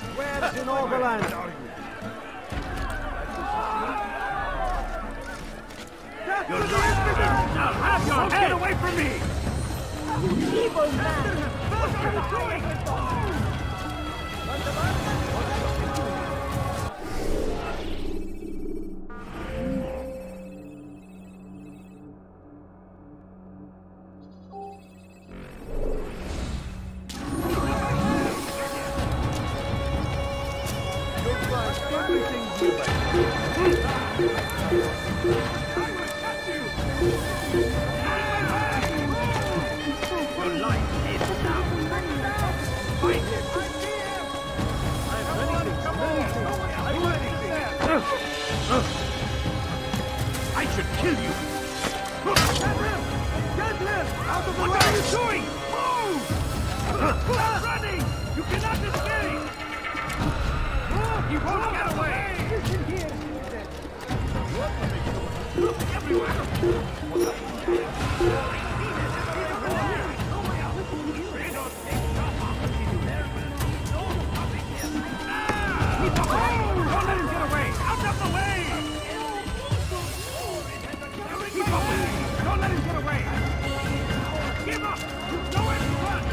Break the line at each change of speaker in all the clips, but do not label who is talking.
squares in all the land.
You're lying. Now have your head! Get away from me!
You evil man!
What are you doing? I should kill you! Get him! Out of the way! What are you doing? Move! Stop running! You cannot escape! He won't get away! Look everywhere! Don't let him get away! Out of the way! Keep away! Don't let him get away! Give up! You go and run!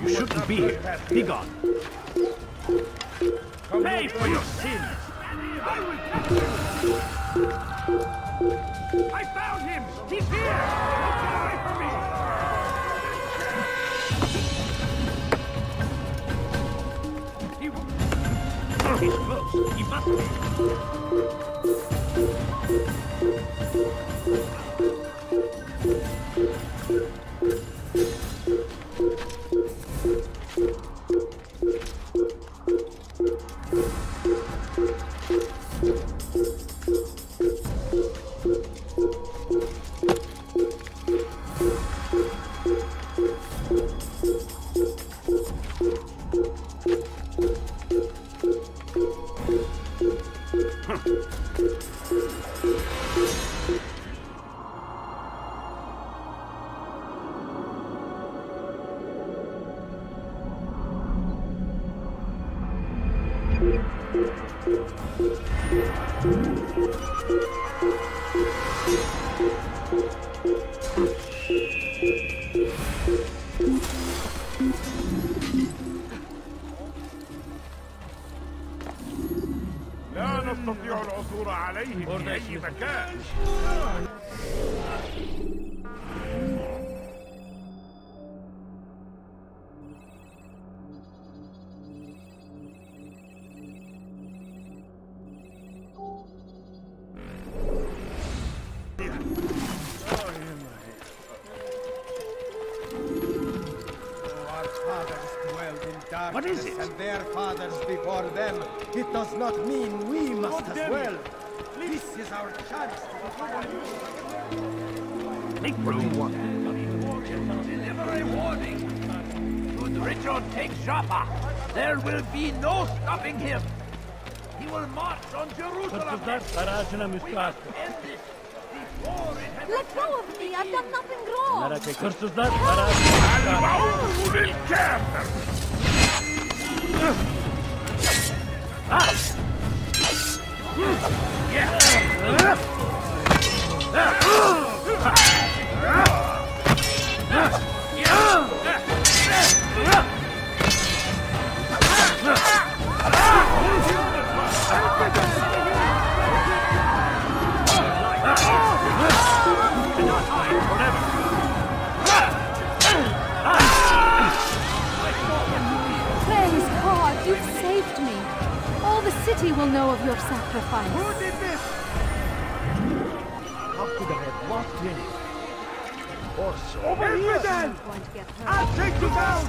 You shouldn't be here. Be gone. Pay for your sins! I will catch you! I found him! He's here! Don't get away from me! He's close. He must be. لا نستطيع العثور عليهم في أي مكان. What is it?
And their fathers before them. It does not mean we must as well. This is our chance to
make room. Deliver a warning. Should Richard take Joppa, there will be no stopping him. He will march on Jerusalem. We must end this before it has...
Let go of me! I've done nothing wrong! Praise God, you've saved me. All the city will know of your sacrifice.
Who did this? How could I have lost him? Over here then! I'll take you down!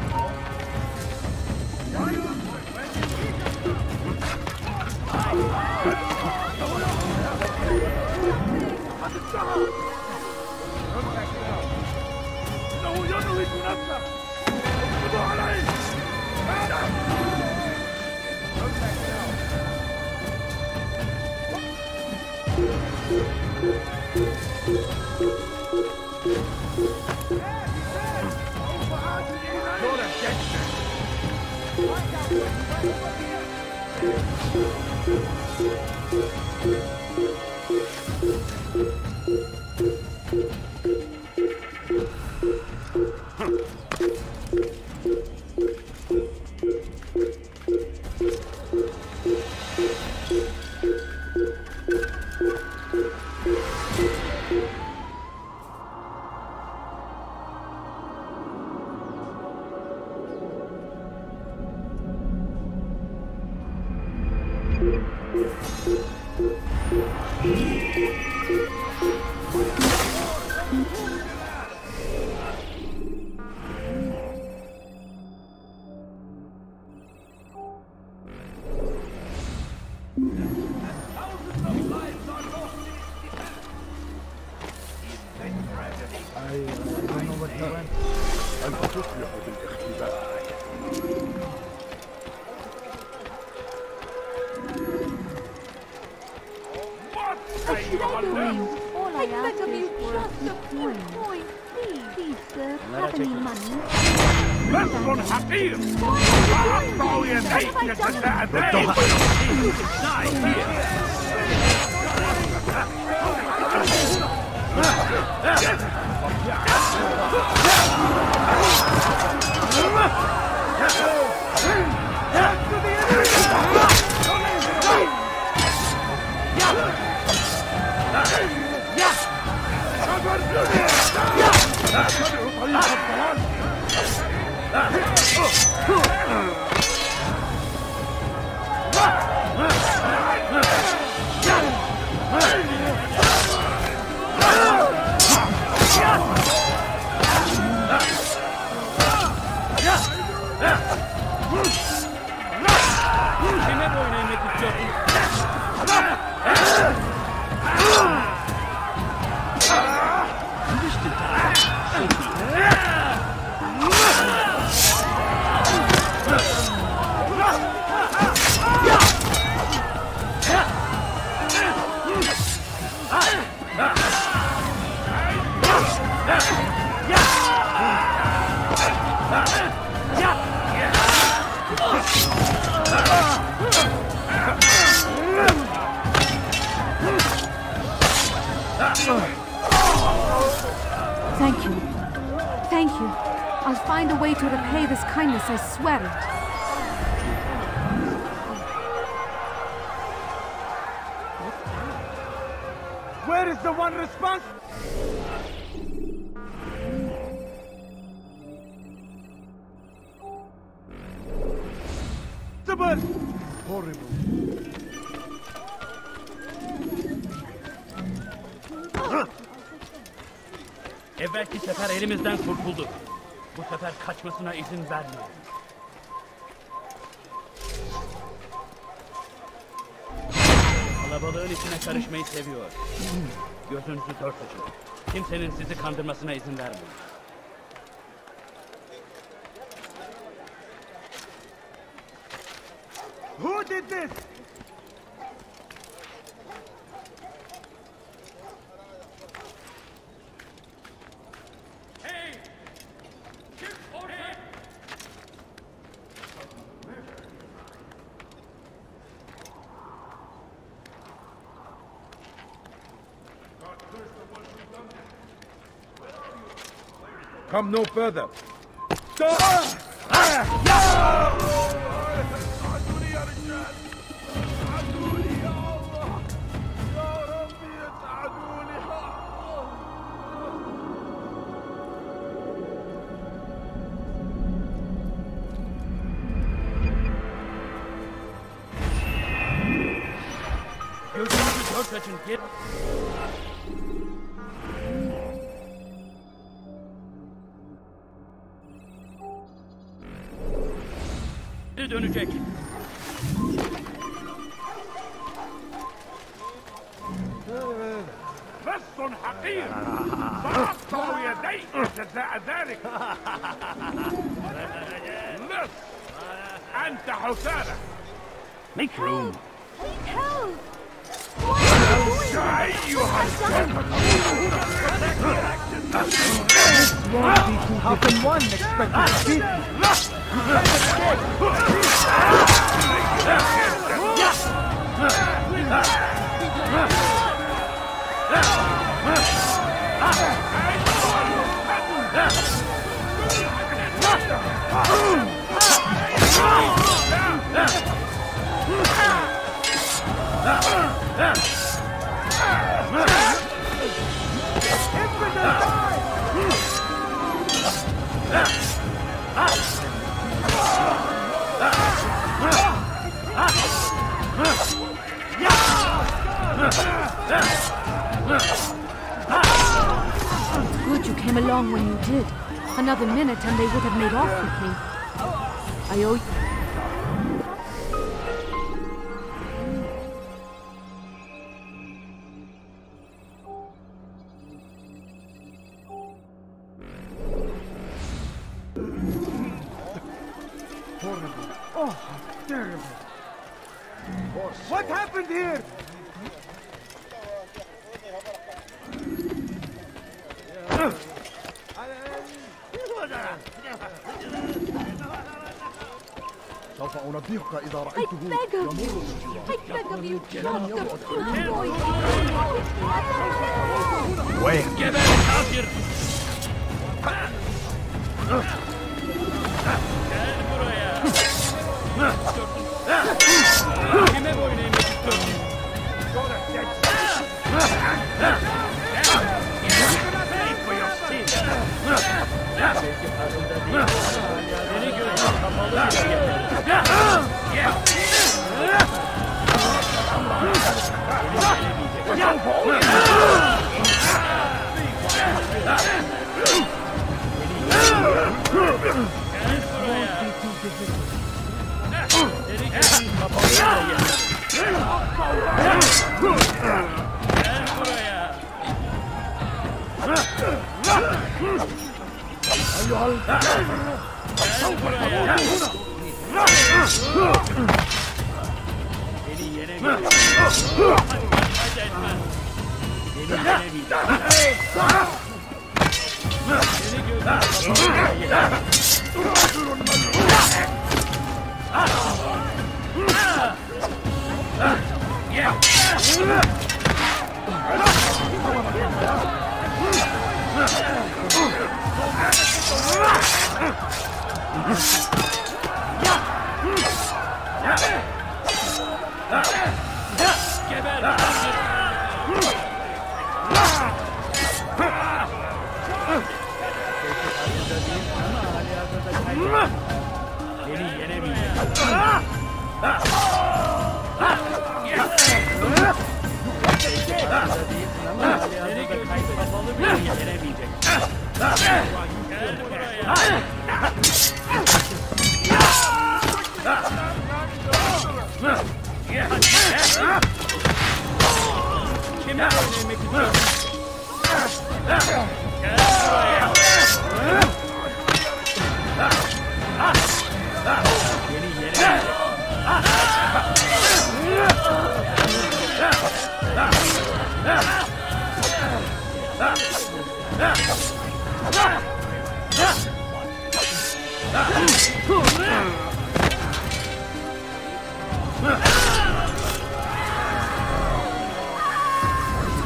Thank you. Thank you. I'll find a way to repay this kindness, I swear it.
Where is the one responsible? Horrible.
Evvelki sefer elimizden kurtuldu. Bu sefer kaçmasına izin vermeyin. Kalabalığın içine karışmayı seviyor. Gözünüzü dört açın. Kimsenin sizi kandırmasına izin vermeyin.
Who did this? Come no further. Stop!
Gözünüzü dört açın. Geri dönecek.
بس حقير فأقطع يديك جزاء ذلك لص أنت حسالة
Make room.
Help! What are you doing?
How can one expect to defeat me?
Good you came along when you did. Another minute and they would have made off with me. I owe you.
Horrible. Oh, how terrible. What happened here?
I beg of you. I beg of you, just a few boys.
Wait.
Get out here! Gel buraya. Kime boyun eğmek istiyorsun? Seni gözün kapalı bir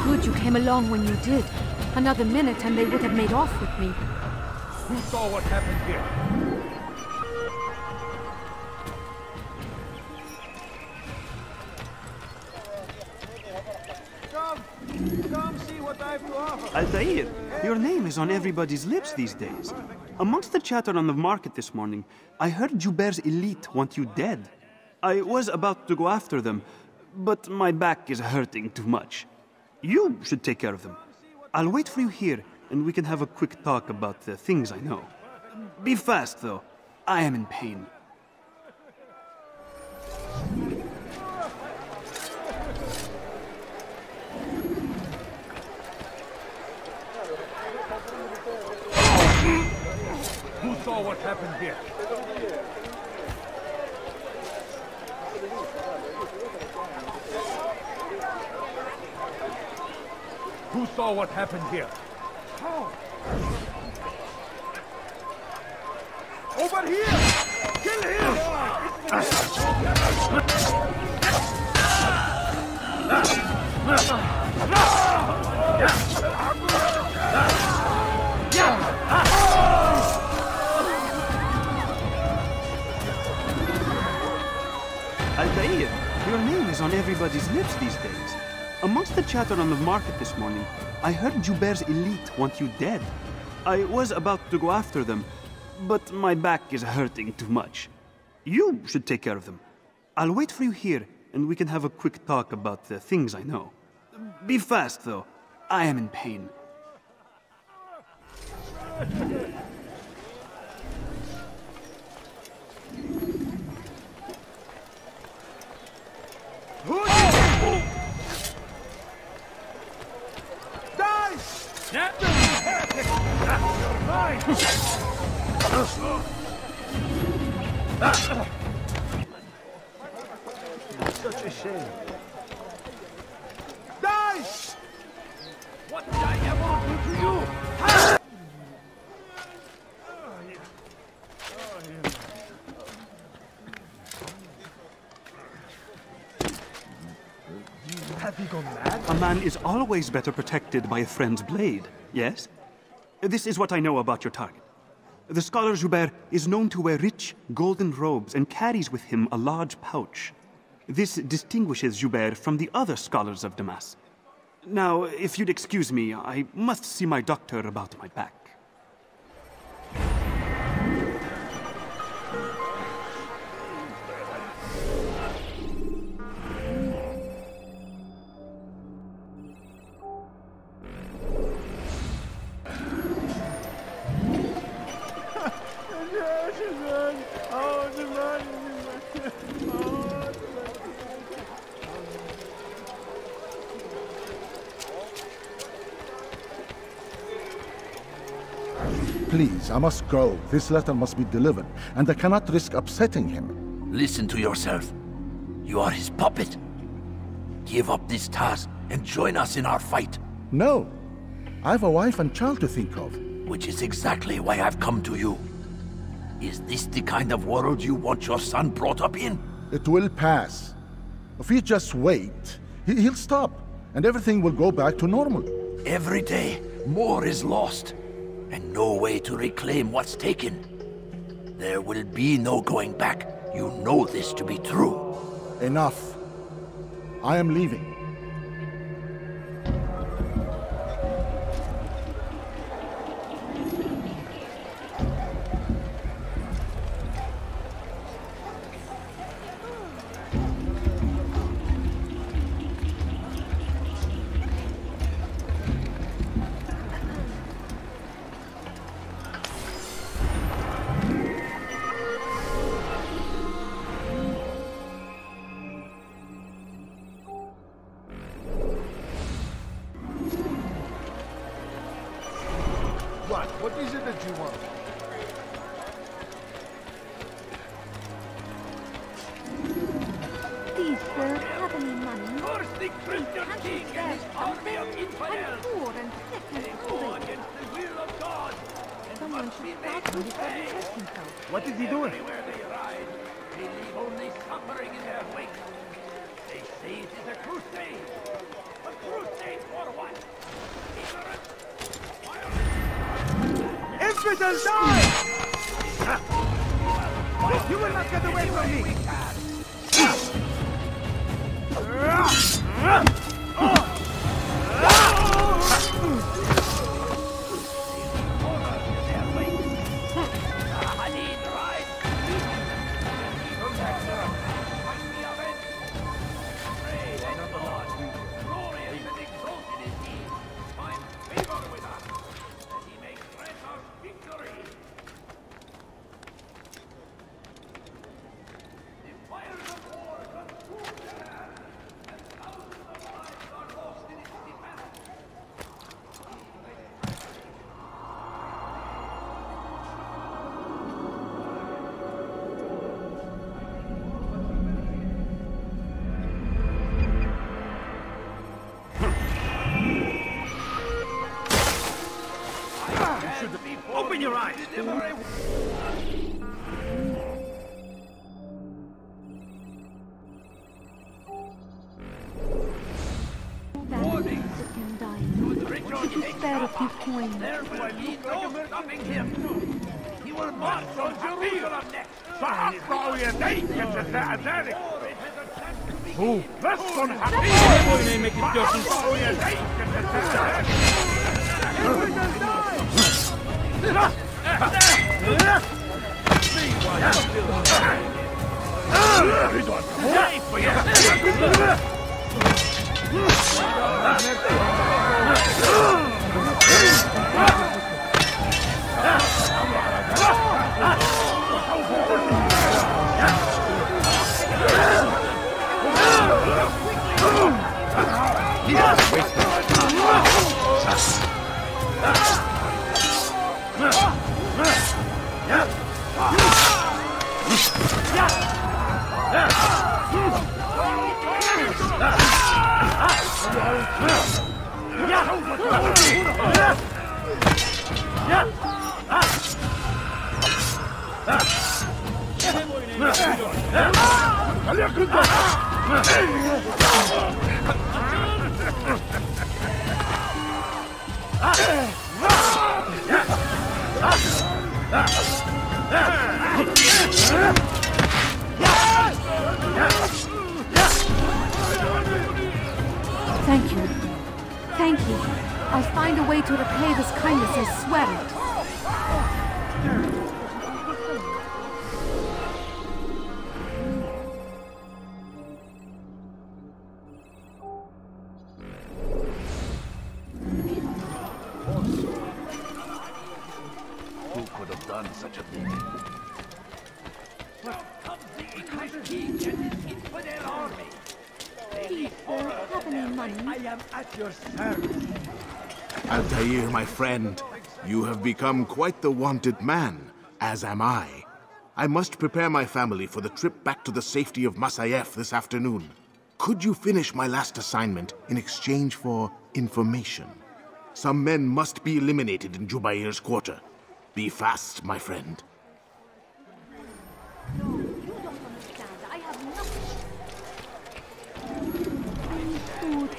Good you came along when you did. Another minute and they would have made off with me.
Who saw what happened here? Come see what I have to offer.
Altair, your name is on everybody's lips these days. Amongst the chatter on the market this morning, I heard Joubert's elite want you dead. I was about to go after them, but my back is hurting too much. You should take care of them. I'll wait for you here, and we can have a quick talk about the things I know. Be fast, though. I am in pain.
Who saw what happened here?
Who saw what happened here?
How? Over here! Kill him!
Altair, your name is on everybody's lips these days. Amongst the chatter on the market this morning, I heard Joubert's elite want you dead. I was about to go after them, but my back is hurting too much. You should take care of them. I'll wait for you here, and we can have a quick talk about the things I know. Be fast, though. I am in pain.
Such a shame. Die!
What did I ever do to you?
Have you gone mad?
A man is always better protected by a friend's blade, yes? This is what I know about your target. The scholar Joubert is known to wear rich, golden robes and carries with him a large pouch. This distinguishes Joubert from the other scholars of Damas. Now, if you'd excuse me, I must see my doctor about my back.
Please, I must go. This letter must be delivered, and I cannot risk upsetting him.
Listen to yourself. You are his puppet. Give up this task and join us in our fight.
No. I have a wife and child to think of.
Which is exactly why I've come to you. Is this the kind of world you want your son brought up in?
It will pass. If we just wait, he'll stop, and everything will go back to normal.
Every day, more is lost, and no way to reclaim what's taken. There will be no going back. You know this to be true.
Enough. I am leaving.
What is it that you want?
Please, sir, have any money?
Curse the Christian king and his army of
I'm
infidels!
poor and sick and
They go
hungry.
against the will of God, and
Someone
must be
should
made
stop
to
him before he
pay.
hurts himself.
What is he doing?
Everywhere they ride, they leave only suffering in their wake. They say it is a crusade. A crusade for what? Ignorance?
Infidels, die! You will not get away from me!
should open your eyes.
Warning!
Him dying.
Richard
Could
takes
spare a few
Joppa.
coins?
There will be no stopping him. He will march on Jerusalem next.
Thank you. Thank you. I'll find a way to repay this kindness, I swear it.
Who could have done such a thing? Well, comes the English king and his infidel army.
Please, sir, have any money?
I am at your service.
Altair, my friend, you have become quite the wanted man, as am I. I must prepare my family for the trip back to the safety of Masayef this afternoon. Could you finish my last assignment in exchange for information? Some men must be eliminated in Jubair's quarter. Be fast, my friend.
No, you don't understand. I have nothing. I need food.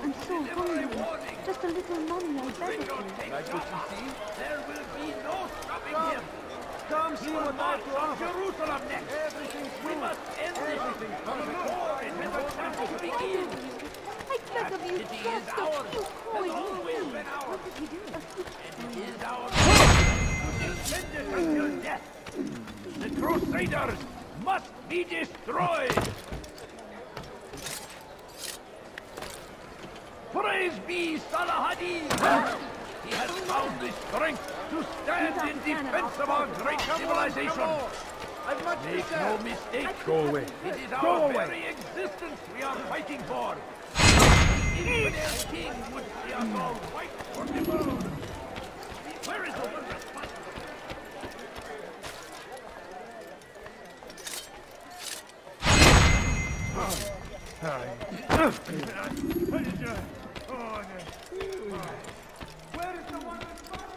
I'm so hungry. Just a little money, I beg of you.
Like what you see? There will be no stopping him.
Come see what I have to offer.
Jerusalem next. We must end this. Before it has a chance to begin.
I beg of you,
City is
just a
ours.
few
Has
coins,
always
please.
been ours.
What did he do?
And it is our to defend it until death. The Crusaders must be destroyed. Praise be Salahadin! He has found the strength to stand in defense of our great civilization. Make no mistake.
Go away.
It is
Go
our
away.
very existence we are fighting for. The infidel king would see us all fight for the world. Where is the one responsible?
Where is the one responsible?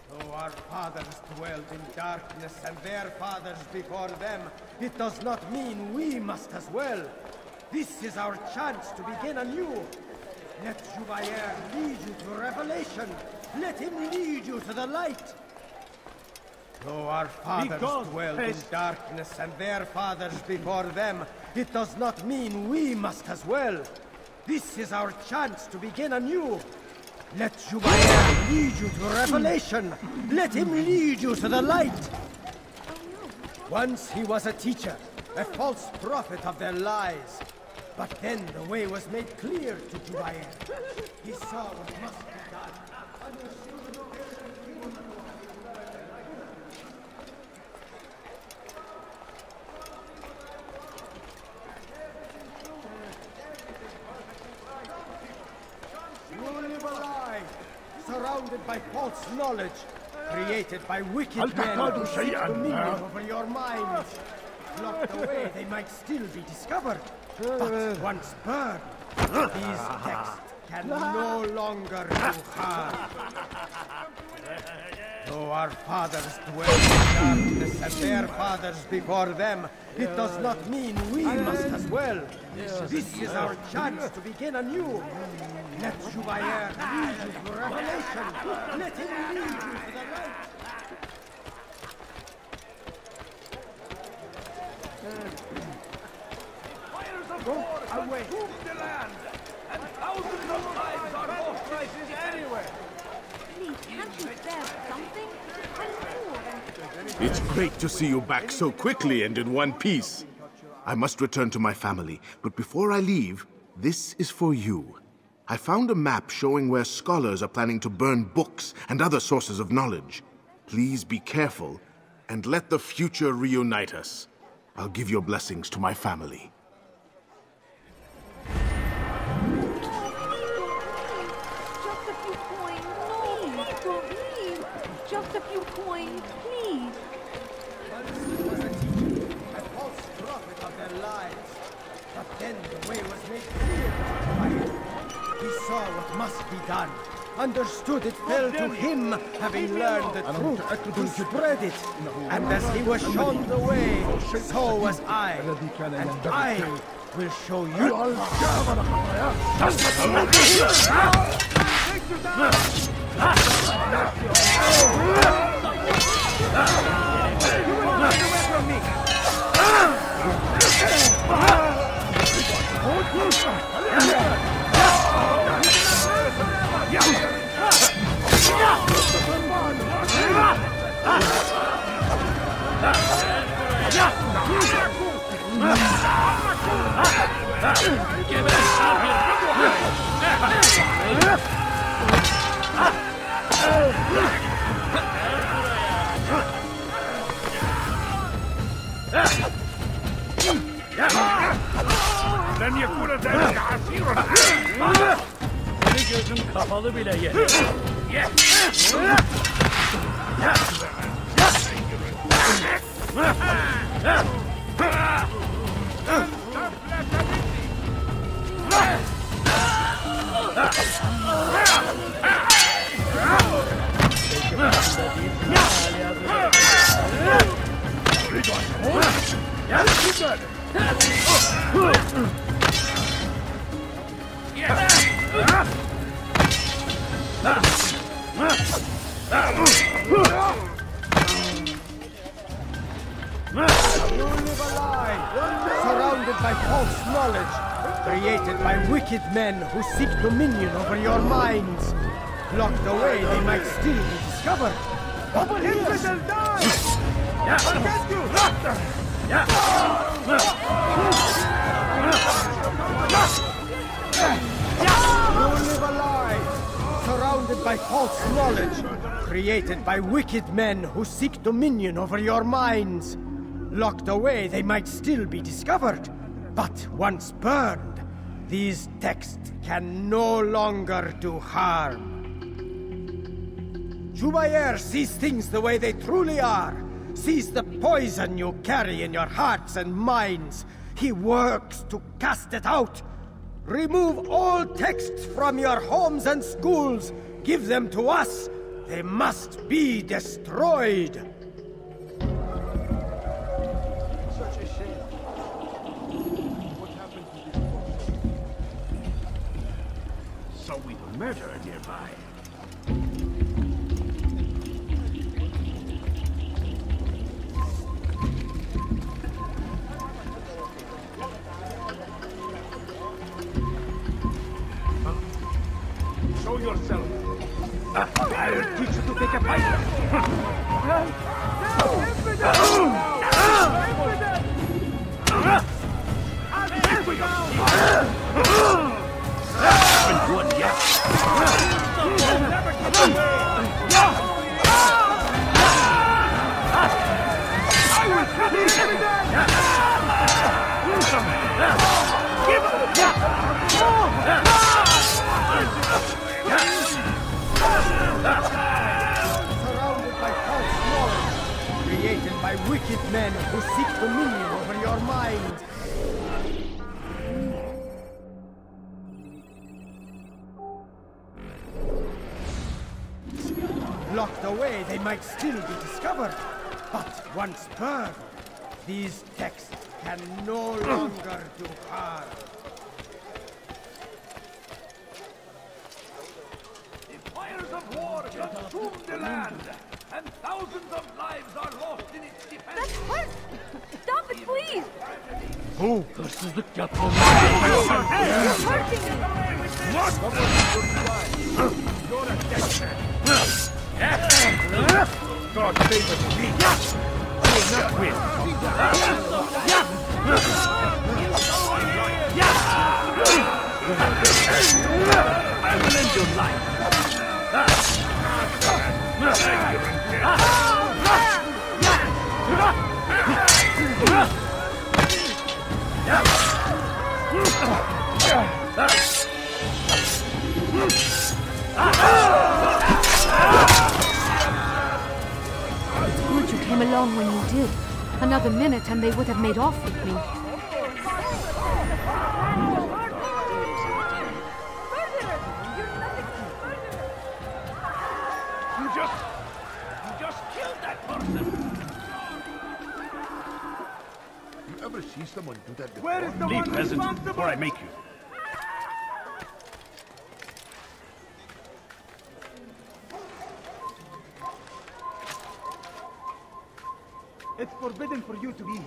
Though our fathers dwelled in darkness and their fathers before them, it does not mean we must as well. This is our chance to begin anew. Let Jubair lead you to revelation. Let him lead you to the light. Though our fathers dwelled in darkness and their fathers before them, it does not mean we must as well. This is our chance to begin anew. Let Jubair lead you to revelation. Let him lead you to the light. Once he was a teacher, a false prophet of their lies. But then the way was made clear to Jubair. He saw what must be done. Understood no You live a lie, surrounded by false knowledge, created by wicked men who seek dominion over your minds. Locked away, they might still be discovered, but once burned, these texts can no longer do harm. Though our fathers dwelled in darkness and their fathers before them, it does not mean we must as well. This is our chance to begin anew. Let Jubair lead you to revelation. Let him lead you to the light.
Fires of war consumed the land, and thousands of lives are lost prices anywhere.
Please, can't you bear something? I'm bored.
It's great to see you back so quickly and in one piece. I must return to my family, but before I leave, this is for you. I found a map showing where scholars are planning to burn books and other sources of knowledge. Please be careful, and let the future reunite us. I'll give your blessings to my family.
Just a few coins. No, don't leave. Just a few coins, please.
A false prophet of their lives. But then the way was made clear by him. He saw what must be done. Understood it fell to him, having learned the truth, to spread it. And as he was shown the way, so was I. And I will show you.
لن يكون ذلك عسيرا.
Gözüm kapalı bile yeter.
You live a lie, surrounded by false knowledge, created by wicked men who seek dominion over your minds. Locked away, they might still be discovered. Infidel, die! I'll get you! You live a lie, surrounded by false knowledge, created by wicked men who seek dominion over your minds. Locked away, they might still be discovered. But once burned, these texts can no longer do harm. Jubair sees things the way they truly are, sees the poison you carry in your hearts and minds. He works to cast it out. Remove all texts from your homes and schools. Give them to us. They must be destroyed.
Such a shame. What happened to this?
So we were murdered nearby.
Show yourself.
I'll teach you to take a fight. One yet.
Surrounded by false knowledge, created by wicked men who seek dominion over your mind. Locked away, they might still be discovered. But once burned, these texts can no longer do harm.
The fires of war consume the land, and thousands of lives are lost in its defense.
That's hurt! Stop it, please!
Who curses the captain?
You're hurting me!
You're a dead man. God favors me. I will not win. I will end your life.
Good you came along when you did. Another minute and they would have made off with me.
You just killed that person.
You ever see someone do that before?
Where is the
Leave,
one
peasant,
responsible?
before I make you.
It's forbidden for you to be here.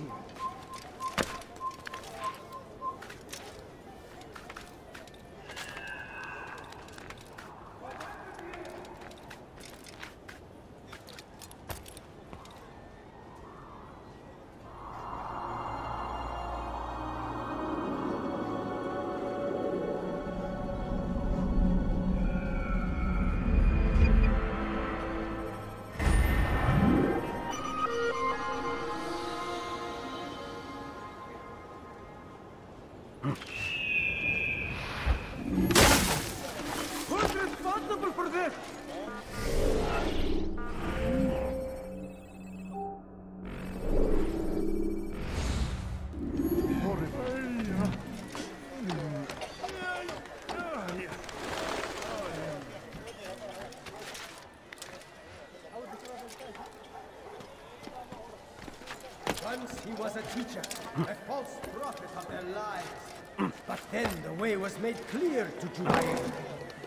Who's responsible for this? Once he was a teacher, a false prophet of their lives. But then the way was made clear to Jubair.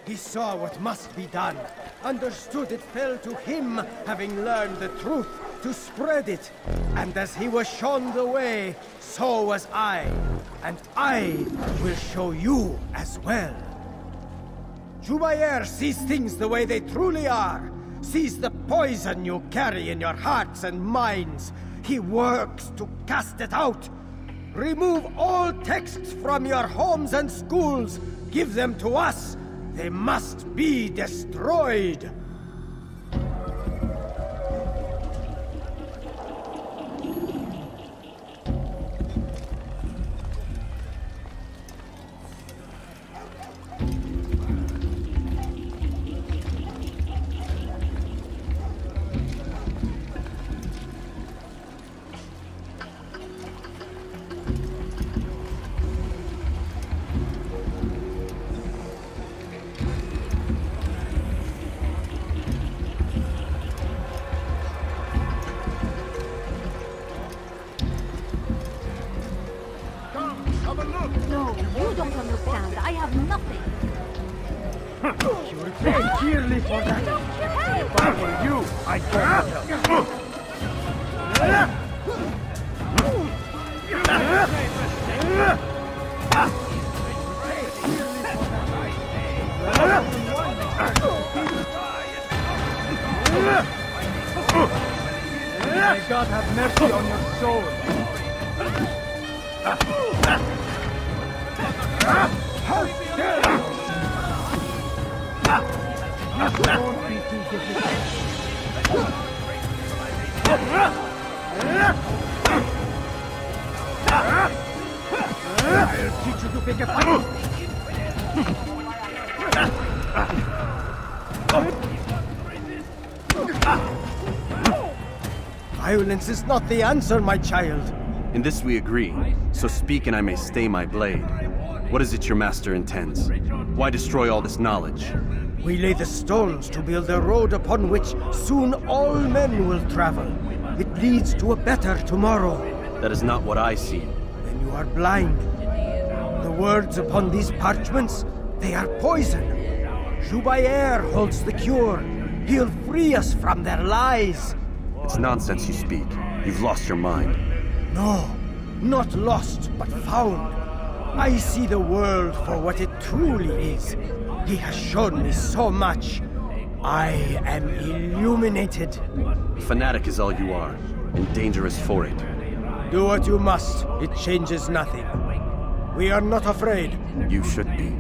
He saw what must be done, understood it fell to him, having learned the truth, to spread it. And as he was shown the way, so was I. And I will show you as well. Jubair sees things the way they truly are, sees the poison you carry in your hearts and minds. He works to cast it out. Remove all texts from your homes and schools. Give them to us. They must be destroyed.
No, you don't understand. I have nothing.
You will pay dearly for that. If I were you, I'd go for help. May God have mercy on your soul. How dare you! This won't be too difficult. I'll teach you to pick a fight. Violence is not the answer, my child.
In this we agree, so speak and I may stay my blade. What is it your master intends? Why destroy all this knowledge?
We lay the stones to build a road upon which soon all men will travel. It leads to a better tomorrow.
That is not what I see.
Then you are blind. The words upon these parchments, they are poison. Altair holds the cure. He'll free us from their lies.
It's nonsense you speak. You've lost your mind.
No, not lost, but found. I see the world for what it truly is. He has shown me so much. I am illuminated.
A fanatic is all you are, and dangerous for it.
Do what you must. It changes nothing. We are not afraid.
You should be.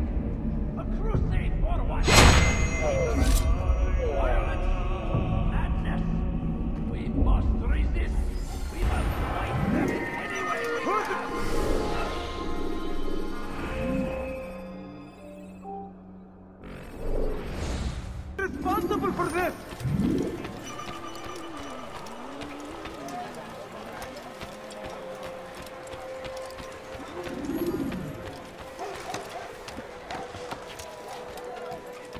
Responsible for this!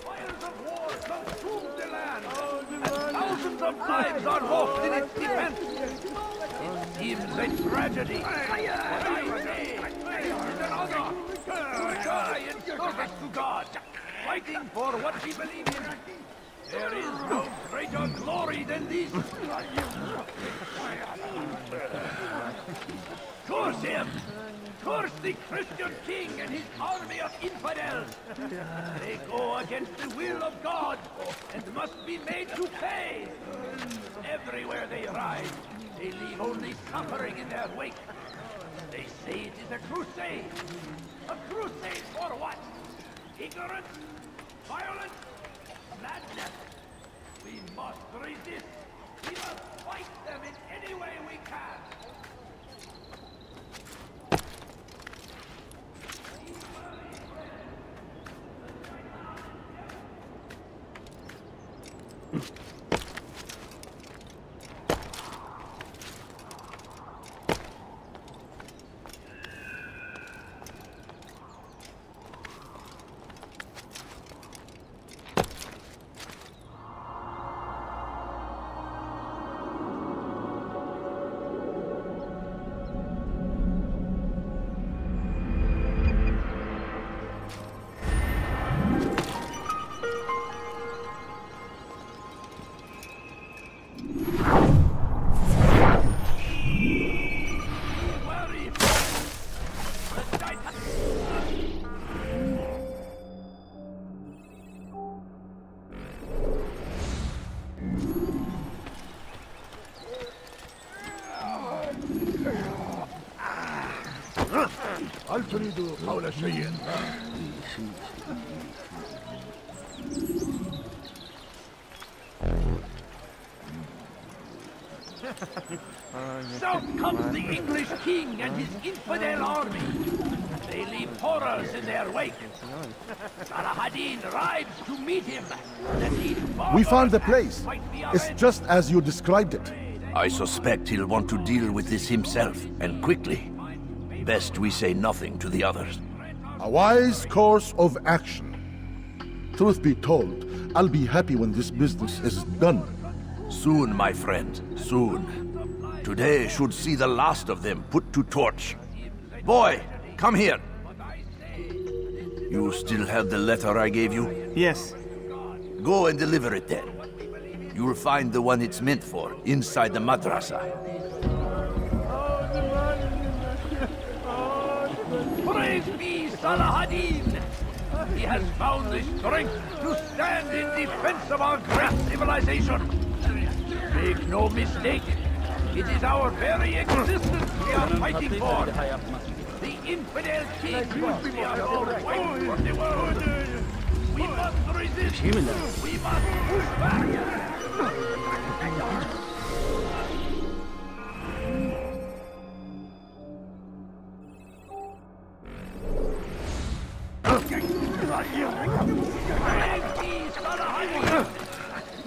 Fires of war consumed the land, and thousands of lives are lost in its defense. It seems a tragedy. What I say is another. To die in service to God, fighting for what we believe in. There is no greater glory than this. Curse him! Curse the Christian king and his army of infidels! They go against the will of God and must be made to pay! Everywhere they ride, they leave only suffering in their wake. They say it is a crusade. A crusade for what? Ignorance? Violence? Madness! We must resist! We must fight them in any way we can! هل تريد قول شيء؟ South comes the English king and his infidel army. They leave horrors in their wake. Salah-ad-Din rides to meet him.
We found the place. It's just as you described it.
I suspect he'll want to deal with this himself, and quickly. Best we say nothing to the others.
A wise course of action. Truth be told, I'll be happy when this business is done.
Soon, my friend, soon. Today should see the last of them put to torch. Boy, come here. You still have the letter I gave you?
Yes.
Go and deliver it then. You'll find the one it's meant for inside the madrasa.
Praise be Salah-ad-Din! He has found the strength to stand in defense of our great civilization. Make no mistake, it is our very existence we are fighting for. The infidel king we are all waiting from the world. We must resist. We must push back.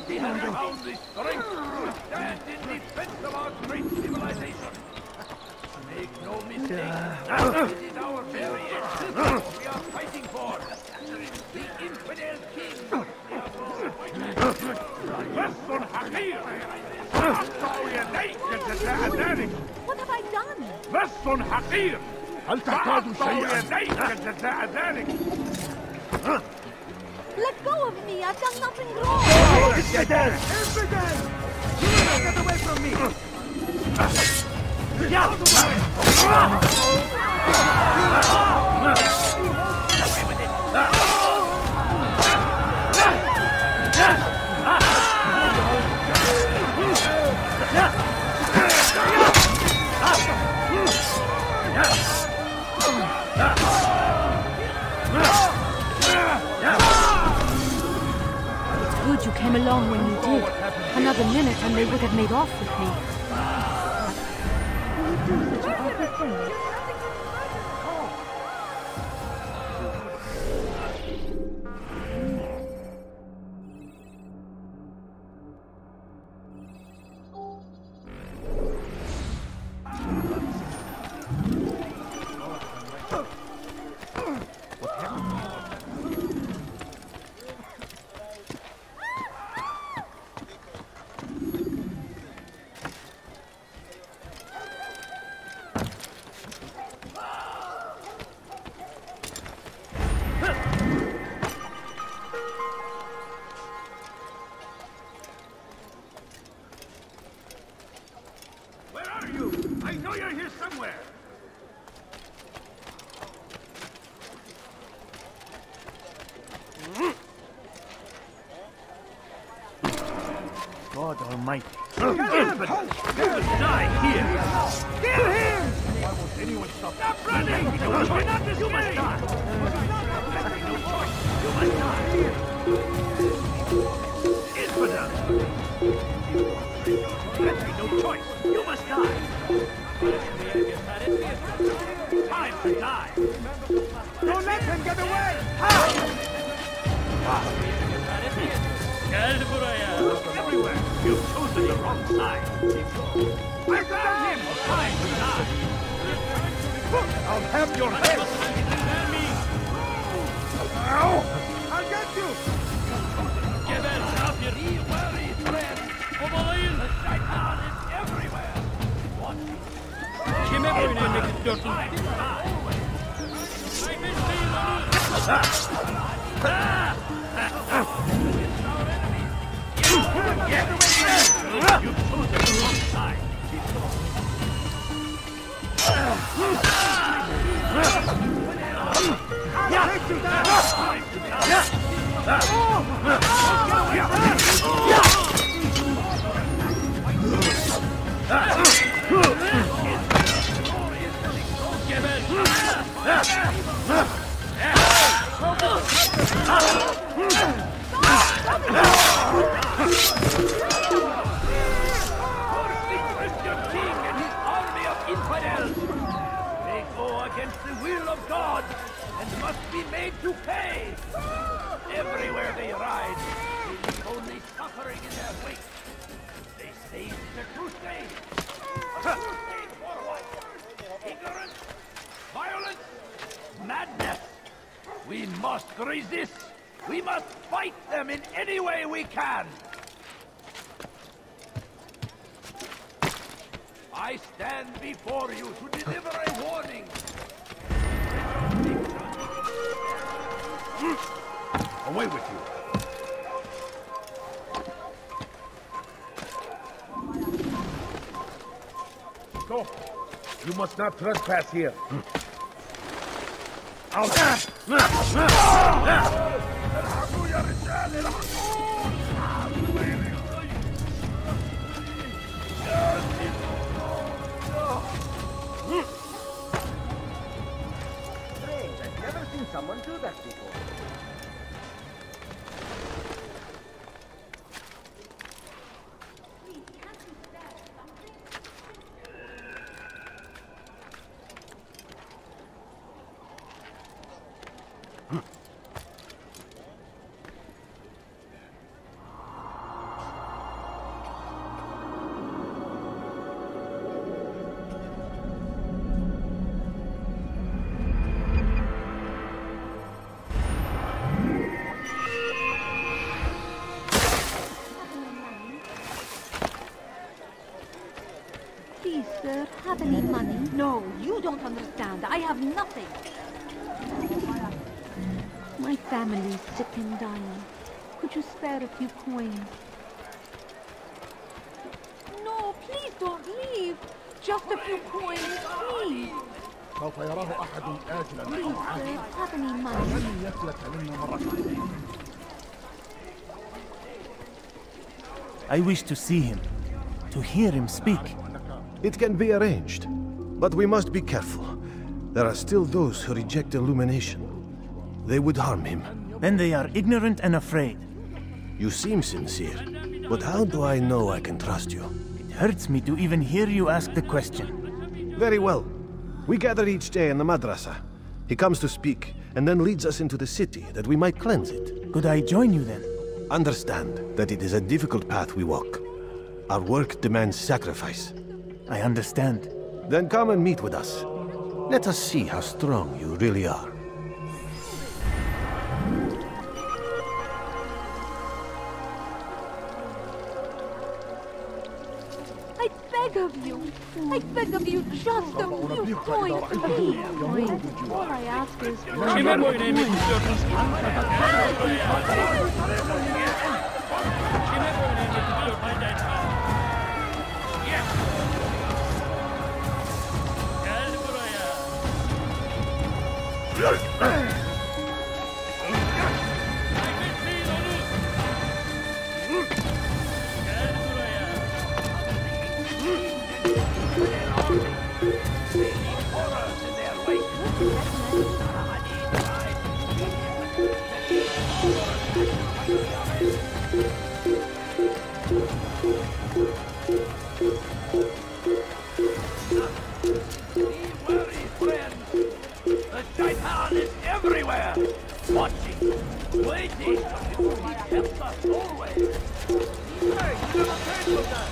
He has found the strength to stand in defense of our great civilization. Make no mistake, it is our very existence
What have I done?
لص حقير. هل تعتاد شيئا؟
Let go of me! I've done nothing wrong!
Infidel! Infidel! Get away from me!
Good you came along when you did. Another minute and they would have made off with me.
God Almighty. Evidence! Die here! Kill him! Why won't anyone stop? Stop running! You must not escape! You must die! No choice! You must die! Infidel! No choice! You must die! Time to die! Don't let him get away! Everywhere! You've chosen the wrong side! I found him! Time to die! I'll have your head! Ow! I'll get you! Get out here! Be wary, friend! The shaitan is everywhere! What? Kim everyone make it dirty! You've chosen the wrong side. I'll take you down. They go against the will of God and must be made to pay. Everywhere they ride, they leave only suffering in their wake. They say it's a crusade. A crusade for what? Ignorance? Violence? Madness? We must resist. We must fight them in any way we can. I stand before you to deliver a warning. Away with you. Go. You must not trespass here.
Strange, I've never seen someone do that before.
have any money? No, you don't understand. I have nothing. My family's sick and dying. Could you spare a few coins? No, please don't leave. Just a few coins, please.
سوف يراه أحد آجلا
Please,
أو
sir,
عاجلا.
have any money?
لن يفلت منا مرة.
I wish to see him, to hear him speak.
It can be arranged, but we must be careful. There are still those who reject illumination. They would harm him.
Then they are ignorant and afraid.
You seem sincere, but how do I know I can trust you?
It hurts me to even hear you ask the question.
Very well. We gather each day in the madrasa. He comes to speak, and then leads us into the city, that we might cleanse it.
Could I join you then?
Understand that it is a difficult path we walk. Our work demands sacrifice.
I understand.
Then come and meet with us. Let us see how strong you really are.
I beg of you, just a few coins, please. All I ask is
everywhere! Watching, waiting, he kept us always! Hey, you never came with that!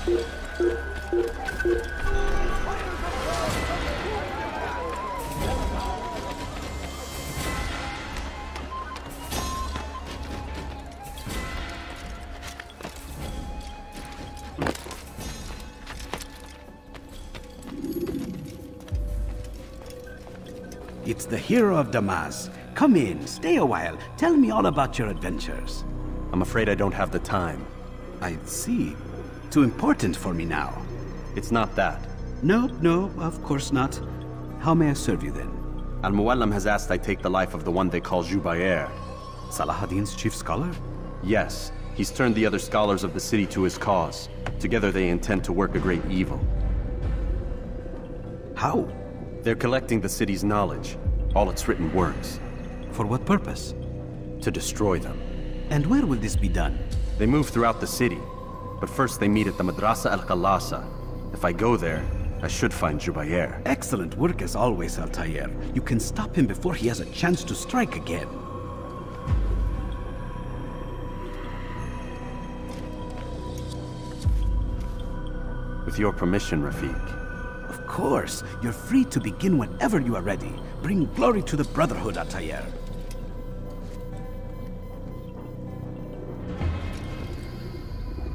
It's the hero of Damas. Come in, stay a while. Tell me all about your adventures.
I'm afraid I don't have the time.
I see. Too important for me now.
It's not that.
No, of course not. How may I serve you then?
Al-Muallim has asked I take the life of the one they call Jubair.
Salahadin's chief scholar?
Yes, he's turned the other scholars of the city to his cause. Together they intend to work a great evil.
How?
They're collecting the city's knowledge, all its written works.
For what purpose?
To destroy them.
And where will this be done?
They move throughout the city, but first they meet at the Madrasa al-Khalasa. If I go there, I should find Jubair.
Excellent work as always, Altair. You can stop him before he has a chance to strike again.
With your permission, Rafiq.
Of course. You're free to begin whenever you are ready. Bring glory to the Brotherhood, Altair.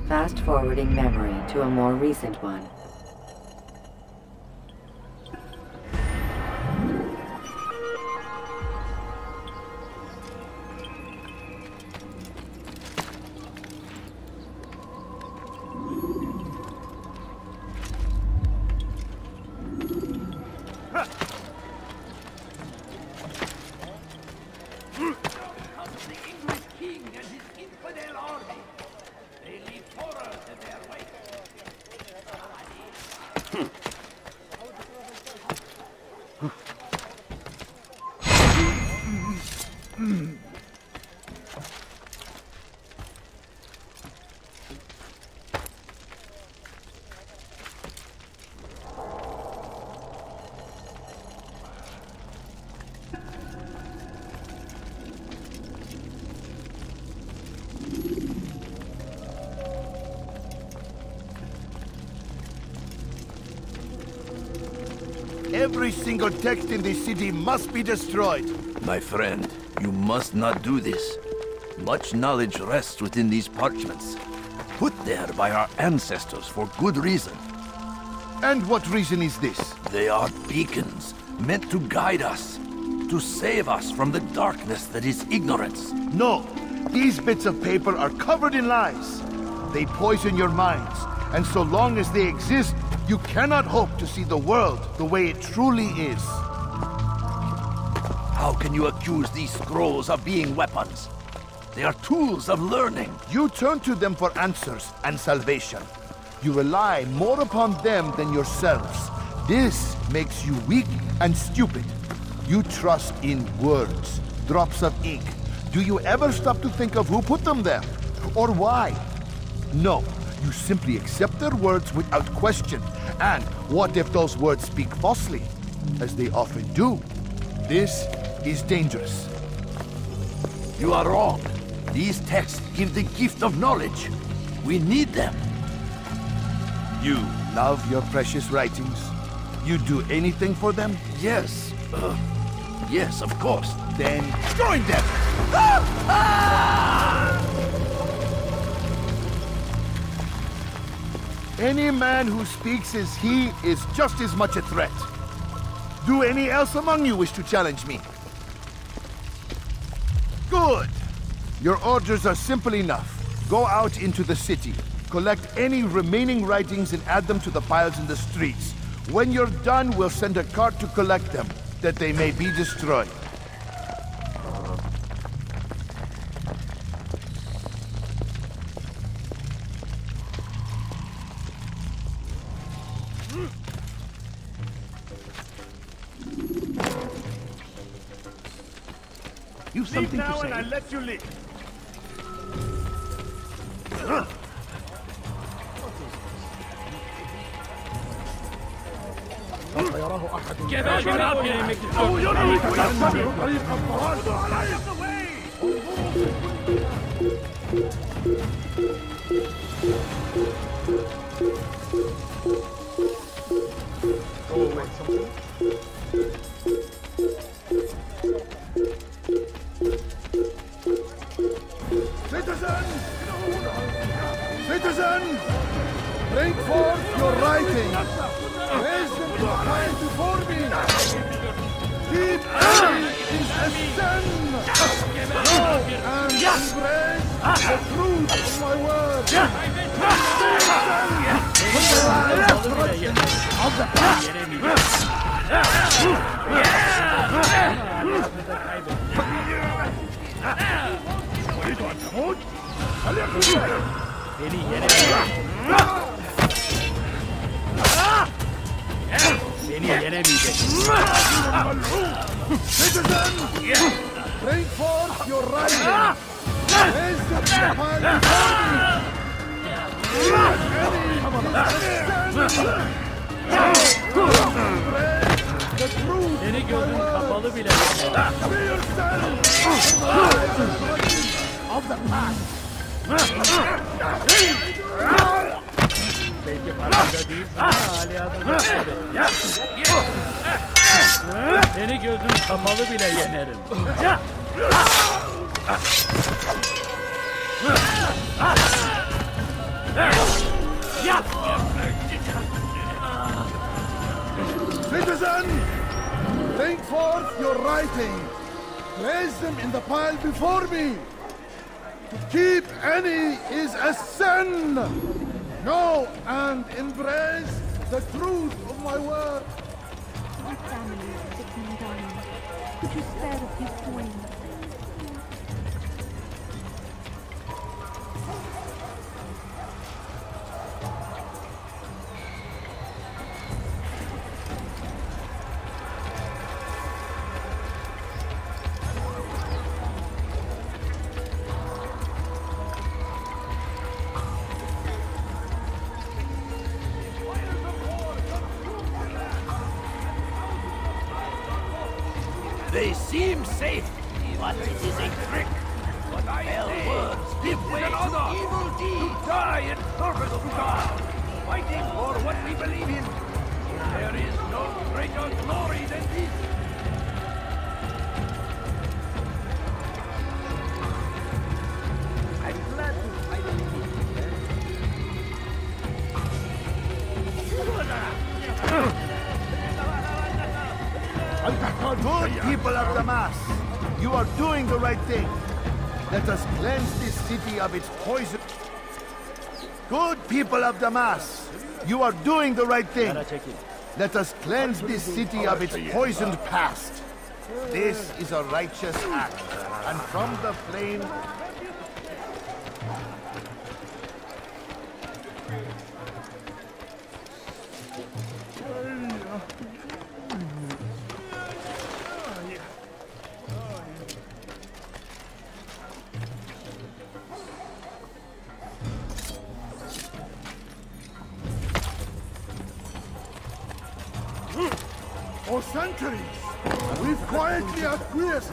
Fast-forwarding memory to a more recent one.
Every single text in this city must be destroyed.
My friend, you must not do this. Much knowledge rests within these parchments, put there by our ancestors for good reason.
And what reason is this?
They are beacons, meant to guide us, to save us from the darkness that is ignorance.
No, these bits of paper are covered in lies. They poison your minds, and so long as they exist, you cannot hope to see the world the way it truly is.
How can you accuse these scrolls of being weapons? They are tools of learning.
You turn to them for answers and salvation. You rely more upon them than yourselves. This makes you weak and stupid. You trust in words, drops of ink. Do you ever stop to think of who put them there? Or why? No, you simply accept their words without question. And what if those words speak falsely? As they often do. This is dangerous.
You are wrong. These texts give the gift of knowledge. We need them.
You love your precious writings? You do anything for them?
Yes. Yes, of course.
Then join them! Any man who speaks as he is just as much a threat. Do any else among you wish to challenge me? Good! Your orders are simple enough. Go out into the city, collect any remaining writings and add them to the piles in the streets. When you're done, we'll send a cart to collect them, that they may be destroyed.
You've something
now
to say.
And I let you leave.
Citizen! Bring forth your writing! Raise them to fire before me! Keep is a sin! Go and embrace the truth of my word! Of the Citizen! Bring forth your writing! Raise the pile the truth of the past!
Seni gözüm kapalı bile yenerim.
Citizen! Bring forth your writing! Place them in the pile before me! To keep any is a sin! Know and embrace the truth of my word!
My family is sick and dying. Could you spare a few coins?
They seem safe, but it is a trick.
But I say,
words give way
to
evil deeds.
to die in service to God, fighting for what we believe in. There is no greater glory than this. I'm glad to finally meet you.
You are doing the right thing. Let us cleanse this city of its poison. Good people of Damas, you are doing the right thing. Let us cleanse this city of its poisoned past. This is a righteous act, and from the flame...
For centuries, we've quietly acquiesced,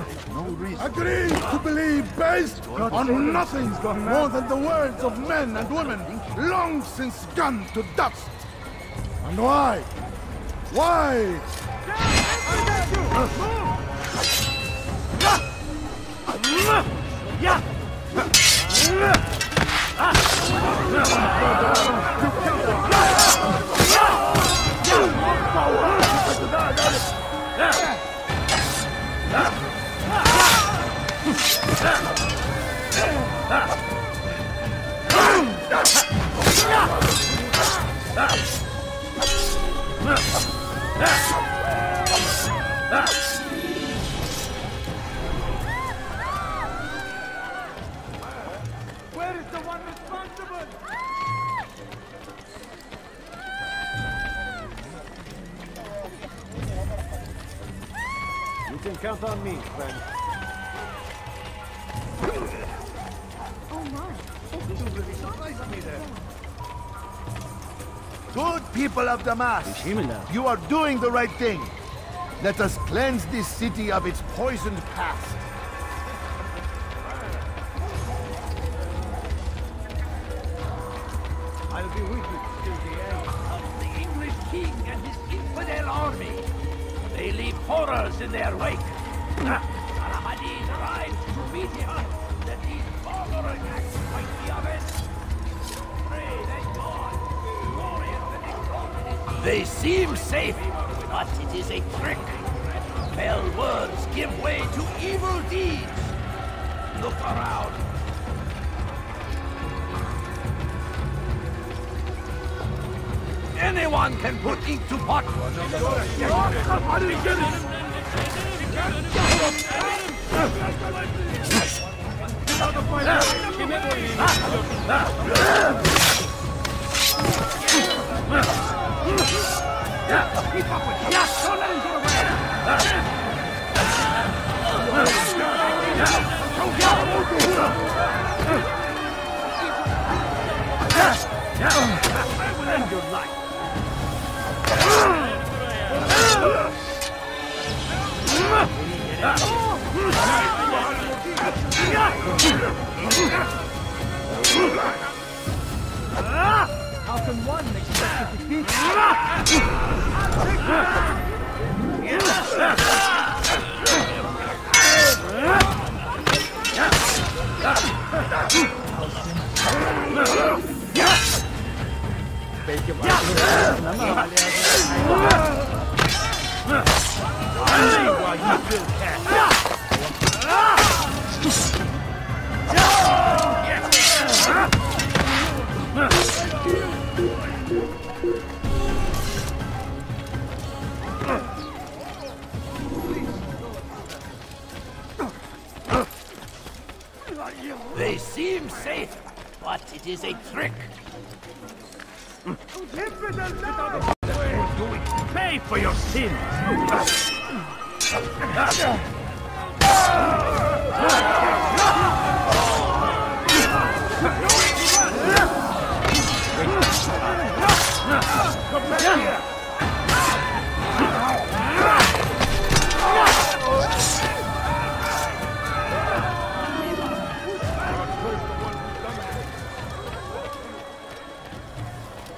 agreed to believe based on nothing more than the words of men and women long since gone to dust. And why? Why?
Where is the one responsible?
You can count on me, friend.
Oh my. You really surprised me there.
Good people of Damas, you are doing the right thing. Let us cleanse this city of its poisoned past.
I'll be with you till the end of the English king and his infidel army. They leave horrors in their wake. Saladin arrives to meet him. That these barbarous acts might be avenged. Pray that God, glorious and exalted. They seem safe, but it is a trick. Fell words give way to evil deeds. Look around. Anyone can put ink to pot. I will end your life.
How can one expect to defeat
They seem safe, but it is a trick. Pay for your sins!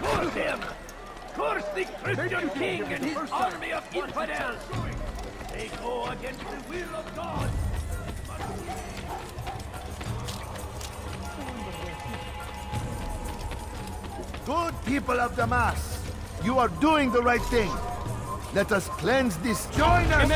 Curse him! Curse the Christian king and his army of infidels! They go against the will of God!
Good people of Damas, you are doing the right thing. Let us cleanse this. Join us!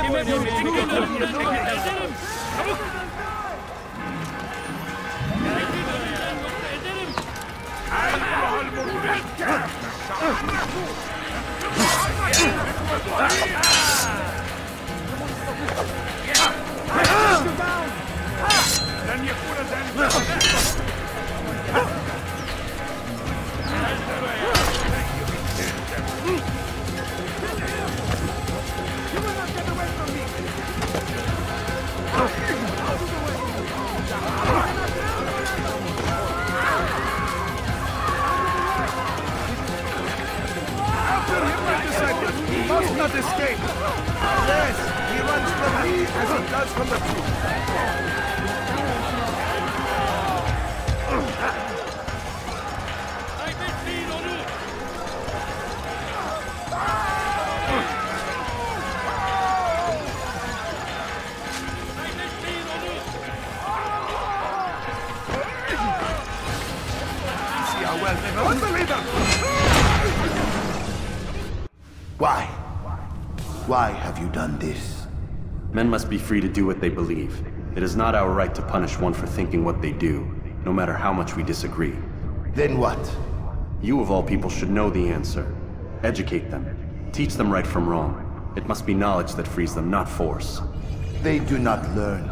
Why? Why have you done this?
Men must be free to do what they believe. It is not our right to punish one for thinking what they do, no matter how much we disagree.
Then what?
You of all people should know the answer. Educate them. Teach them right from wrong. It must be knowledge that frees them, not force.
They do not learn,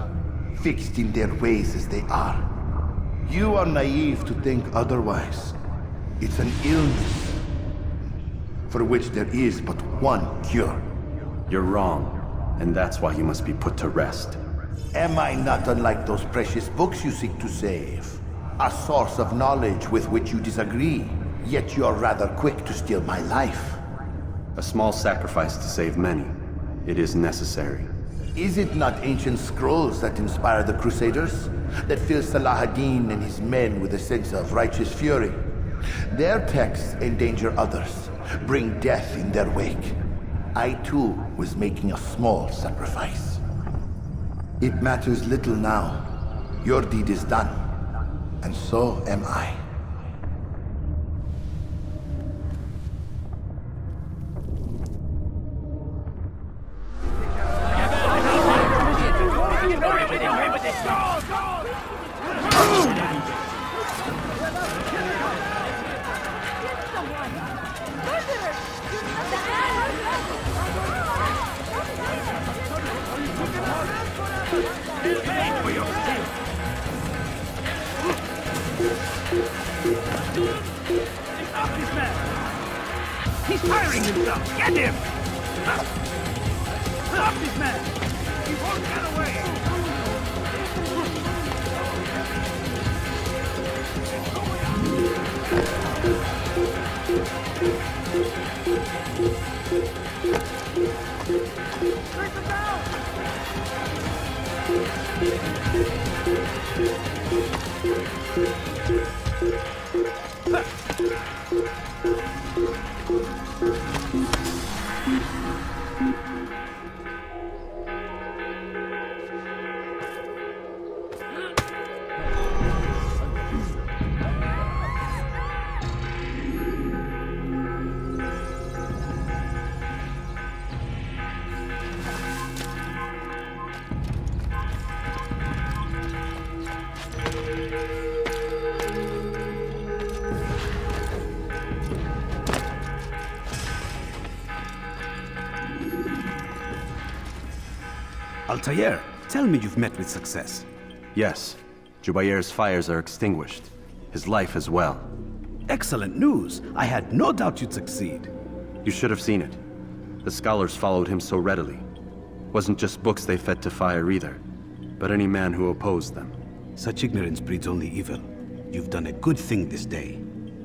fixed in their ways as they are. You are naive to think otherwise. It's an illness, for which there is but one cure.
You're wrong, and that's why you must be put to rest.
Am I not unlike those precious books you seek to save? A source of knowledge with which you disagree, yet you are rather quick to steal my life.
A small sacrifice to save many. It is necessary.
Is it not ancient scrolls that inspire the Crusaders? That fill Salah ad-Din and his men with a sense of righteous fury? Their texts endanger others, bring death in their wake. I too was making a small sacrifice. It matters little now. Your deed is done, and so am I.
He's firing himself! Get him! Stop this man! He won't get away! Break him down!
Altair, tell me you've met with success.
Yes. Jubayr's fires are extinguished. His life as well.
Excellent news. I had no doubt you'd succeed.
You should have seen it. The scholars followed him so readily. Wasn't just books they fed to fire either, but any man who opposed them.
Such ignorance breeds only evil. You've done a good thing this day.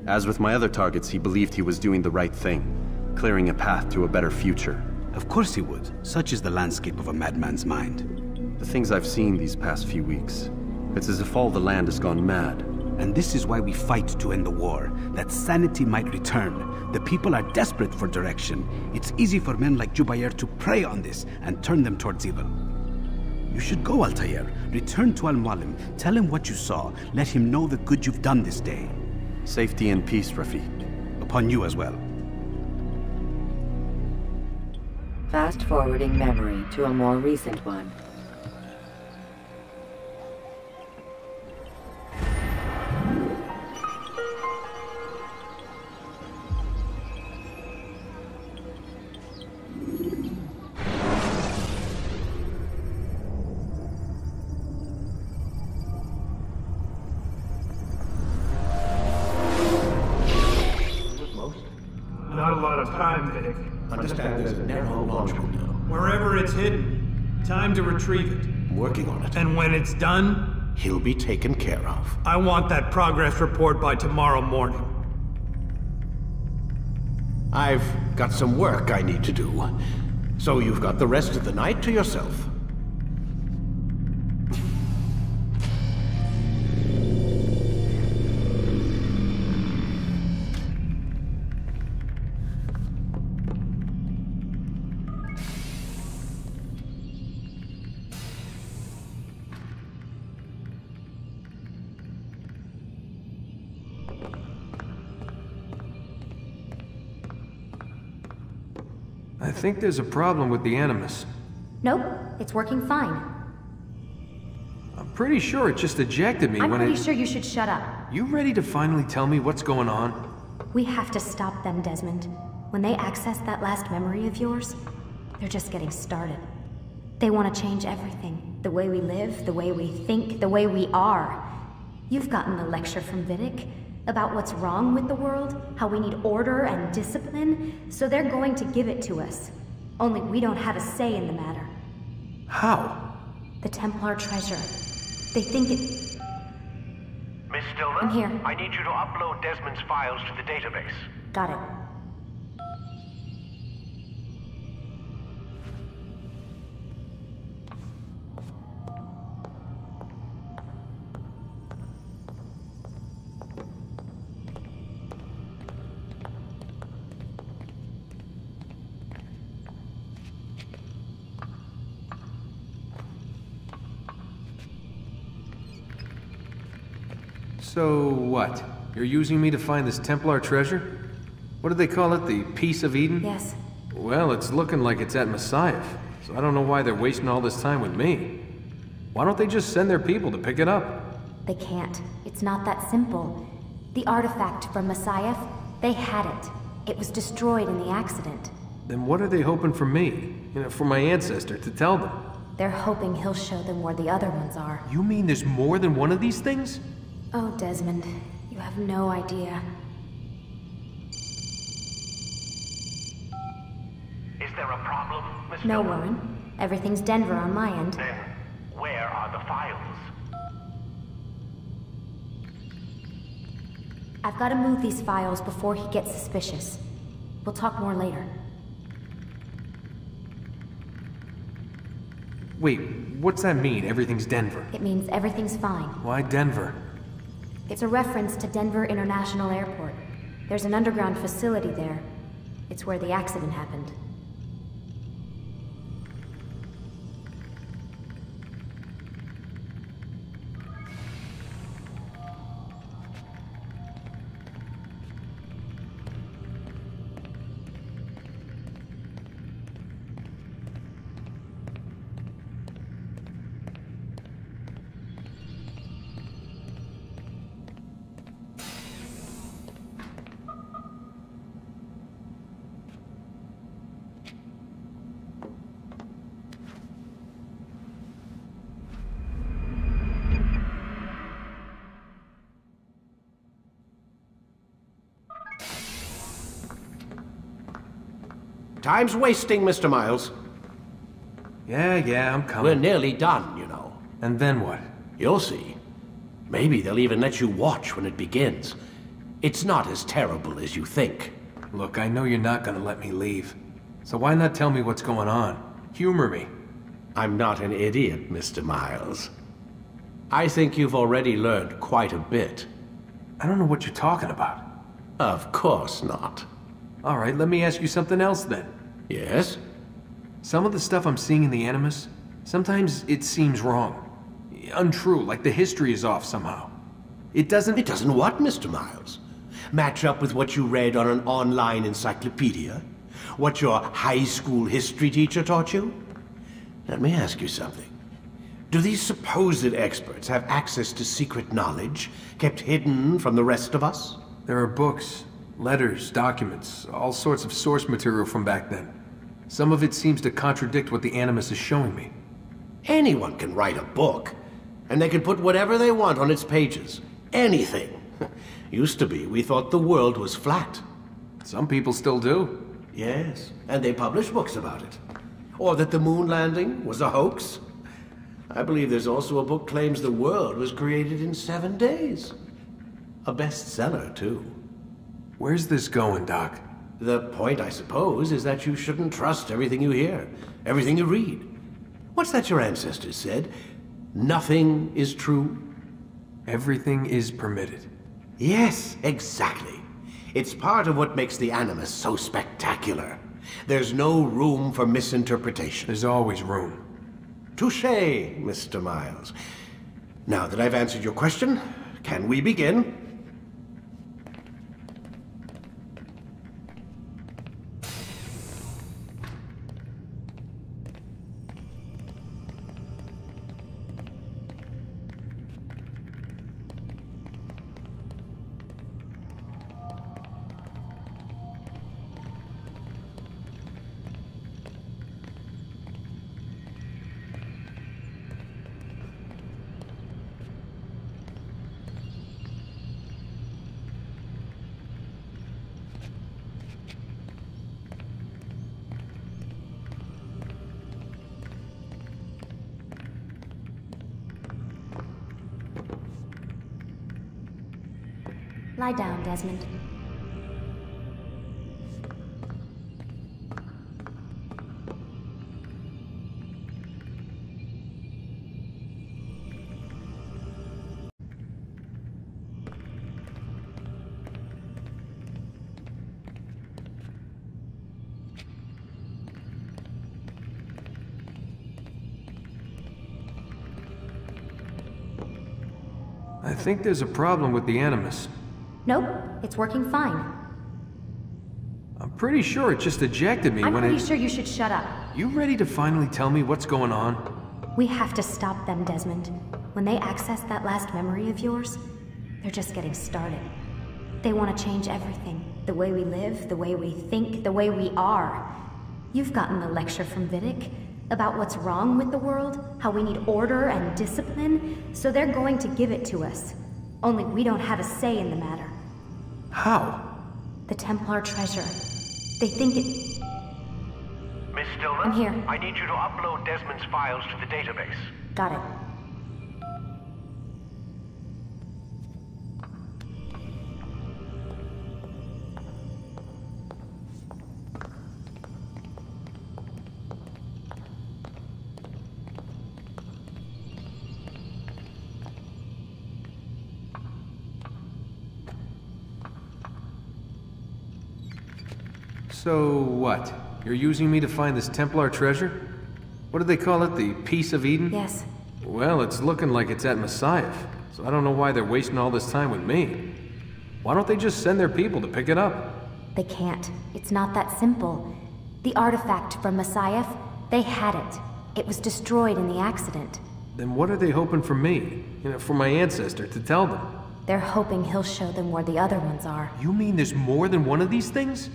As with my other targets, he believed he was doing the right thing, clearing a path to a better future.
Of course he would. Such is the landscape of a madman's mind.
The things I've seen these past few weeks, it's as if all the land has gone mad.
And this is why we fight to end the war, that sanity might return. The people are desperate for direction. It's easy for men like Jubayr to prey on this and turn them towards evil. You should go, Altair. Return to Al-Mualim. Tell him what you saw. Let him know the good you've done this day.
Safety and peace, Rafiq.
Upon you as well.
Fast-forwarding memory to a more recent one.
Not a lot of time, Vidic.
Understand there's a narrow launch window.
Wherever it's hidden, time to retrieve it.
I'm working on it.
And when it's done,
He'll be taken care of.
I want that progress report by tomorrow morning.
I've got some work I need to do. So you've got the rest of the night to yourself.
think there's a problem with the Animus.
Nope, it's working fine.
I'm pretty sure it just ejected me
I'm
when
pretty sure you should shut up.
You ready to finally tell me what's going on?
We have to stop them, Desmond. When they access that last memory of yours, they're just getting started. They want to change everything. The way we live, the way we think, the way we are. You've gotten the lecture from Vidic about what's wrong with the world, how we need order and discipline, so they're going to give it to us. Only we don't have a say in the matter.
How?
The Templar treasure. They think it...
Miss Stillman?
I'm here.
I need you to upload Desmond's files to the database.
Got it.
So what? You're using me to find this Templar treasure? What do they call it? The Piece of Eden?
Yes.
Well, it's looking like it's at Messiah, so I don't know why they're wasting all this time with me. Why don't they just send their people to pick it up?
They can't. It's not that simple. The artifact from Messiah, they had it. It was destroyed in the accident.
Then what are they hoping from me? For my ancestor to tell them?
They're hoping he'll show them where the other ones are.
You mean there's more than one of these things?
Oh, Desmond, you have no idea.
Is there a problem, Miss
No,
Stillman?
Warren. Everything's Denver on my end.
Then, where are the files?
I've got to move these files before he gets suspicious. We'll talk more later.
Wait, what's that mean, everything's Denver?
It means everything's fine.
Why Denver?
It's a reference to Denver International Airport. There's an underground facility there. It's where the accident happened.
Time's wasting, Mr. Miles.
Yeah, I'm coming.
We're nearly done, you know.
And then what?
You'll see. Maybe they'll even let you watch when it begins. It's not as terrible as you think.
Look, I know you're not gonna let me leave. So why not tell me what's going on? Humor me.
I'm not an idiot, Mr. Miles. I think you've already learned quite a bit.
I don't know what you're talking about.
Of course not.
All right, let me ask you something else then.
Yes?
Some of the stuff I'm seeing in the Animus, sometimes it seems wrong. Untrue, like the history is off somehow. It doesn't...
It doesn't what, Mr. Miles? Match up with what you read on an online encyclopedia? What your high school history teacher taught you? Let me ask you something. Do these supposed experts have access to secret knowledge kept hidden from the rest of us?
There are books, letters, documents, all sorts of source material from back then. Some of it seems to contradict what the Animus is showing me.
Anyone can write a book, and they can put whatever they want on its pages. Anything. Used to be, we thought the world was flat.
Some people still do.
Yes, and they publish books about it. Or that the moon landing was a hoax. I believe there's also a book claims the world was created in 7 days. A bestseller, too.
Where's this going, Doc?
The point, I suppose, is that you shouldn't trust everything you hear, everything you read. What's that your ancestors said? Nothing is true?
Everything is permitted.
Yes, exactly. It's part of what makes the Animus so spectacular. There's no room for misinterpretation.
There's always room.
Touché, Mr. Miles. Now that I've answered your question, can we begin?
Lie down, Desmond.
I think there's a problem with the Animus.
Nope, it's working fine.
I'm pretty sure it just ejected me
I'm
when
pretty sure you should shut up.
You ready to finally tell me what's going on?
We have to stop them, Desmond. When they access that last memory of yours, they're just getting started. They want to change everything. The way we live, the way we think, the way we are. You've gotten the lecture from Vidic about what's wrong with the world, how we need order and discipline, so they're going to give it to us. Only we don't have a say in the matter.
How?
The Templar treasure. They think it...
Miss Stillman?
I'm here.
I need you to upload Desmond's files to the database.
Got it.
So what? You're using me to find this Templar treasure? What do they call it? The Piece of Eden?
Yes.
Well, it's looking like it's at Messiah, so I don't know why they're wasting all this time with me. Why don't they just send their people to pick it up?
They can't. It's not that simple. The artifact from Messiah, they had it. It was destroyed in the accident.
Then what are they hoping for me? For my ancestor to tell them?
They're hoping he'll show them where the other ones are.
You mean there's more than one of these things?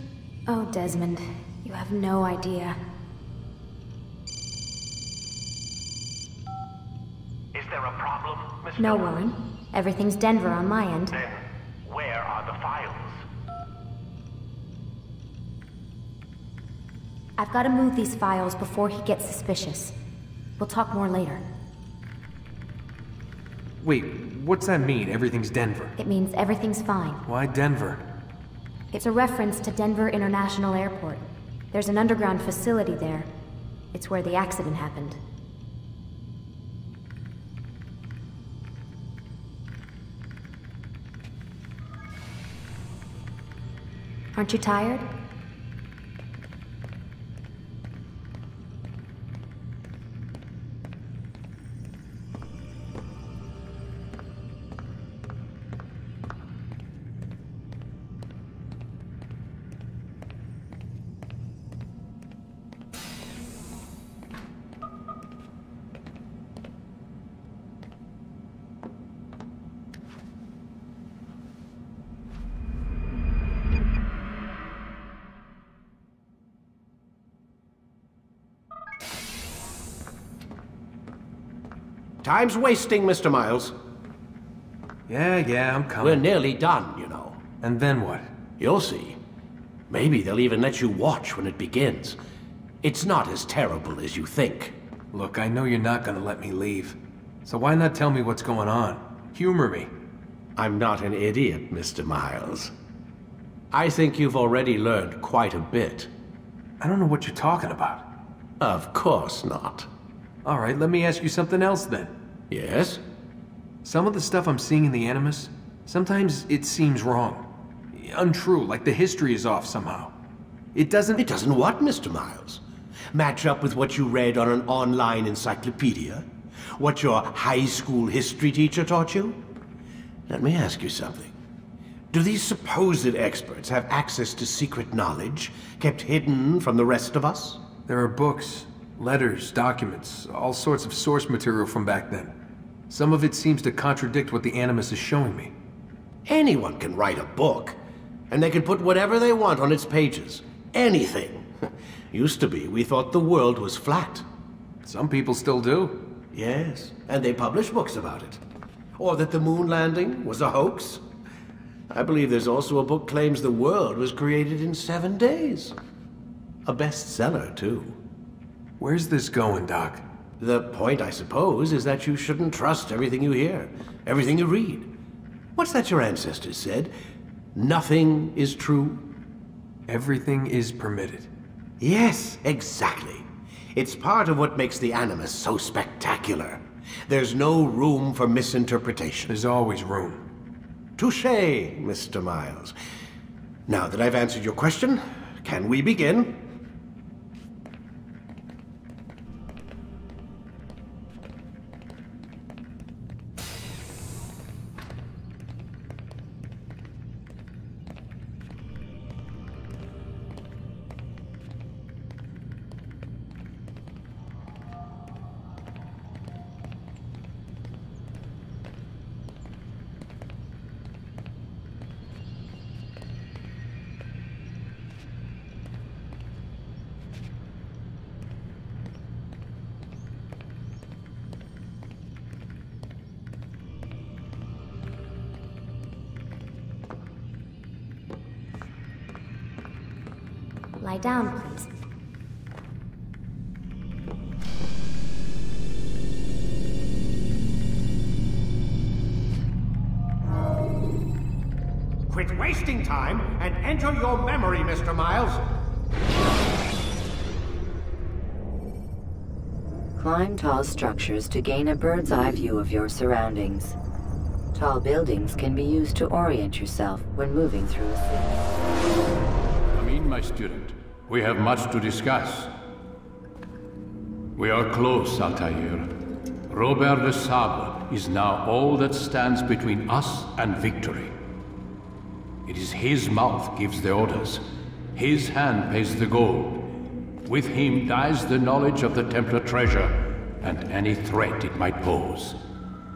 Oh, Desmond, you have no idea.
Is there a problem, Miss
No,
Stillman?
Warren. Everything's Denver on my end.
Then, where are the files?
I've got to move these files before he gets suspicious. We'll talk more later.
Wait, what's that mean, everything's Denver?
It means everything's fine.
Why Denver?
It's a reference to Denver International Airport. There's an underground facility there. It's where the accident happened. Aren't you tired?
Time's wasting, Mr. Miles.
Yeah, I'm coming.
We're nearly done, you know.
And then what?
You'll see. Maybe they'll even let you watch when it begins. It's not as terrible as you think.
Look, I know you're not gonna let me leave. So why not tell me what's going on? Humor me.
I'm not an idiot, Mr. Miles. I think you've already learned quite a bit.
I don't know what you're talking about.
Of course not.
All right, let me ask you something else then.
Yes?
Some of the stuff I'm seeing in the Animus, sometimes it seems wrong. Untrue, like the history is off somehow. It doesn't...
It doesn't what, Mr. Miles? Match up with what you read on an online encyclopedia? What your high school history teacher taught you? Let me ask you something. Do these supposed experts have access to secret knowledge kept hidden from the rest of us?
There are books, letters, documents, all sorts of source material from back then. Some of it seems to contradict what the Animus is showing me.
Anyone can write a book, and they can put whatever they want on its pages. Anything. Used to be, we thought the world was flat.
Some people still do.
Yes, and they publish books about it. Or that the moon landing was a hoax. I believe there's also a book claims the world was created in 7 days. A bestseller, too.
Where's this going, Doc?
The point, I suppose, is that you shouldn't trust everything you hear, everything you read. What's that your ancestors said? Nothing is true?
Everything is permitted.
Yes, exactly. It's part of what makes the Animus so spectacular. There's no room for misinterpretation.
There's always room.
Touché, Mr. Miles. Now that I've answered your question, can we begin?
Lie down, please.
Quit wasting time and enter your memory, Mr. Miles.
Climb tall structures to gain a bird's eye view of your surroundings. Tall buildings can be used to orient yourself when moving through a city.
Come in, my student. We have much to discuss. We are close, Altair. Robert de Sable is now all that stands between us and victory. It is his mouth gives the orders. His hand pays the gold. With him dies the knowledge of the Templar treasure and any threat it might pose.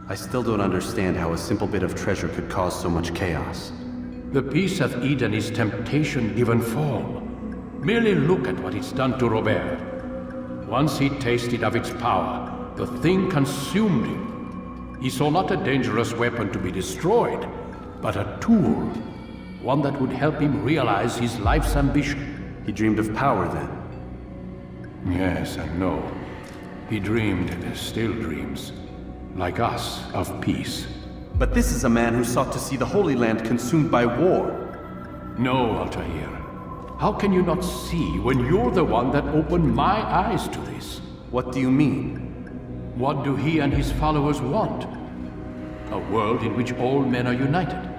I still don't understand how a simple bit of treasure could cause so much chaos.
The peace of Eden is temptation given form. Merely look at what it's done to Robert. Once he tasted of its power, the thing consumed him. He saw not a dangerous weapon to be destroyed, but a tool. One that would help him realize his life's ambition.
He dreamed of power then?
Yes and no. He dreamed, and still dreams, like us, of peace.
But this is a man who sought to see the Holy Land consumed by war.
No, Altair. How can you not see when you're the one that opened my eyes to this?
What do you mean?
What do he and his followers want? A world in which all men are united.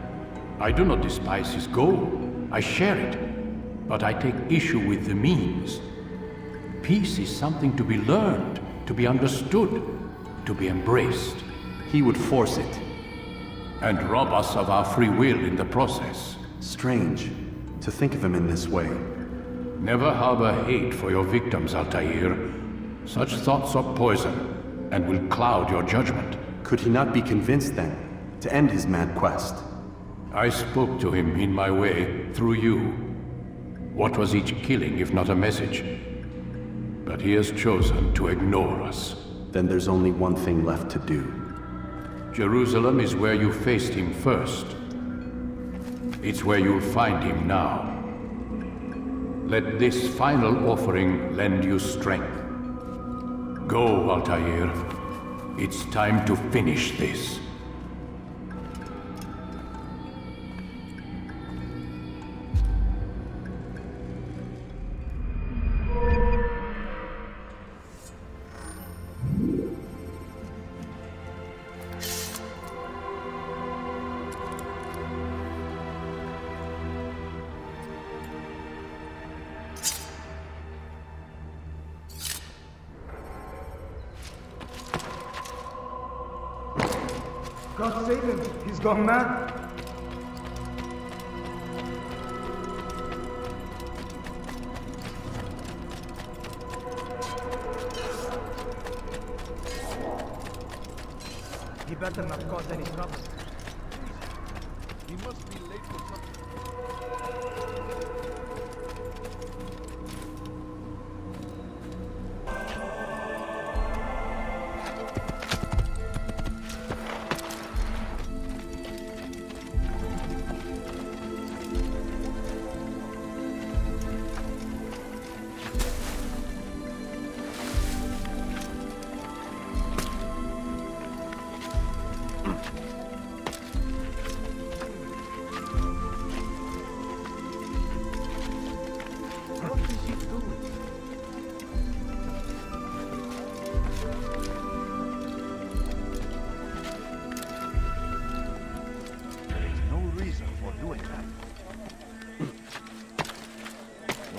I do not despise his goal. I share it. But I take issue with the means. Peace is something to be learned, to be understood, to be embraced.
He would force it.
And rob us of our free will in the process.
Strange to think of him in this way.
Never harbor hate for your victims, Altair. Such thoughts are poison, and will cloud your judgment.
Could he not be convinced, then, to end his mad quest?
I spoke to him in my way, through you. What was each killing if not a message? But he has chosen to ignore us.
Then there's only one thing left to do.
Jerusalem is where you faced him first. It's where you'll find him now. Let this final offering lend you strength. Go, Altair. It's time to finish this.
God save him. He's gone mad. He better not cause any trouble. He must be late for something.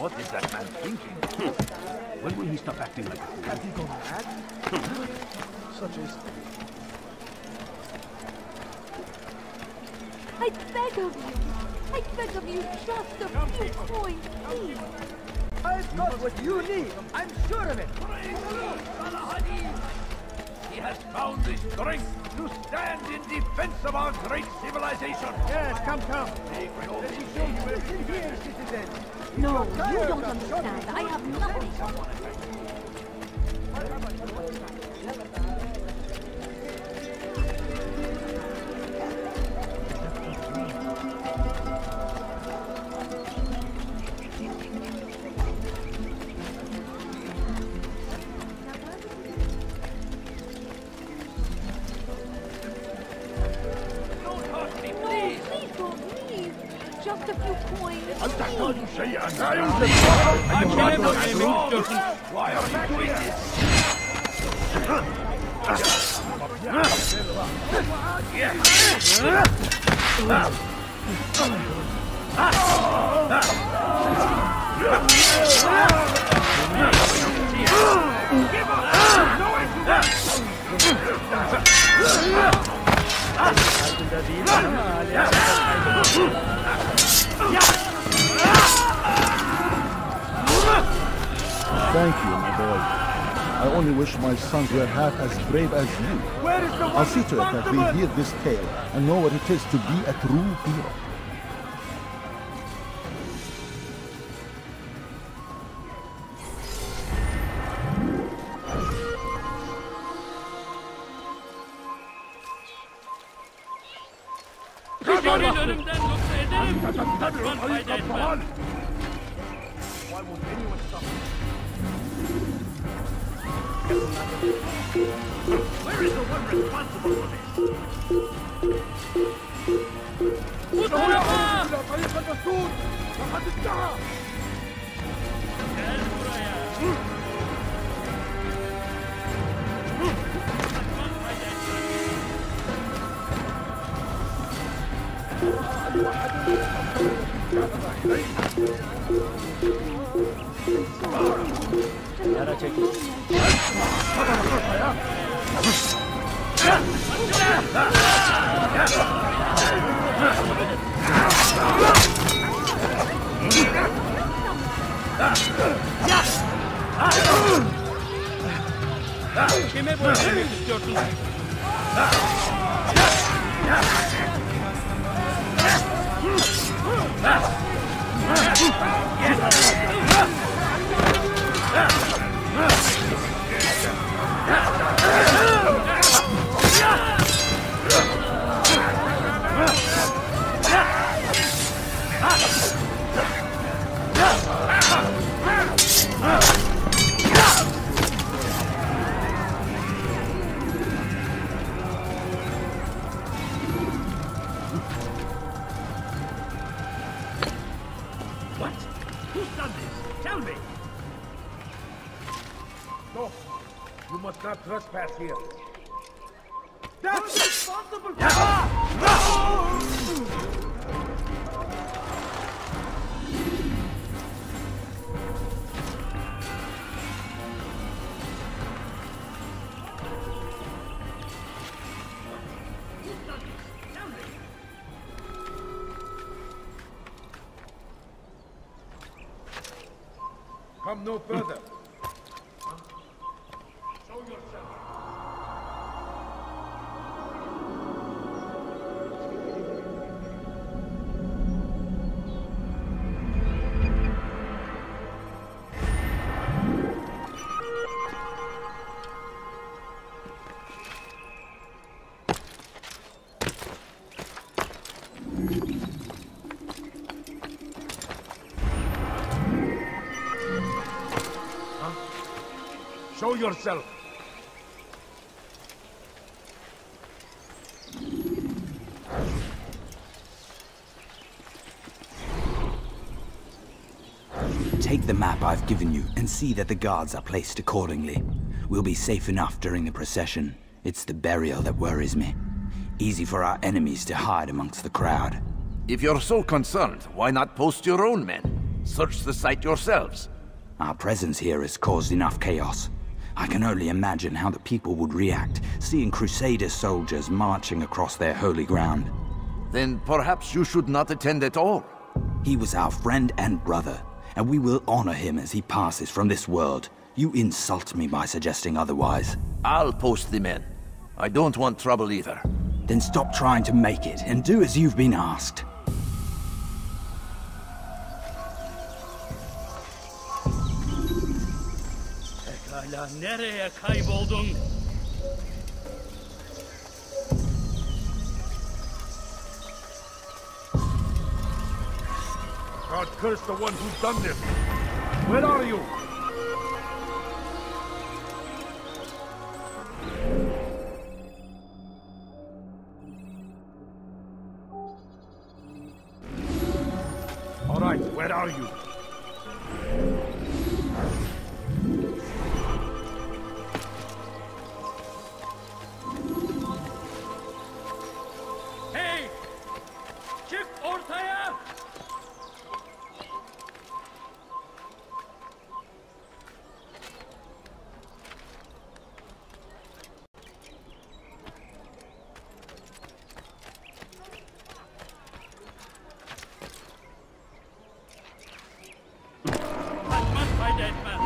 What is that man thinking?
When will he stop acting like a fool?
Has he gone mad? Such as...
I beg of you. I beg of you, just a few coins, please.
I've got what you need. I'm sure of it. He has found the strength to stand in defense of our great civilization.
Yes, come.
Take no
Let me show you everything here, citizen.
No, you don't understand. I have nothing. Just a few coins.
Why are you doing this?
Thank you, my boy. I only wish my sons were half as brave as you.
Where is the
I'll see to it that they hear this tale and know what it is to be a true hero.
Why won't anyone stop me? Where is the one responsible for this?
Kime bu demek istiyorsun?
What? Who's done this? Tell me! No! You must not trespass here. That's responsible for Come no further. Show yourself. Show yourself!
Take the map I've given you and see that the guards are placed accordingly. We'll be safe enough during the procession. It's the burial that worries me. Easy for our enemies to hide amongst the crowd.
If you're so concerned, why not post your own men? Search the site yourselves.
Our presence here has caused enough chaos. I can only imagine how the people would react, seeing Crusader soldiers marching across their holy ground.
Then perhaps you should not attend at all.
He was our friend and brother, and we will honor him as he passes from this world. You insult me by suggesting otherwise.
I'll post the men. I don't want trouble either.
Then stop trying to make it, and do as you've been asked.
Pekala, nereye kayboldun?
God curse the one who's done this! Where are you? All right, where are you?
Hey! Çık ortaya! Kaçmak fayda etmez.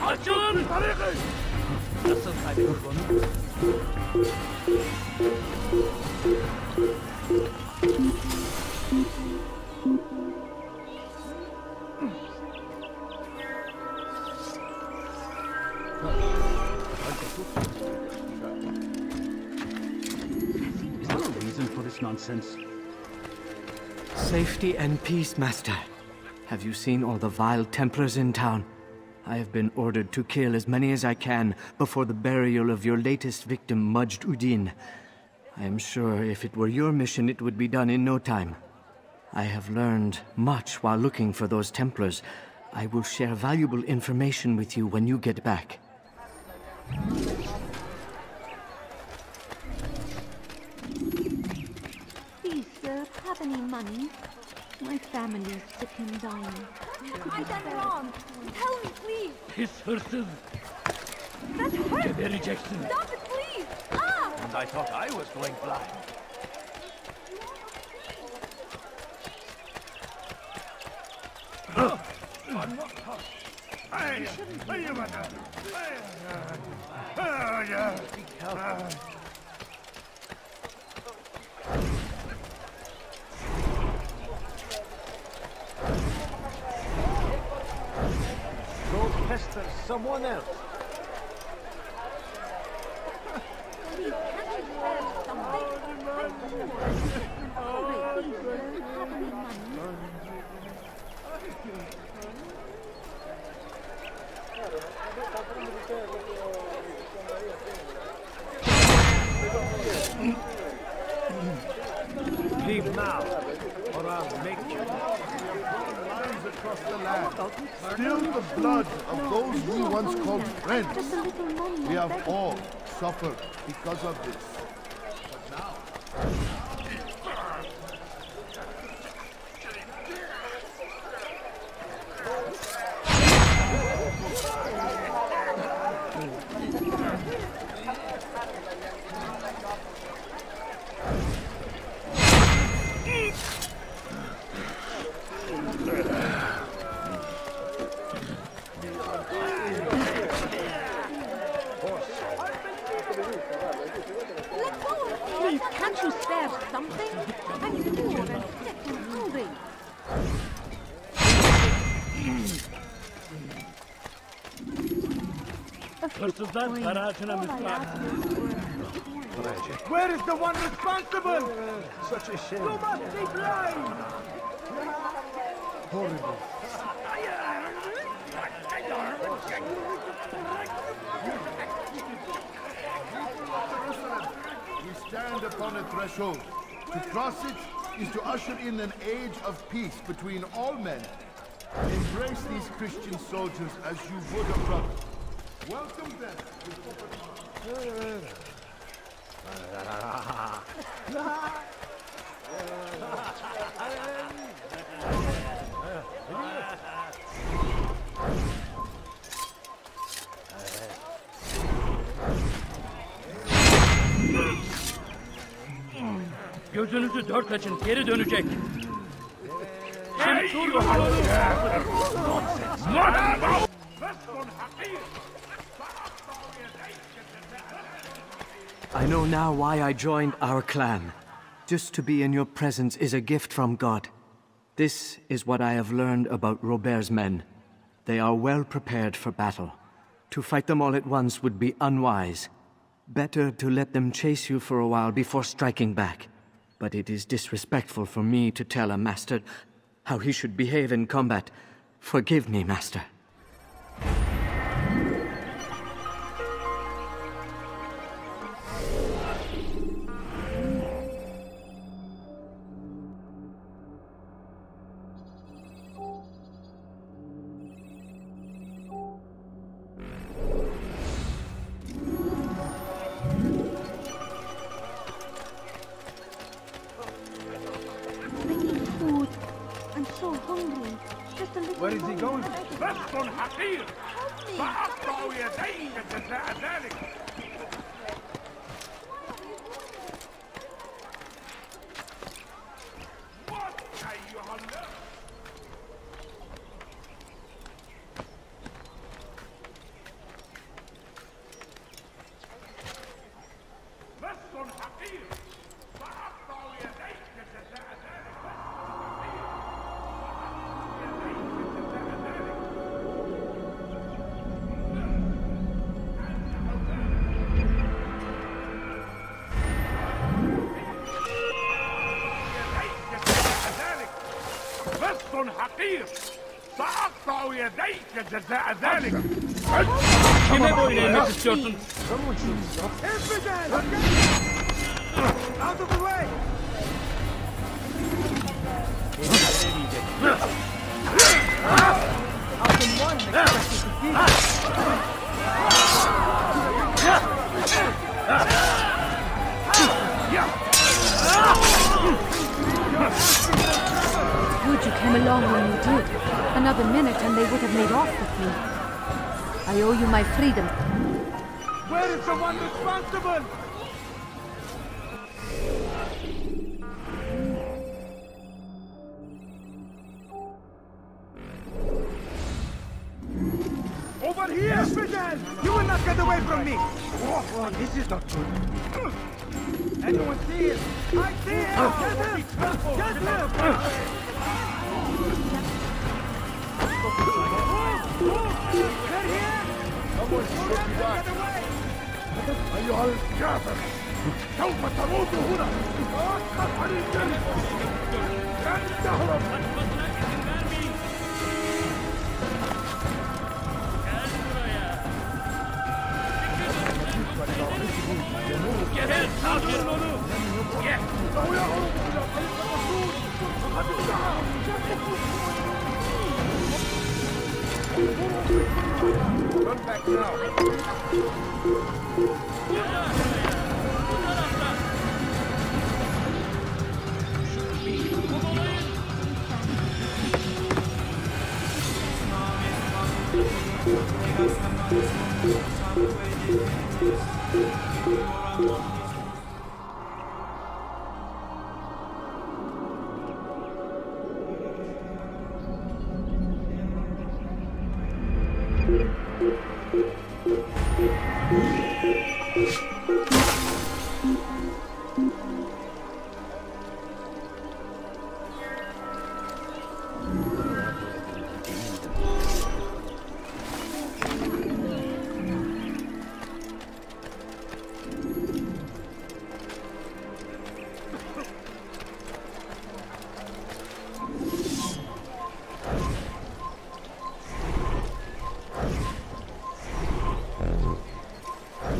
Açın! Nasıl kaybettik onu? Is there a reason for this nonsense?
Safety and peace, Master. Have you seen all the vile Templars in town? I have been ordered to kill as many as I can before the burial of your latest victim, Majd Udin. I am sure if it were your mission, it would be done in no time. I have learned much while looking for those Templars. I will share valuable information with you when you get back.
Please, sir, have any money? My family is sick and dying.
I done wrong. Tell me, please.
Pis hırsız!
That hurts.
Gebereceksin.
Stop it, please. Ah!
And I thought I was going blind.
Go pester someone else.
Please, can't you spare something? Hurry, please, sir. Have any money?
Leave now, or I'll make you.
Lines across the land. Still the blood of those we once called friends.
Just a little money.
We have all suffered because of this. But now...
Please, can't you spare something? I'm poor and sick and hungry.
Hırsızlar garajına müstahak.
Where is the one responsible? Such a shame. You must be blind! Horrible.
We stand upon a threshold. To cross it is to usher in an age of peace between all men. Embrace these Christian soldiers as you would a brother. Welcome them with open arms.
Gözünüzü dört açın, geri dönecek. Şimdi dur.
I know now why I joined our clan. Just to be in your presence is a gift from God. This is what I have learned about Robert's men. They are well prepared for battle. To fight them all at once would be unwise. Better to let them chase you for a while before striking back. But it is disrespectful for me to tell a master how he should behave in combat. Forgive me, master.
Where is he going?
بس حقير سأقطع يديك جزاء ذلك. حقير سأقطع يديك جزاء ذلك.
Kime boyun eğmek istiyorsun?
Out of the way! How can one expect to defeat?
Good you came along when you did. Another minute and they would have made off with me. I owe you my freedom.
Where is the one responsible? Over here! Miguel! You will not get away from me! Oh, this is not good. Anyone see it? I see him! Get him! Get him! They're here! Someone should be back. أيها الكافر سوف تموت هنا توقف عن الجنة لن تهرب
Gel saldırın onu. Gel.
فهو يهرب إلى طريق الرسول فقد انتهى Run back now.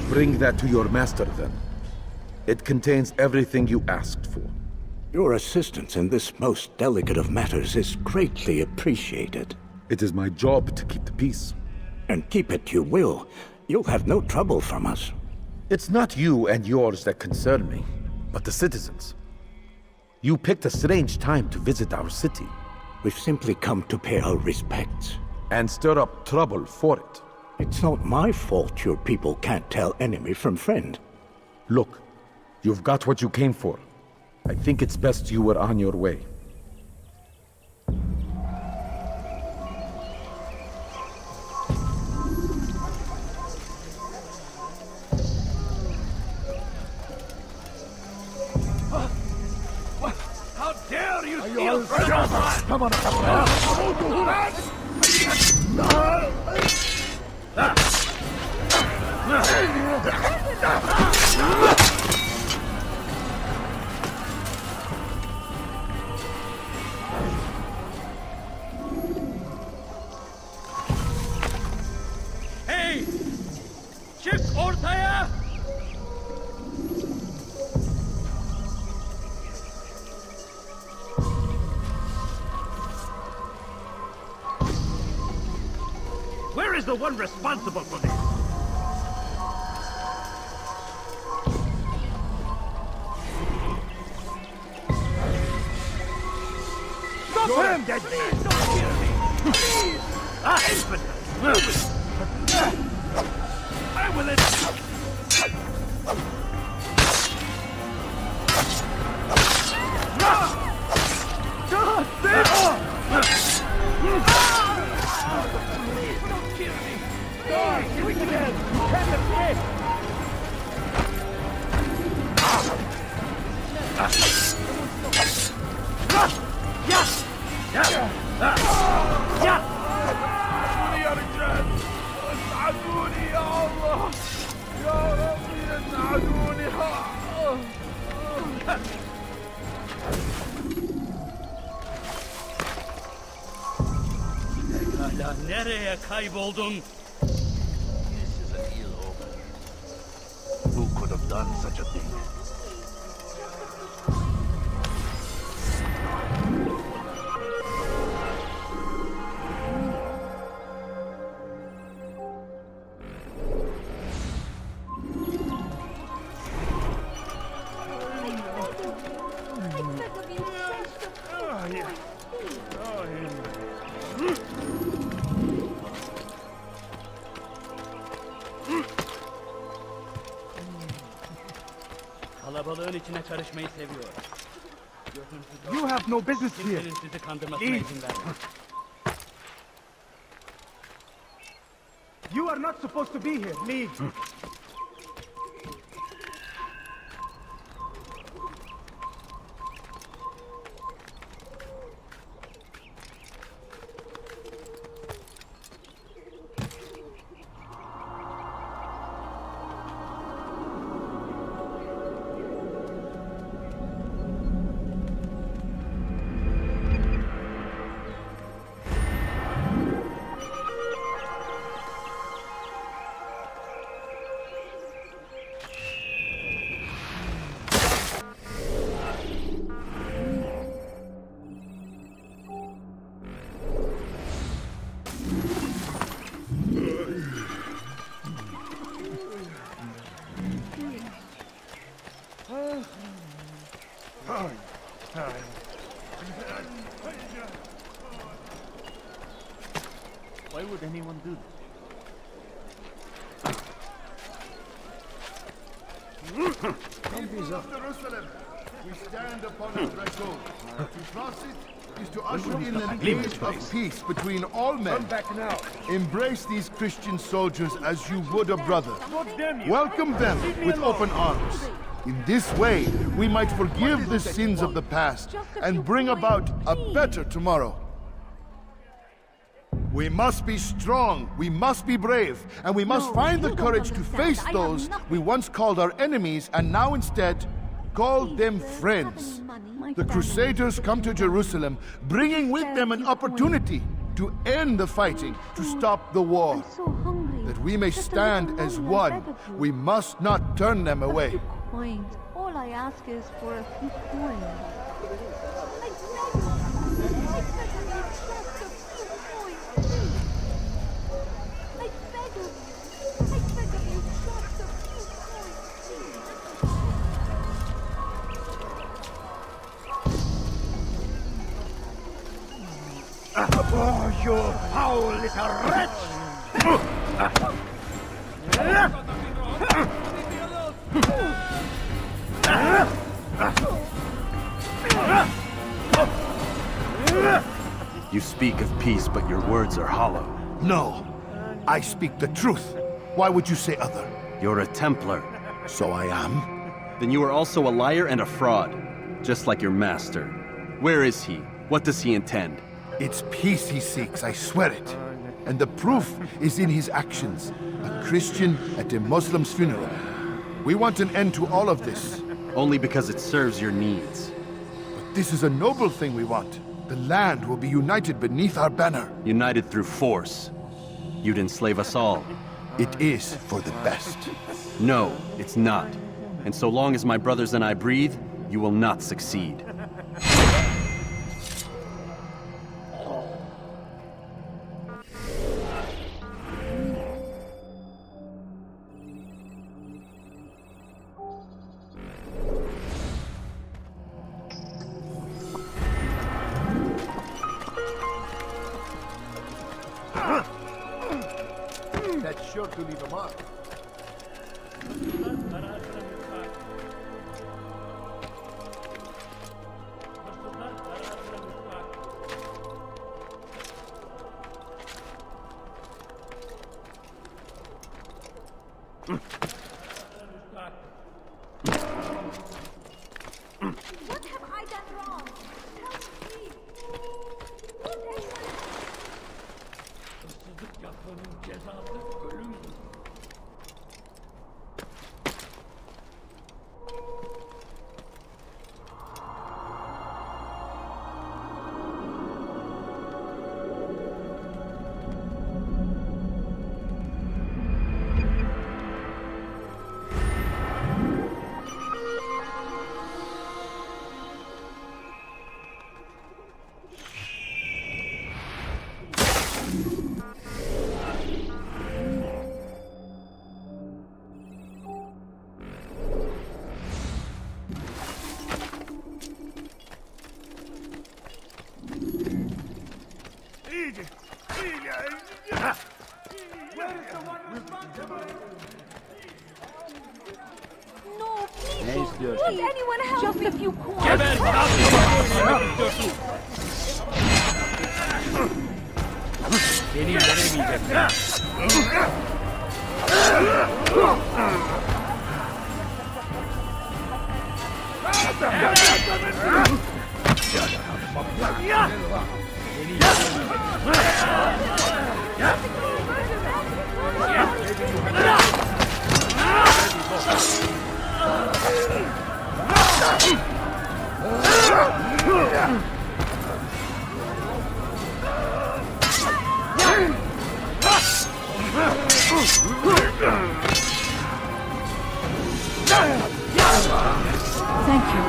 Bring that to your master, then. It contains everything you asked for.
Your assistance in this most delicate of matters is greatly appreciated.
It is my job to keep the peace.
And keep it you will. You'll have no trouble from us.
It's not you and yours that concern me, but the citizens. You picked a strange time to visit our city.
We've simply come to pay our respects.
And stir up trouble for it.
It's not my fault your people can't tell enemy from friend.
Look, you've got what you came for.
I think it's best you were on your way.
How dare you steal from us?
Come on,
Hey! Çık ortaya! Where is the one responsible for this? Stop him! Dead man! Don't kill me! Please! Infantry! Move it! I will Don't kill me! God, here we go! Can't escape!
اسعدوني يا رجال اسعدوني يا الله يا ربي اسعدوني
Pekala, nereye kayboldun?
This is an ill omen. Who could have done such a thing?
Kalabalığın içine karışmayı seviyor.
You have no business here.
Kimsenin sizi kandırmasına izin vermem.
You are not supposed to be here. Leave.
Why would anyone do this?
People of Jerusalem, we stand upon a threshold. To cross it is to usher in an age of peace between all men.
Come back now.
Embrace these Christian soldiers as you would a brother.
God damn you.
Welcome them with open arms. In this way, we might forgive the sins of the past and bring about a better tomorrow. We must be strong, we must be brave, and we must find the courage to face those we once called our enemies and now instead call them friends. The Crusaders come to Jerusalem, bringing with them an opportunity to end the fighting, to stop the war. That we may stand as one, we must not turn them away.
Coins. All I ask is for a few coins.
Oh, you foul little wretch!
You speak of peace, but your words are hollow.
No. I speak the truth. Why would you say other?
You're a Templar.
So I am?
Then you are also a liar and a fraud, just like your master. Where is he? What does he intend?
It's peace he seeks, I swear it. And the proof is in his actions. A Christian at a Muslim's funeral. We want an end to all of this.
Only because it serves your needs.
But this is a noble thing we want. The land will be united beneath our banner.
United through force. You'd enslave us all.
It is for the best.
No, it's not. And so long as my brothers and I breathe, you will not succeed.
That's sure to leave a mark.
What have I done wrong? Help me!
Hırsızlık yapmanın cezası ölümdür.
No,
Ne
please!
istiyorsun?
Would anyone help
Just
me?
a few coins. Geber! Ne istiyorsun? Seni veremeyecekler.
Thank you.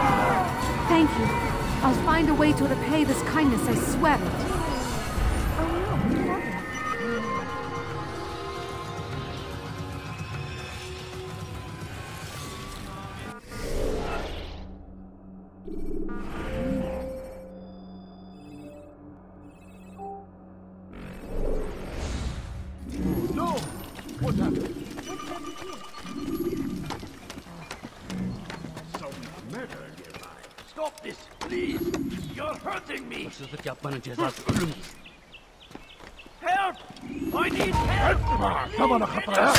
Thank you. I'll find a way to repay this kindness, I swear it.
No! What happened?
Stop this, please! You're hurting me!
Hırsızlık yapmanın cezası ölümdür.
Help! I need help!
Tamam, خطرة.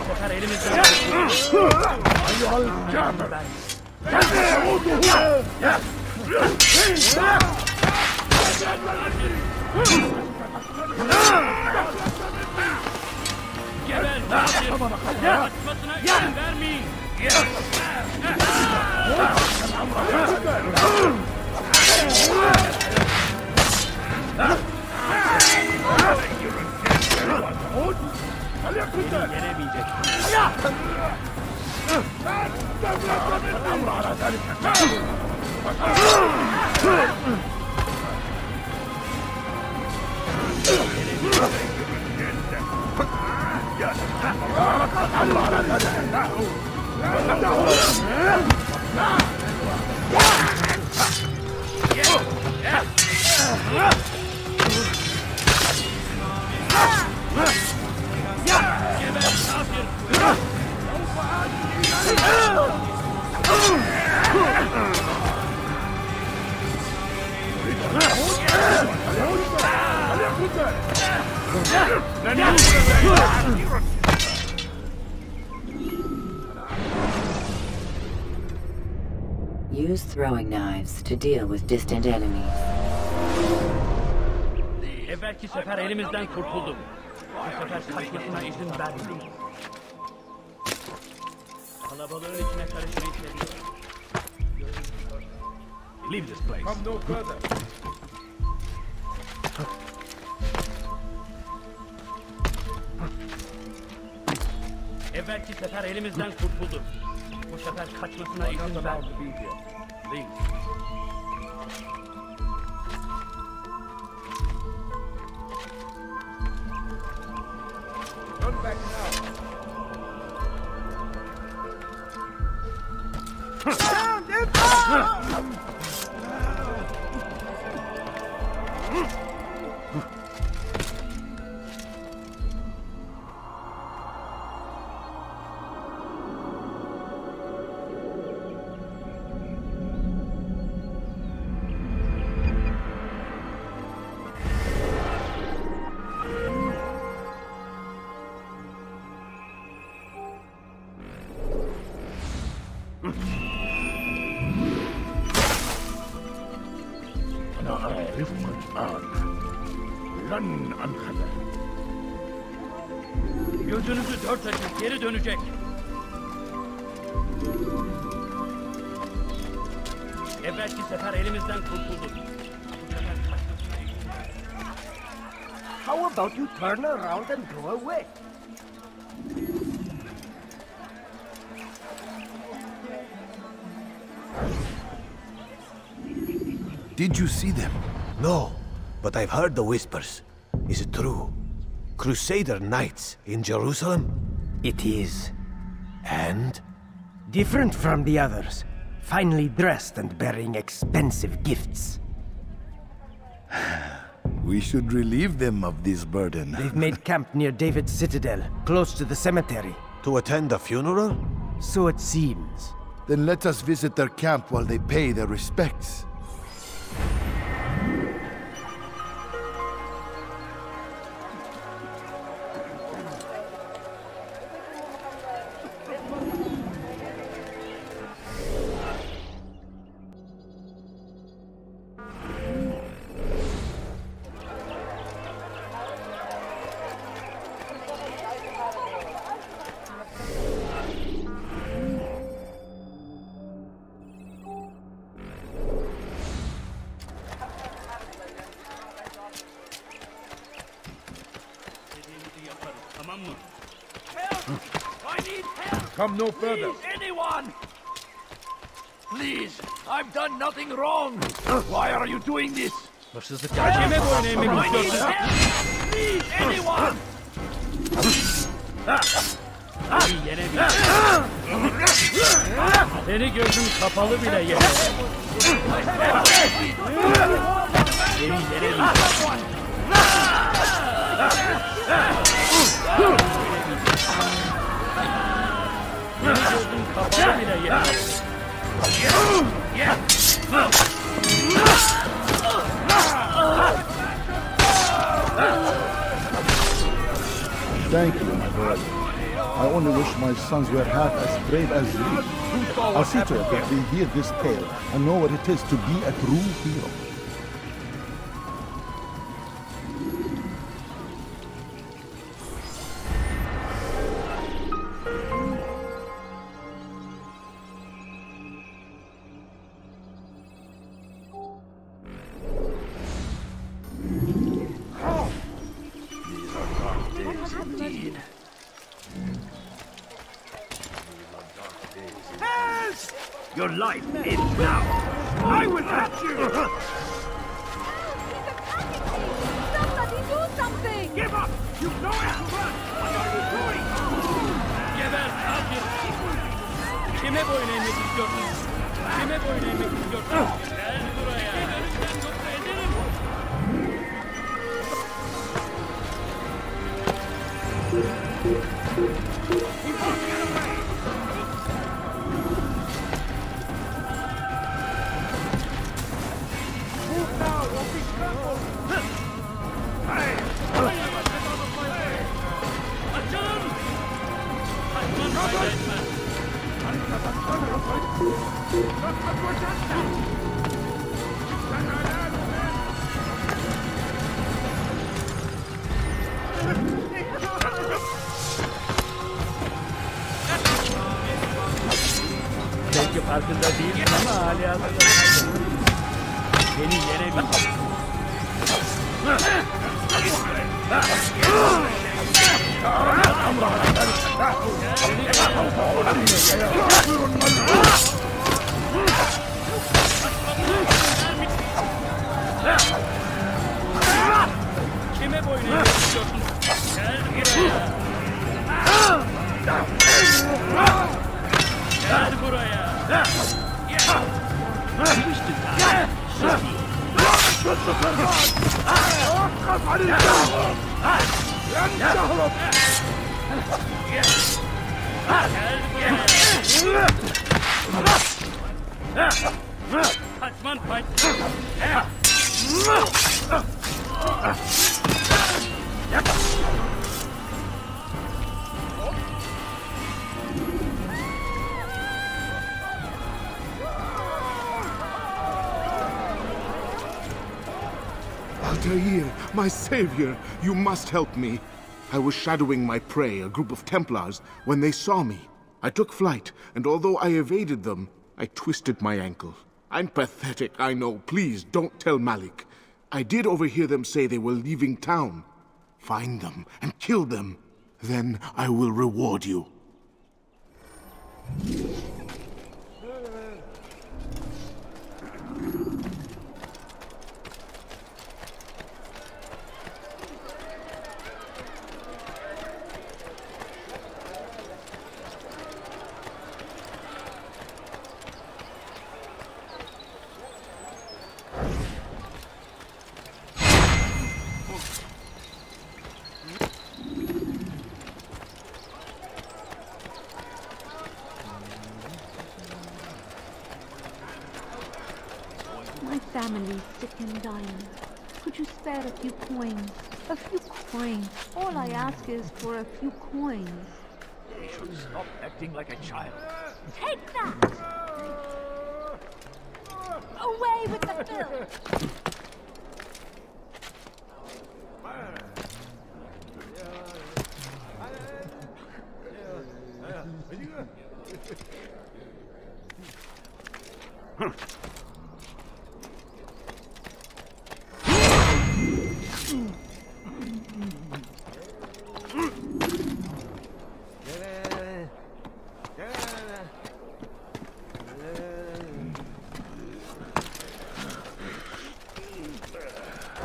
Bakar elimizden.
أيها الجابر.
Geber! Kaçmasına izin vermeyin!
Use throwing knives to deal with distant enemies.
Evvelki sefer elimizden kurtuldum. Bu sefer kaçmasına izin vermeyin. Kalabalığın içine karışmayı seviyorum. Leave this place.
Come no further.
Evvelki sefer elimizden kurtuldum. Bu sefer kaçmasına izin vermeyin. Leave.
Turn back now. Stand in
Gözünüzü dört açın, geri dönecek. Evvelki sefer elimizden kurtulduk.
How about you turn around and go away?
Did you see them?
No, but I've heard the whispers. Is it true? Crusader knights in Jerusalem?
It is.
And?
Different from the others. Finely dressed and bearing expensive gifts.
We should relieve them of this burden.
They've made camp near David's citadel, close to the cemetery.
To attend a funeral?
So it seems.
Then let us visit their camp while they pay their respects.
Come no further.
Please, anyone! Please, I've done nothing wrong. Why are you doing this?
Hırsızlık gerçeğime boyun eğmek istiyorsun.
Please, anyone!
Yenebilir. Seni gözün kapalı bile yener. Seni yenebilir. Seni gözün kapalı bile yener.
Thank you, my brother. I only wish my sons were half as brave as you. I'll see to it that they hear this tale and know what it is to be a true hero.
Your life ends now. I will have you!
Somebody do something!
Give up! You know it! Run! What are you doing?
Geber, katil! Kime boyun eğmek istiyorsun? Kime boyun eğmek istiyorsun? Gel buraya. Ben yok ederim. Belki farkında değilsin ama hali hazırda saygın. Beni yenebilir. Kime boyun eğmek istiyorsun? Gel buraya. Gel buraya. Kaçman pay.
Altair, my savior, you must help me. I was shadowing my prey, a group of Templars, when they saw me. I took flight, and although I evaded them, I twisted my ankle. I'm pathetic, I know. Please, don't tell Malik. I did overhear them say they were leaving town. Find them and kill them. Then I will reward you.
My family's sick and dying. Could you spare a few coins? A few coins. All I ask is for a few coins.
You should stop acting like a child.
Take that! Away with the filth!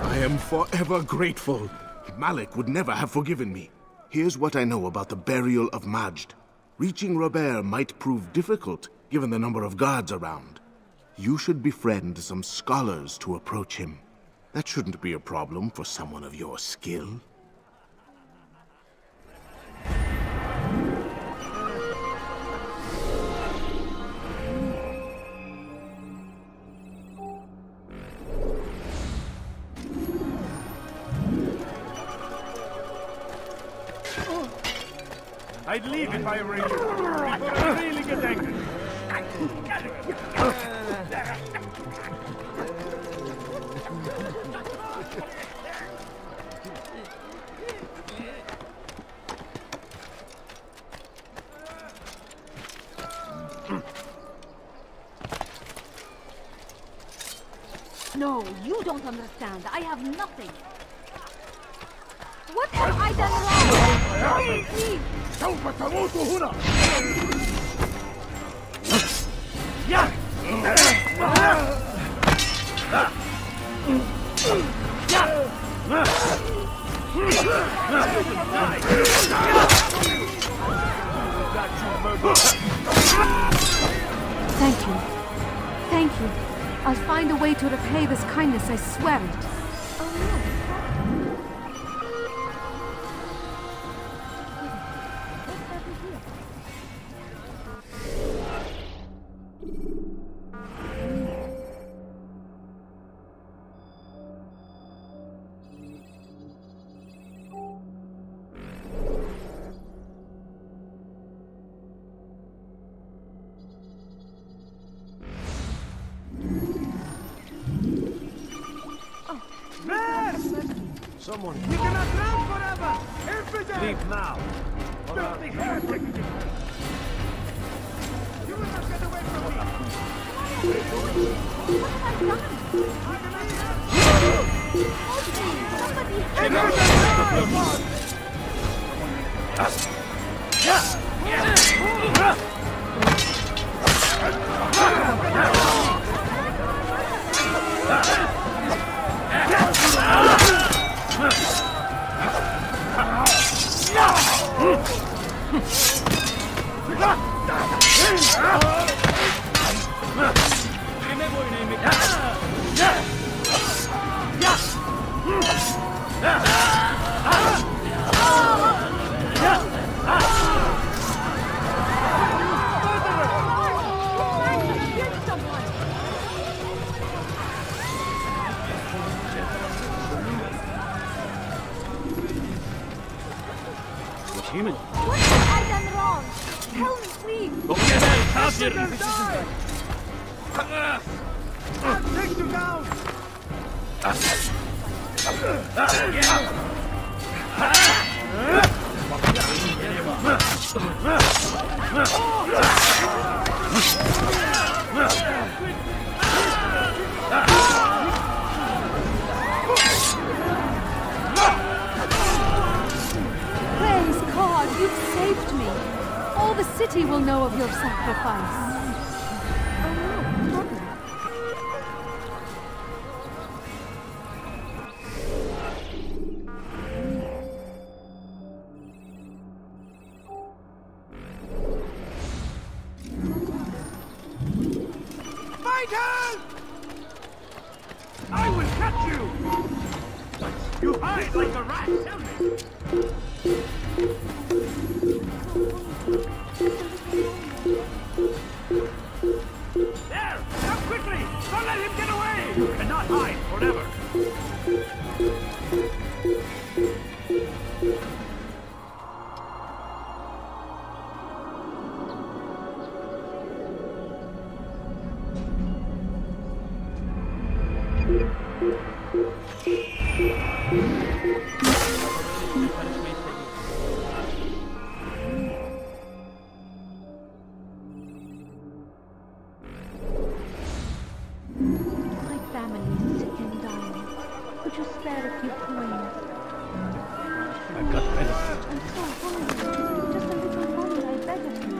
I am forever grateful. Malik would never have forgiven me. Here's what I know about the burial of Majd. Reaching Robert might prove difficult, given the number of guards around. You should befriend some scholars to approach him. That shouldn't be a problem for someone of your skill.
I'd leave if I were you, before I really get angry.
No, you don't understand. I have nothing.
What have I done wrong? Please!
سوف تموت هنا. يا
Thank you. Thank you. I'll find a way to repay this kindness, I swear it.
Someone...
We cannot drown forever! Infidel!
Leave now!
Filthy heretic! You will not get away from me!
Human.
What have I done wrong? Tell me, please.
I'll take you down!
Praise God, you've saved me. All the city will know of your sacrifice.
I will catch you! You hide like a rat, tell me! There! Come quickly! Don't let him get away! You cannot hide forever!
My family is sick and dying. Could you spare a few coins?
I've got better.
I'm so hungry. Just a little money, I beg of you.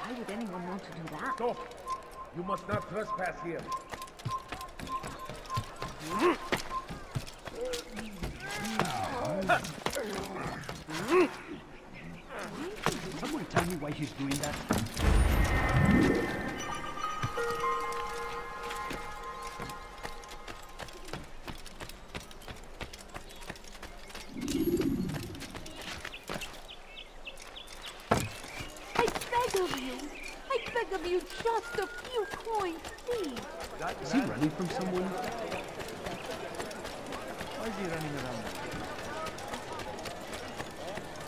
Why would anyone want to do that?
Stop! You must not trespass here.
Someone tell me why he's doing that?
I beg of you, just a few coins, please.
Is he running from someone?
Why is he running around?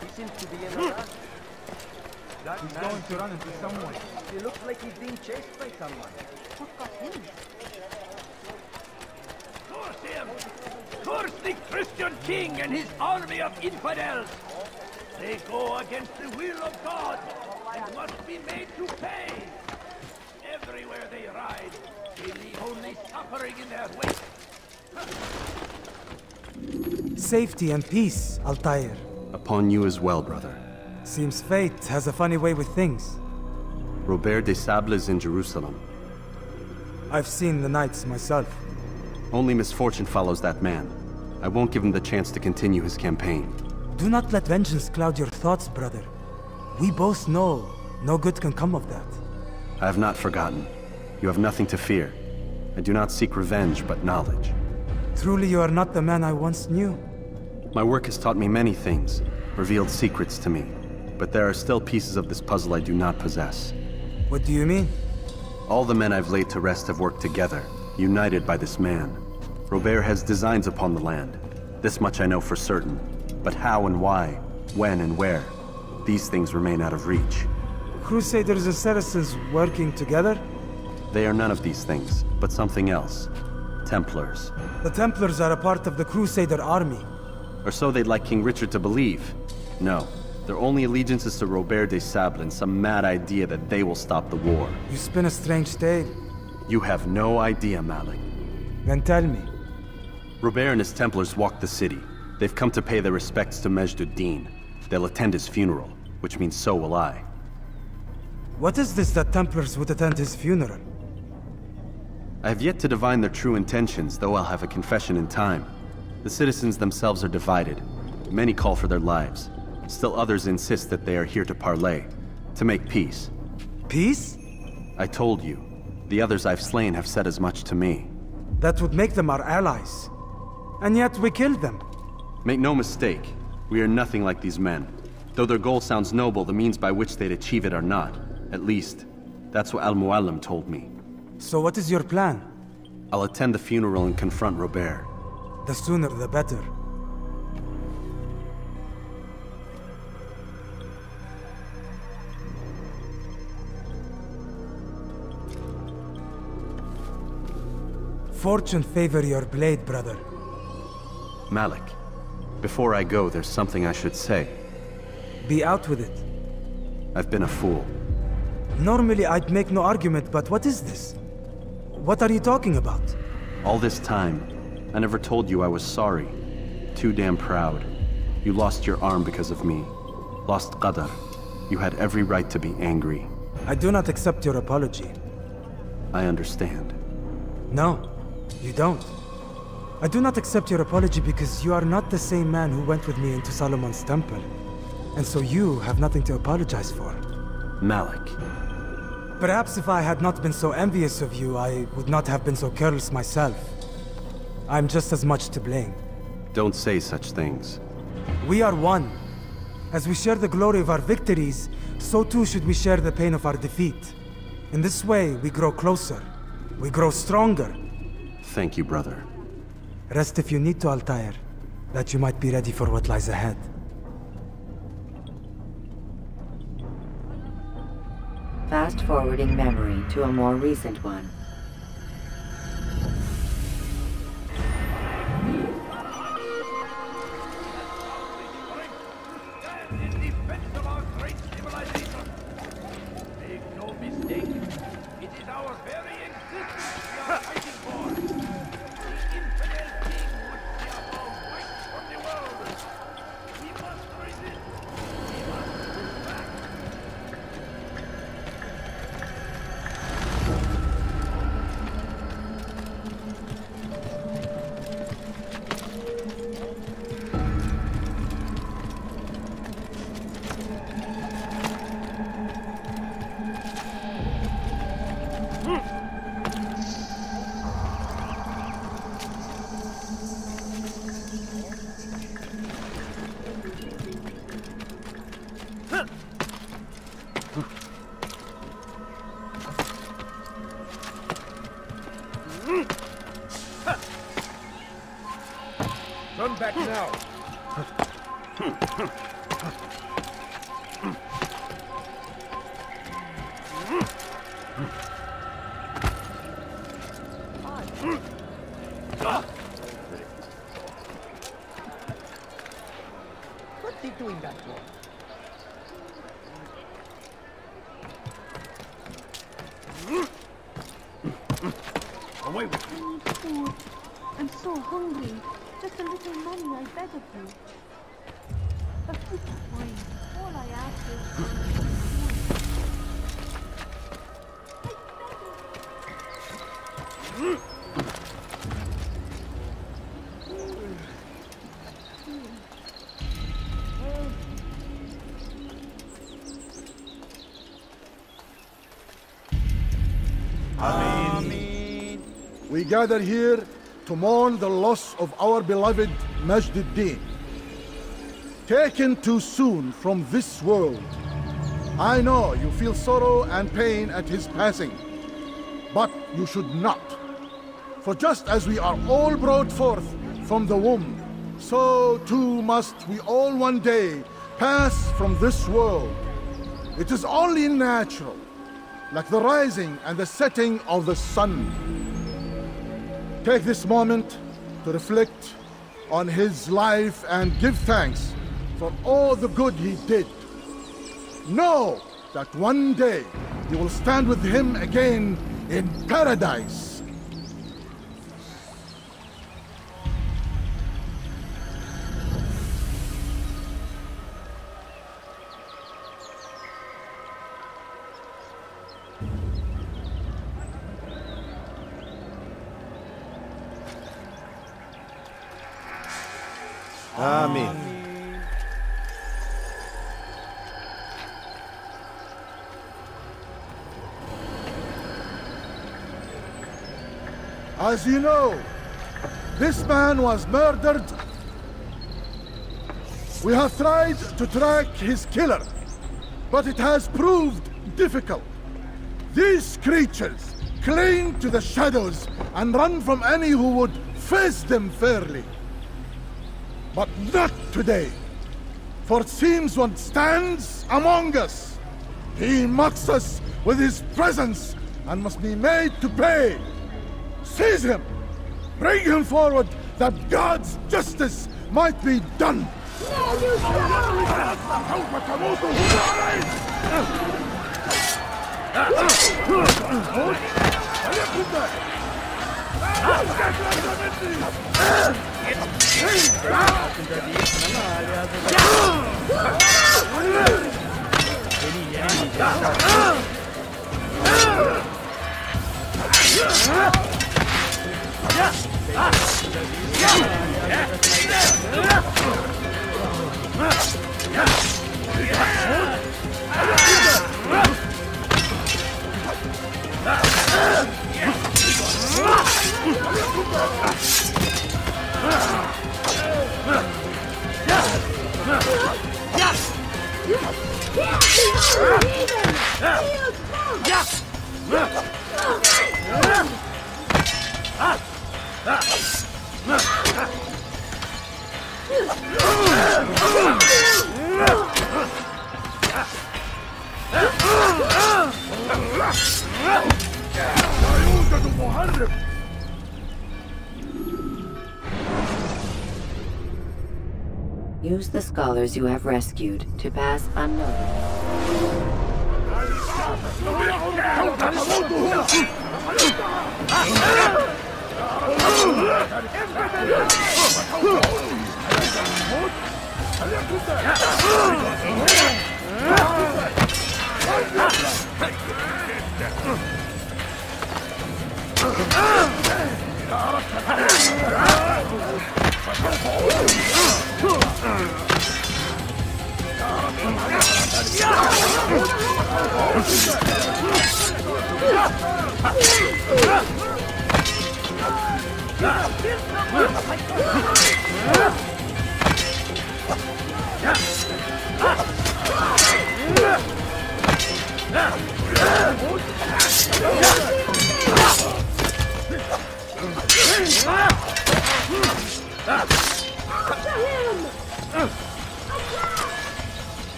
He seems to be in a rush. He's going to run into someone. He looks like he's being chased by someone.
What got him?
Curse him! Curse the Christian king and his army of infidels! They go against the will of God and must be made to pay! Everywhere they ride, they leave only suffering in their wake.
Safety and peace, Altair.
Upon you as well, brother.
Seems fate has a funny way with things.
Robert de Sable is in Jerusalem.
I've seen the knights myself.
Only misfortune follows that man. I won't give him the chance to continue his campaign.
Do not let vengeance cloud your thoughts, brother. We both know no good can come of that.
I have not forgotten. You have nothing to fear. I do not seek revenge, but knowledge.
Truly you are not the man I once knew.
My work has taught me many things, revealed secrets to me. but there are still pieces of this puzzle I do not possess.
What do you mean?
All the men I've laid to rest have worked together, united by this man. Robert has designs upon the land. This much I know for certain. But how and why, when and where, these things remain out of reach.
Crusaders and Saracens working together?
They are none of these things, but something else. Templars.
The Templars are a part of the Crusader army.
Or so they'd like King Richard to believe. No, their only allegiance is to Robert de Sable and some mad idea that they will stop the war.
You spin a strange tale.
You have no idea, Malik.
Then tell me.
Robert and his Templars walk the city. They've come to pay their respects to Majd ud-Din. They'll attend his funeral, which means so will I.
What is this that Templars would attend his funeral?
I have yet to divine their true intentions, though I'll have a confession in time. The citizens themselves are divided. Many call for their lives. Still others insist that they are here to parley, to make peace.
Peace?
I told you. The others I've slain have said as much to me.
That would make them our allies. And yet we killed them.
Make no mistake, we are nothing like these men. Though their goal sounds noble, the means by which they'd achieve it are not. At least, that's what Al-Muallim told me.
So what is your plan?
I'll attend the funeral and confront Robert.
The sooner the better. Fortune favor your blade, brother.
Malik, before I go, there's something I should say.
Be out with it.
I've been a fool.
Normally I'd make no argument, but what is this? What are you talking about?
All this time, I never told you I was sorry. Too damn proud. You lost your arm because of me. Lost Qadar. You had every right to be angry.
I do not accept your apology.
I understand.
No, you don't. I do not accept your apology because you are not the same man who went with me into Solomon's temple. And so you have nothing to apologize for.
Malik.
Perhaps if I had not been so envious of you, I would not have been so careless myself. I'm just as much to blame.
Don't say such things.
We are one. As we share the glory of our victories, so too should we share the pain of our defeat. In this way, we grow closer. We grow stronger.
Thank you, brother.
Rest if you need to, Altair, that you might be ready for what lies ahead.
Fast-forwarding memory to a more recent one.
Turn back now.
What's he doing that for?
Away with you.
I need food. I'm so hungry. Just a little money, I beg of you. A few coins. All I ask is for a few coins.
Ameen. We gather here to mourn the loss of our beloved Majd ud-Din. taken too soon from this world. I know you feel sorrow and pain at his passing, but you should not. For just as we are all brought forth from the womb, so too must we all one day pass from this world. It is only natural, like the rising and the setting of the sun. Take this moment to reflect on his life and give thanks for all the good he did. Know that one day you will stand with him again in paradise.
Amen.
As you know, this man was murdered. We have tried to track his killer, but it has proved difficult. These creatures cling to the shadows and run from any who would face them fairly. But not today, for it seems one stands among us. He mocks us with his presence and must be made to pay. Seize him! Bring him forward that God's justice might be done!
Use the scholars you have rescued to pass unnoticed.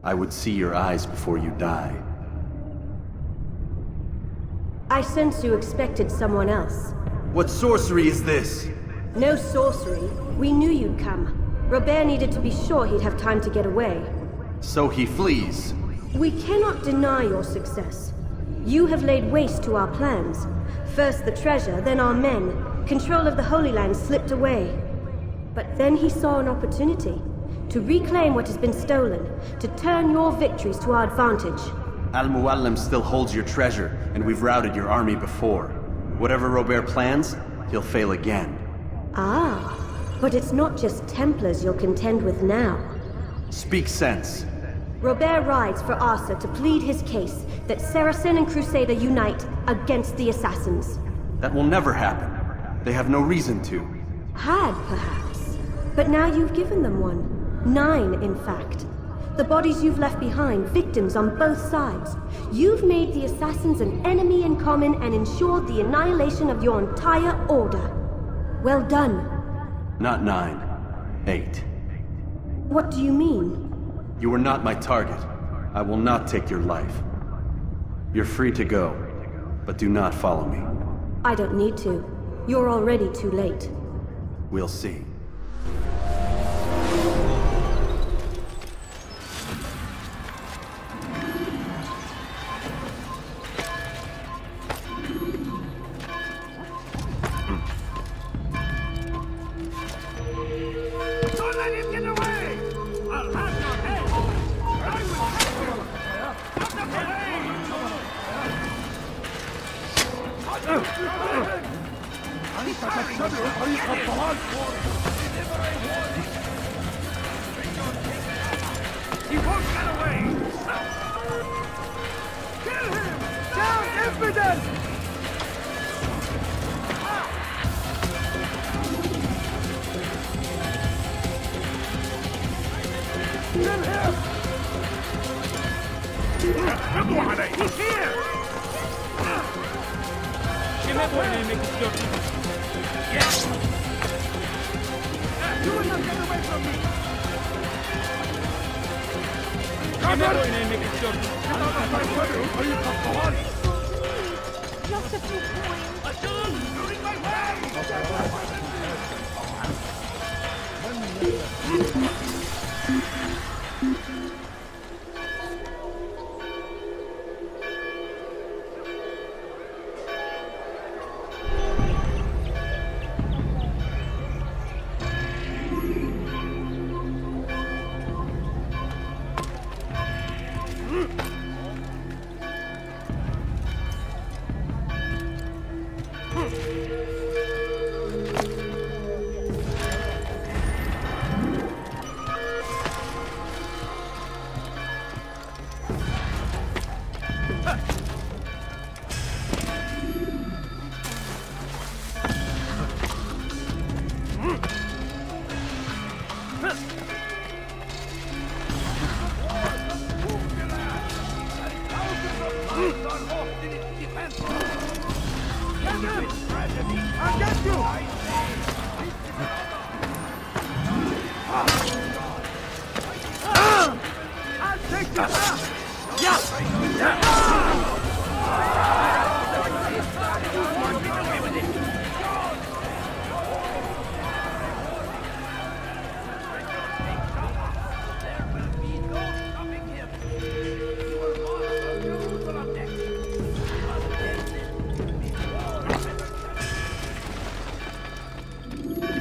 I would see your eyes before you die.
I sense you expected someone else.
What sorcery is this?
No sorcery. We knew you'd come. Robert needed to be sure he'd have time to get away.
So he flees.
We cannot deny your success. You have laid waste to our plans. First the treasure, then our men. Control of the Holy Land slipped away. But then he saw an opportunity. To reclaim what has been stolen. To turn your victories to our advantage.
Al-Muallim still holds your treasure, and we've routed your army before. Whatever Robert plans, he'll fail again.
Ah, but it's not just Templars you'll contend with now.
Speak sense.
Robert rides for Arsa to plead his case that Saracen and Crusader unite against the Assassins.
That will never happen. They have no reason to.
Had, perhaps. But now you've given them one. 9, in fact. The bodies you've left behind, victims on both sides. You've made the Assassins an enemy in common and ensured the annihilation of your entire order. Well done.
Not 9. 8.
What do you mean?
You are not my target. I will not take your life. You're free to go, but do not follow me.
I don't need to. You're already too late.
We'll see.
He won't get away! Kill him! Down, infidel! Kill him! He's here!
Kime boyun eğmek istiyorsun?
Yes! You will not get away from me!
Kime boyun eğmek istiyorsun?
Just a few coins.
Ashun! You're in my way!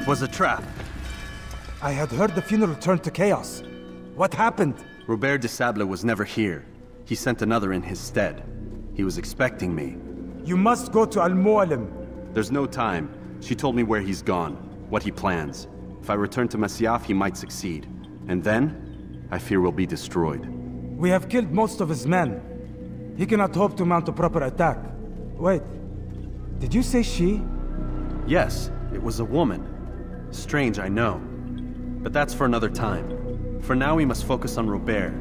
Was a trap.
I had heard the funeral turned to chaos. What happened?
Robert de Sable was never here. He sent another in his stead. He was expecting me.
You must go to Al-Muallim.
There's no time. She told me where he's gone, what he plans. If I return to Masyaf, he might succeed. And then, I fear we'll be destroyed.
We have killed most of his men. He cannot hope to mount a proper attack. Wait, did you say she?
Yes, it was a woman. Strange, I know. But that's for another time. For now, we must focus on Robert.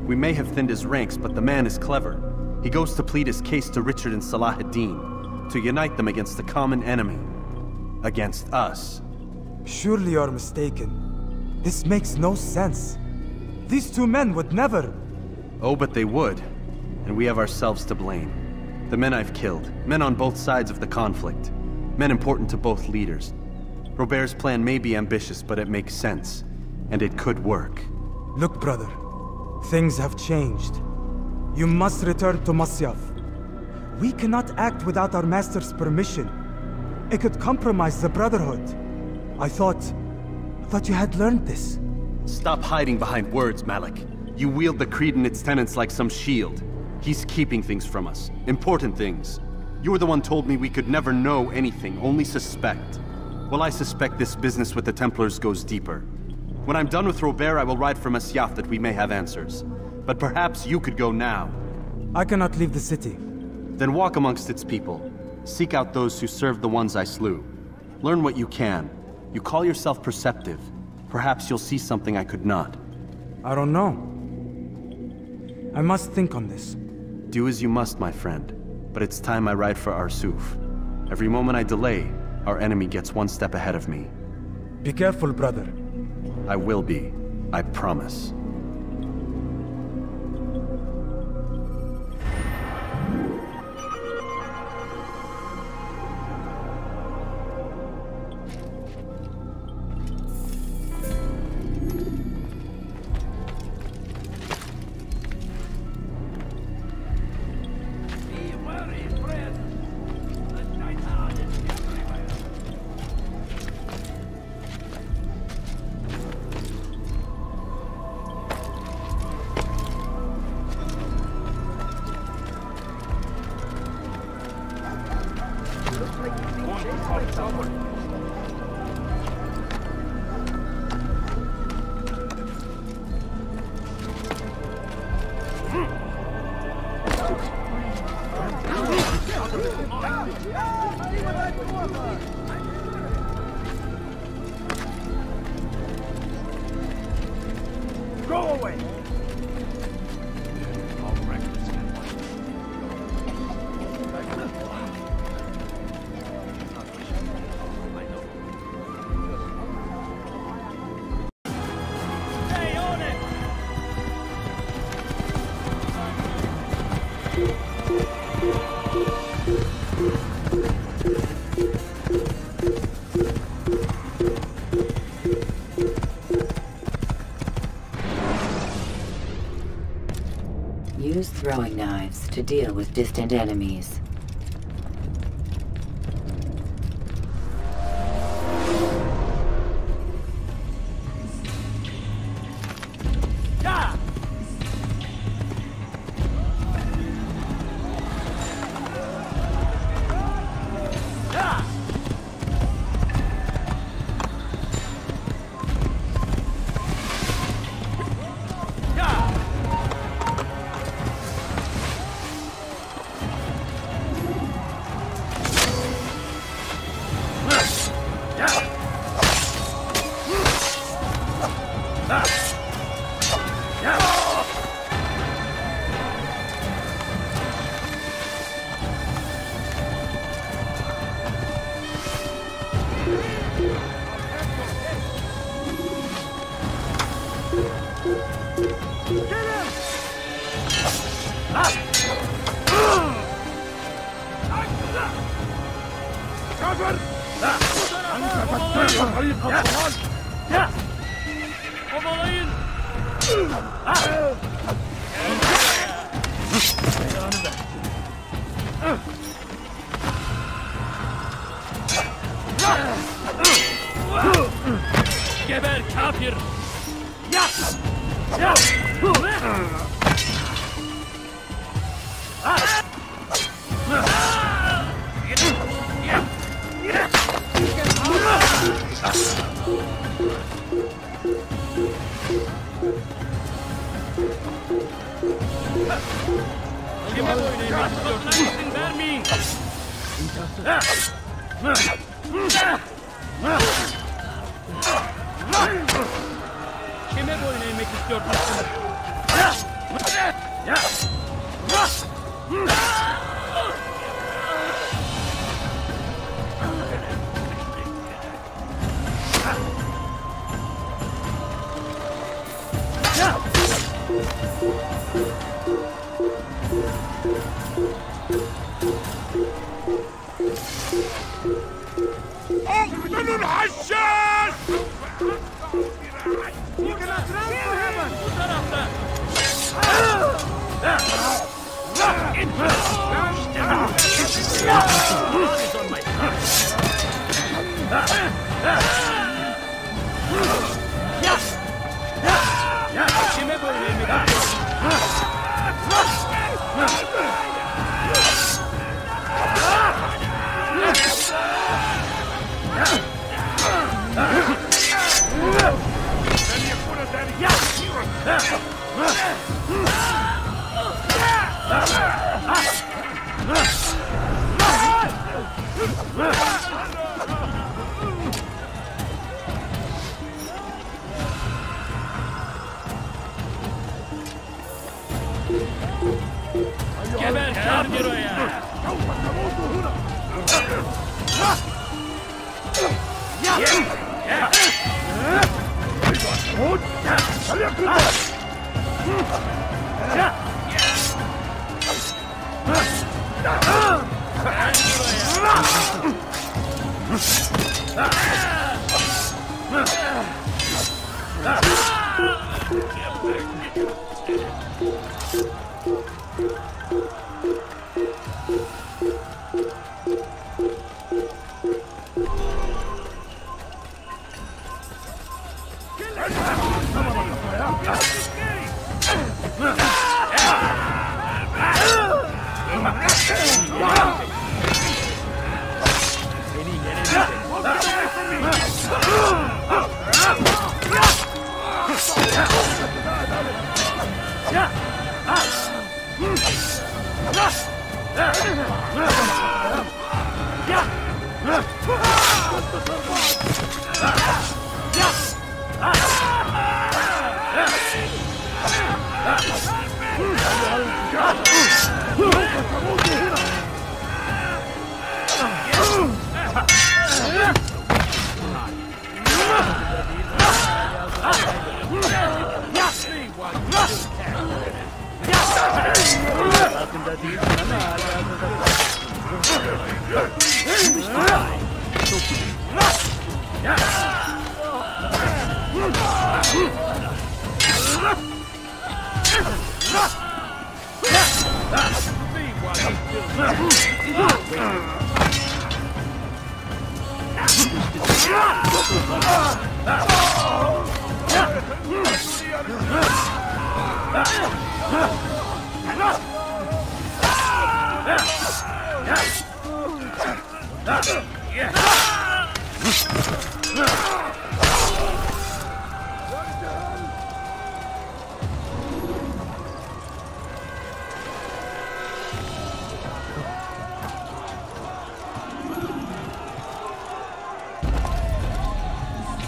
We may have thinned his ranks, but the man is clever. He goes to plead his case to Richard and Salah ad-Din, to unite them against the common enemy. Against us.
Surely you're mistaken. This makes no sense. These two men would never...
Oh, but they would. And we have ourselves to blame. The men I've killed, men on both sides of the conflict, men important to both leaders. Robert's plan may be ambitious, but it makes sense, and it could work.
Look, brother, things have changed. You must return to Masyaf. We cannot act without our master's permission. It could compromise the Brotherhood. I thought you had learned this.
Stop hiding behind words, Malik. You wield the Creed and its tenets like some shield. He's keeping things from us. Important things. You were the one told me we could never know anything, only suspect. Well, I suspect this business with the Templars goes deeper. When I'm done with Robert, I will ride for Masyaf that we may have answers. But perhaps you could go now.
I cannot leave the city.
Then walk amongst its people. Seek out those who served the ones I slew. Learn what you can. You call yourself perceptive. Perhaps you'll see something I could not.
I don't know. I must think on this.
Do as you must, my friend. But it's time I ride for Arsuf. Every moment I delay, our enemy gets one step ahead of me.
Be careful, brother.
I will be. I promise.
Go away!
Use throwing knives to deal with distant enemies.
Geber kafir! Kime boyun eğmek istiyorsun? İzin vermeyin! Kime boyun eğmek istiyorsun? Geber Şargiro'ya!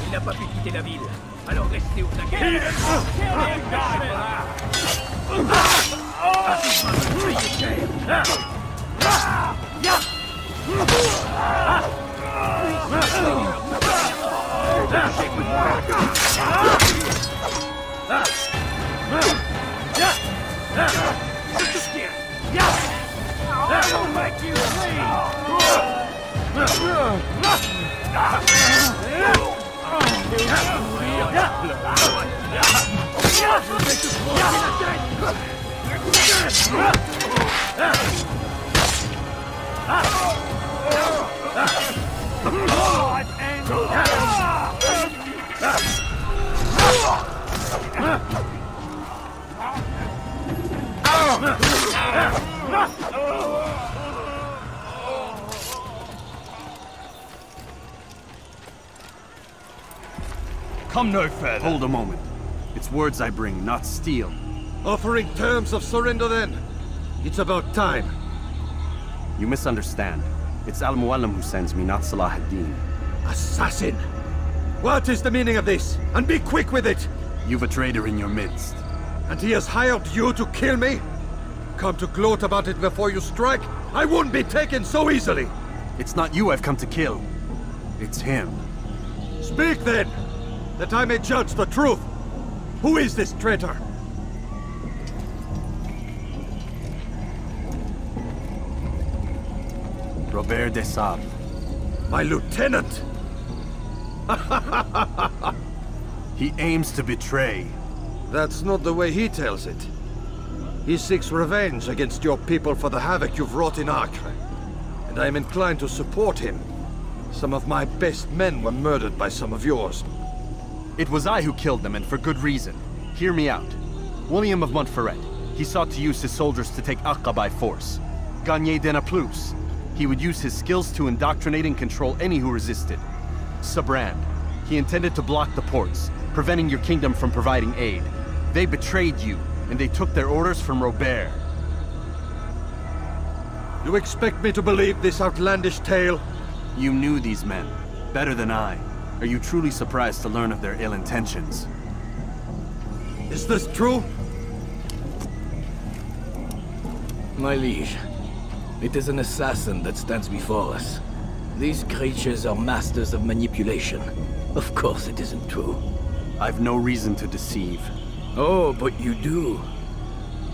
Il n'a pas pu quitter la ville, alors restez au taquet. I'll make you
Come no further. Hold a moment. It's words I bring, not steel.
Offering terms of surrender then. It's about time.
You misunderstand. It's Al-Muallim who sends me, not Salah ad-Din.
Assassin! What is the meaning of this? And be quick with it!
You've a traitor in your midst.
And he has hired you to kill me? Come to gloat about it before you strike? I wouldn't be taken so easily!
It's not you I've come to kill. It's him.
Speak then! That I may judge the truth! Who is this traitor?
Robert de Sable.
My lieutenant!
He aims to betray.
That's not the way he tells it. He seeks revenge against your people for the havoc you've wrought in Acre. And I am inclined to support him. Some of my best men were murdered by some of yours.
It was I who killed them, and for good reason. Hear me out. William of Montferrat. He sought to use his soldiers to take Acre by force. Gagné de Naplouse. He would use his skills to indoctrinate and control any who resisted. Sabrand. He intended to block the ports, preventing your kingdom from providing aid. They betrayed you, and they took their orders from Robert.
You expect me to believe this outlandish tale?
You knew these men, better than I. Are you truly surprised to learn of their ill intentions?
Is this true?
My liege, it is an assassin that stands before us. These creatures are masters of manipulation. Of course it isn't true.
I've no reason to deceive.
Oh, but you do.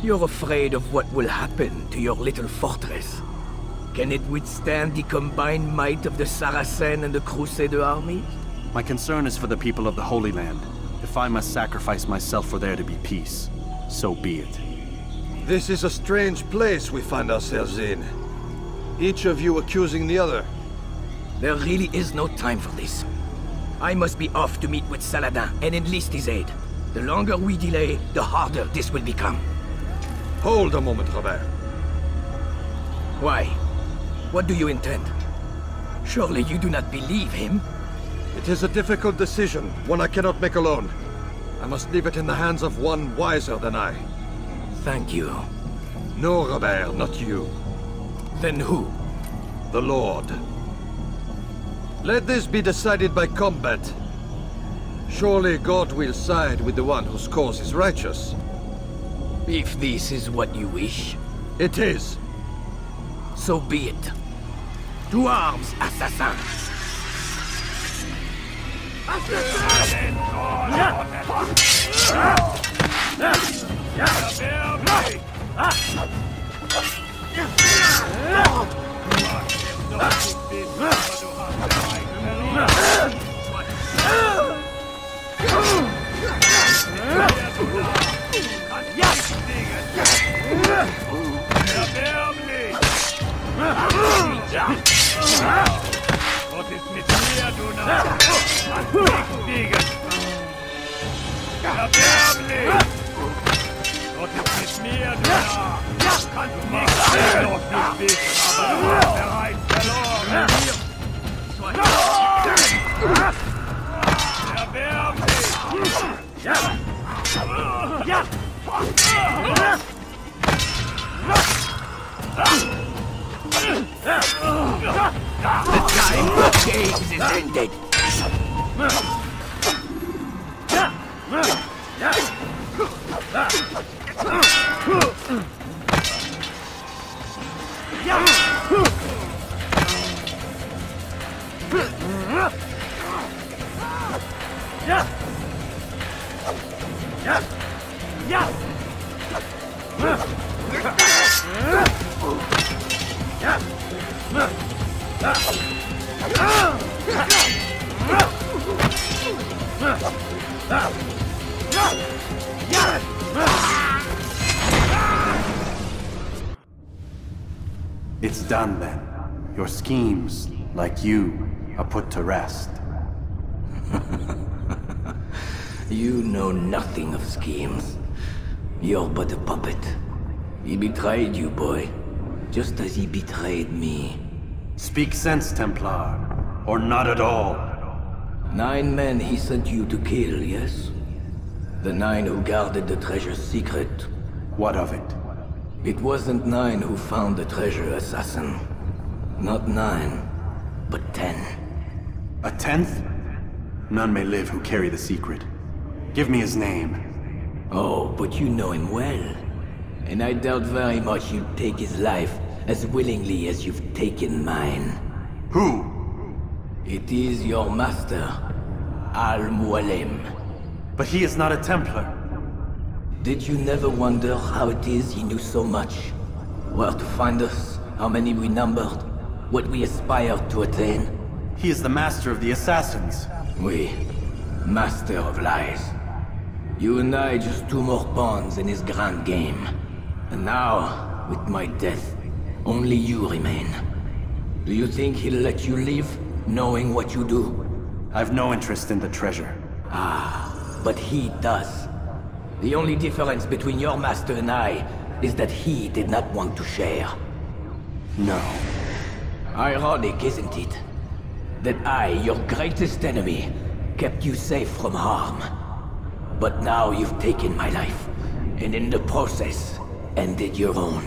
You're afraid of what will happen to your little fortress. Can it withstand the combined might of the Saracen and the Crusader armies?
My concern is for the people of the Holy Land. If I must sacrifice myself for there to be peace, so be it.
This is a strange place we find ourselves in. Each of you accusing the other.
There really is no time for this. I must be off to meet with Saladin and enlist his aid. The longer we delay, the harder this will become.
Hold a moment, Robert.
Why? What do you intend? Surely you do not believe him?
It is a difficult decision, one I cannot make alone. I must leave it in the hands of one wiser than I.
Thank you.
No, Robert, not you.
Then who?
The Lord. Let this be decided by combat. Surely God will side with the one whose cause is righteous.
If this is what you wish.
It is.
So be it. To arms, assassins!
Gott ist mit mir, du Narr! Kannst nicht siegen! Erbärmlich! Gott ist mit mir, du Narr! Kannst nicht siegen, noch nicht wissen, aber du hast bereits verloren! Erbärmlich!
The time for games is ended!
It's done then. Your schemes, like you, are put to rest.
You know nothing of schemes. You're but a puppet. He betrayed you, boy. Just as he betrayed me.
Speak sense, Templar. Or not at all.
9 men he sent you to kill, yes? The 9 who guarded the treasure's secret.
What of it?
It wasn't 9 who found the treasure, assassin. Not 9, but 10.
A 10th? None may live who carry the secret. Give me his name.
Oh, but you know him well. And I doubt very much you'd take his life as willingly as you've taken mine.
Who?
It is your master, Al-Mualim.
But he is not a Templar.
Did you never wonder how it is he knew so much? Where to find us, how many we numbered, what we aspired to attain?
He is the master of the assassins.
Oui, master of lies. You and I just 2 more pawns in his grand game. And now, with my death, only you remain. Do you think he'll let you live, knowing what you do?
I've no interest in the treasure.
Ah, but he does. The only difference between your master and I is that he did not want to share.
No.
Ironic, isn't it? That I, your greatest enemy, kept you safe from harm. But now you've taken my life, and in the process, ended your own.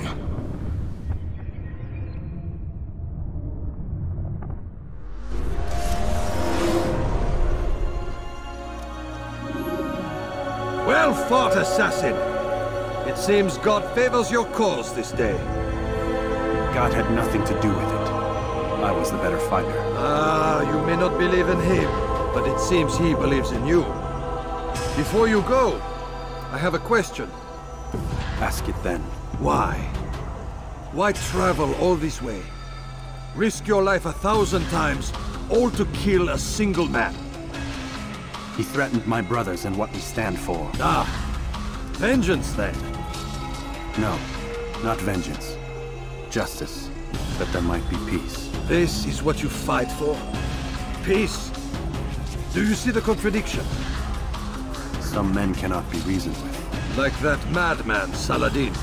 Well fought, assassin! It seems God favors your cause this day.
god had nothing to do with it. I was the better fighter.
Ah, you may not believe in him, but it seems he believes in you. Before you go, I have a question.
Ask it then.
Why? Why travel all this way? Risk your life 1,000 times, all to kill a single man?
He threatened my brothers and what we stand for.
Ah, vengeance then?
No, not vengeance. Justice, that there might be peace.
This is what you fight for? Peace? Do you see the contradiction?
Some men cannot be reasoned with.
Like that madman, Saladin.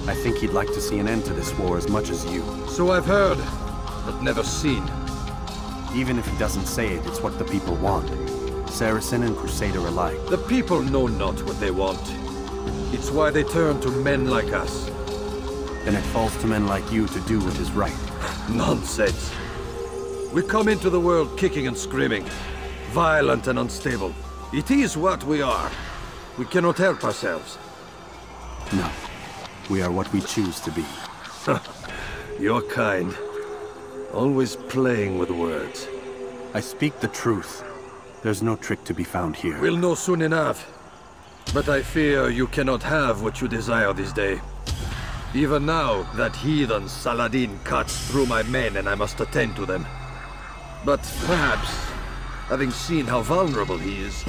I think he'd like to see an end to this war as much as you.
So I've heard, but never seen.
Even if he doesn't say it, it's what the people want. Saracen and Crusader alike.
The people know not what they want. It's why they turn to men like us.
Then it falls to men like you to do what is right.
Nonsense. We come into the world kicking and screaming, violent and unstable. It is what we are. We cannot help ourselves.
No. We are what we choose to be.
Your kind. Always playing with words.
I speak the truth. There's no trick to be found here.
We'll know soon enough. But I fear you cannot have what you desire this day. Even now, that heathen Saladin cuts through my men and I must attend to them. But perhaps, having seen how vulnerable he is,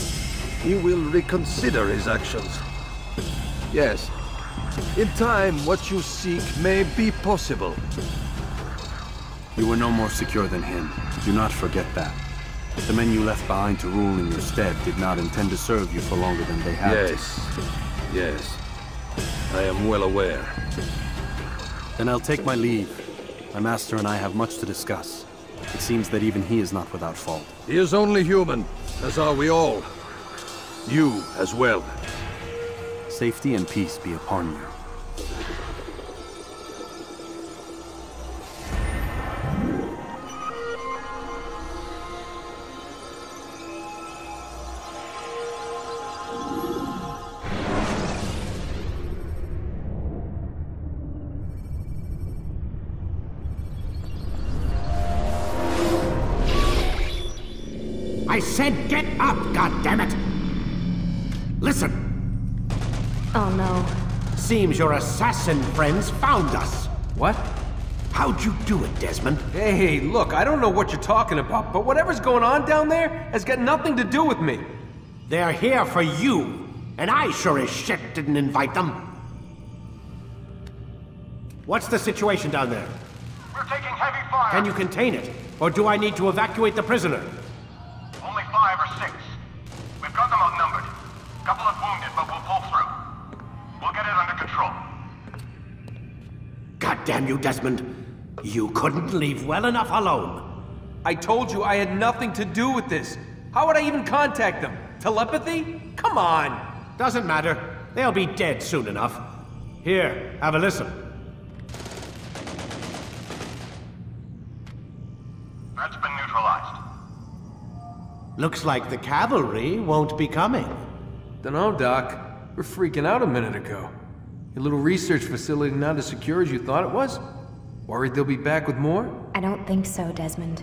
he will reconsider his actions. Yes, in time, what you seek may be possible.
You were no more secure than him. Do not forget that. The men you left behind to rule in your stead did not intend to serve you for longer than they had.
Yes. I am well aware.
Then I'll take my leave. My master and I have much to discuss. It seems that even he is not without fault.
He is only human, as are we all. You as well.
Safety and peace be upon you.
I said get up, goddammit! Listen!
Oh no.
Seems your assassin friends found us.
What?
How'd you do it, Desmond?
Hey, look, I don't know what you're talking about, but whatever's going on down there has got nothing to do with me.
They're here for you, and I sure as shit didn't invite them. What's the situation down there?
We're taking heavy fire.
Can you contain it? Or do I need to evacuate the prisoner?
Only 5 or 6. We've got them outnumbered. Couple of wounded, but we'll pull through. We'll get it under control.
God damn you, Desmond. You couldn't leave well enough alone.
I told you I had nothing to do with this. How would I even contact them? Telepathy? Come on.
Doesn't matter. They'll be dead soon enough. Here, have a listen.
That's been neutralized.
Looks like the cavalry won't be coming.
Dunno, Doc. We're freaking out a minute ago. Your little research facility not as secure as you thought it was? Worried they'll be back with more?
I don't think so, Desmond.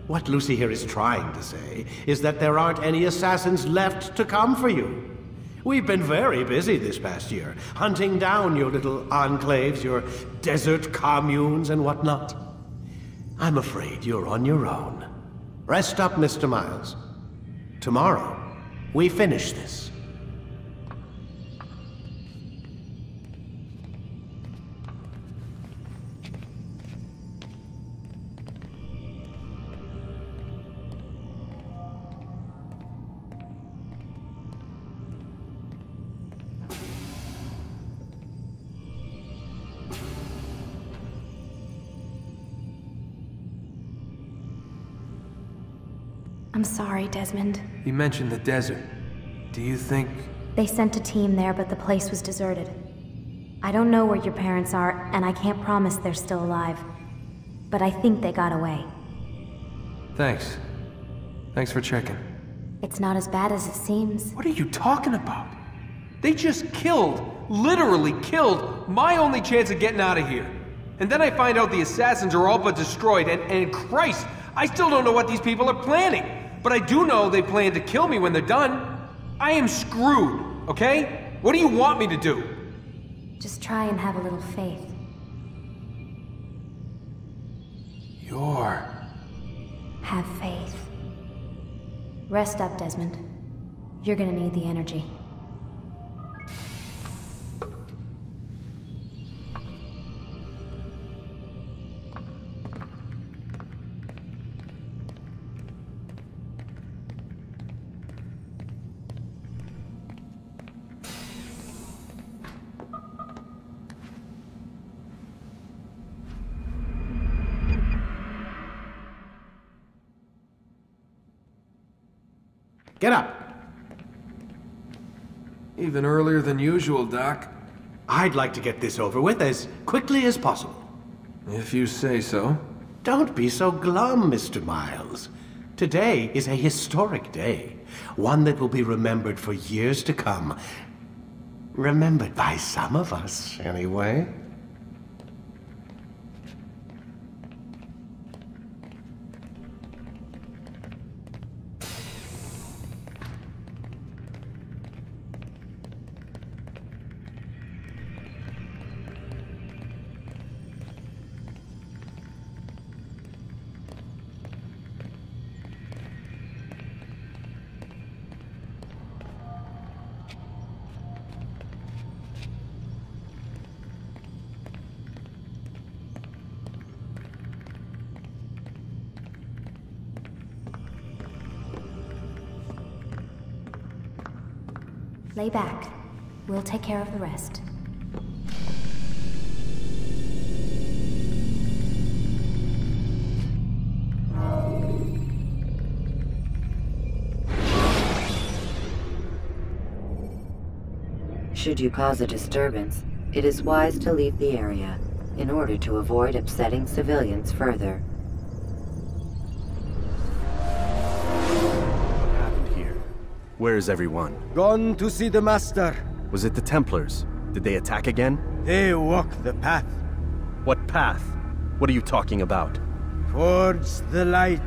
What Lucy here is trying to say is that there aren't any assassins left to come for you. We've been very busy this past year, hunting down your little enclaves, your desert communes and whatnot. I'm afraid you're on your own. Rest up, Mr. Miles. Tomorrow, we finish this.
I'm sorry, Desmond.
You mentioned the desert. Do you think...
They sent a team there, but the place was deserted. I don't know where your parents are, and I can't promise they're still alive. But I think they got away.
Thanks. Thanks for checking.
It's not as bad as it seems.
What are you talking about? They just killed, literally killed, my only chance of getting out of here. And then I find out the assassins are all but destroyed, and Christ, I still don't know what these people are planning. But I do know they plan to kill me when they're done. I am screwed, okay? What do you want me to do?
Just try and have a little faith. Have faith. Rest up, Desmond. You're gonna need the energy.
Get up!
Even earlier than usual, Doc.
I'd like to get this over with as quickly as possible.
If you say so.
Don't be so glum, Mr. Miles. Today is a historic day. One that will be remembered for years to come. Remembered by some of us, anyway.
Lay back. We'll take care of the rest.
Should you cause a disturbance, it is wise to leave the area in order to avoid upsetting civilians further.
Where is everyone?
Gone to see the Master.
Was it the Templars? Did they attack again?
They walk the path.
What path? What are you talking about?
Towards the light.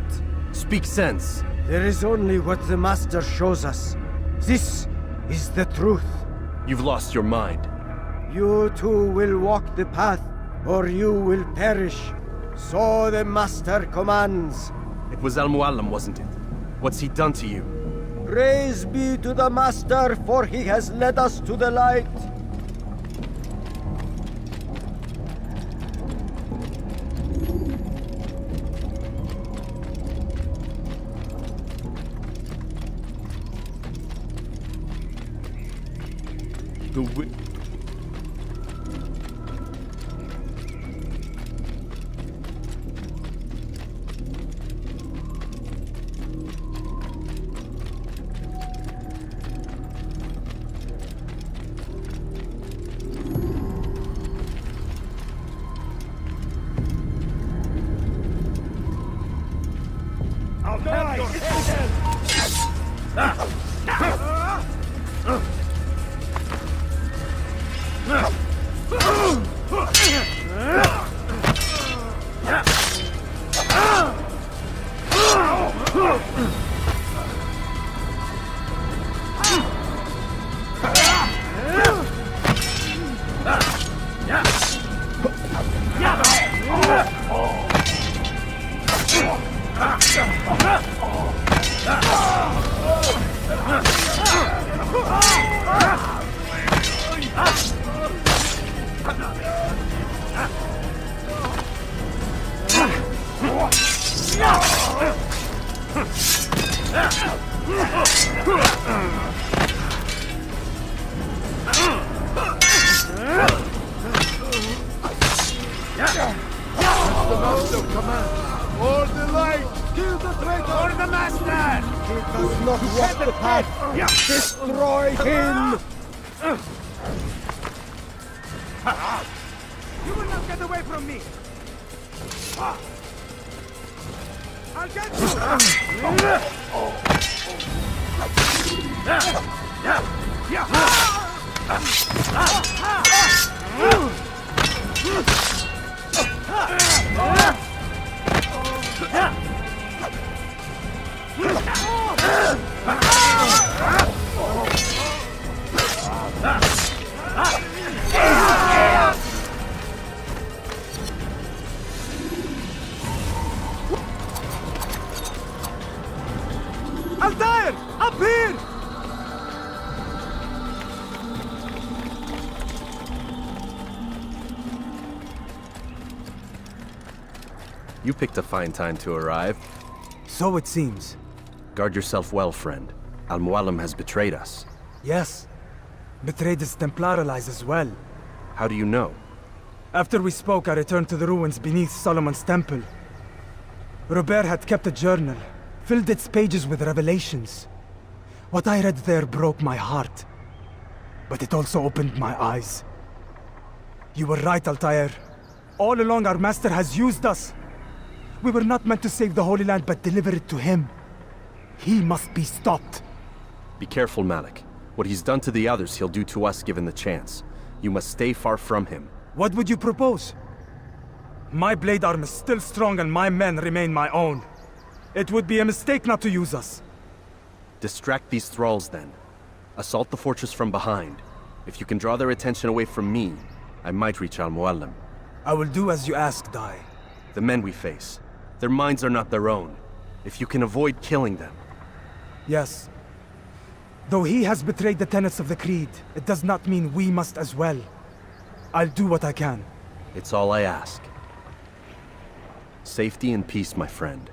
Speak sense.
There is only what the Master shows us. This is the truth.
You've lost your mind.
You too will walk the path, or you will perish. So the Master commands.
It was Al-Muallim, wasn't it? What's he done to you?
Praise be to the Master, for he has led us to the light.
You picked a fine time to arrive.
So it seems.
Guard yourself well, friend. Al-Mualim has betrayed us.
Yes. Betrayed his Templar allies as well.
How do you know?
After we spoke, I returned to the ruins beneath Solomon's temple. Robert had kept a journal, filled its pages with revelations. What I read there broke my heart. But it also opened my eyes. You were right, Altair. All along our master has used us. We were not meant to save the Holy Land, but deliver it to him. He must be stopped.
Be careful, Malik. What he's done to the others, he'll do to us given the chance. You must stay far from him.
What would you propose? My blade arm is still strong and my men remain my own. It would be a mistake not to use us.
Distract these thralls, then. Assault the fortress from behind. If you can draw their attention away from me, I might reach Al-Mualim.
I will do as you ask, Dai.
The men we face, their minds are not their own. If you can avoid killing them.
Yes. Though he has betrayed the tenets of the Creed, it does not mean we must as well. I'll do what I can.
It's all I ask. Safety and peace, my friend.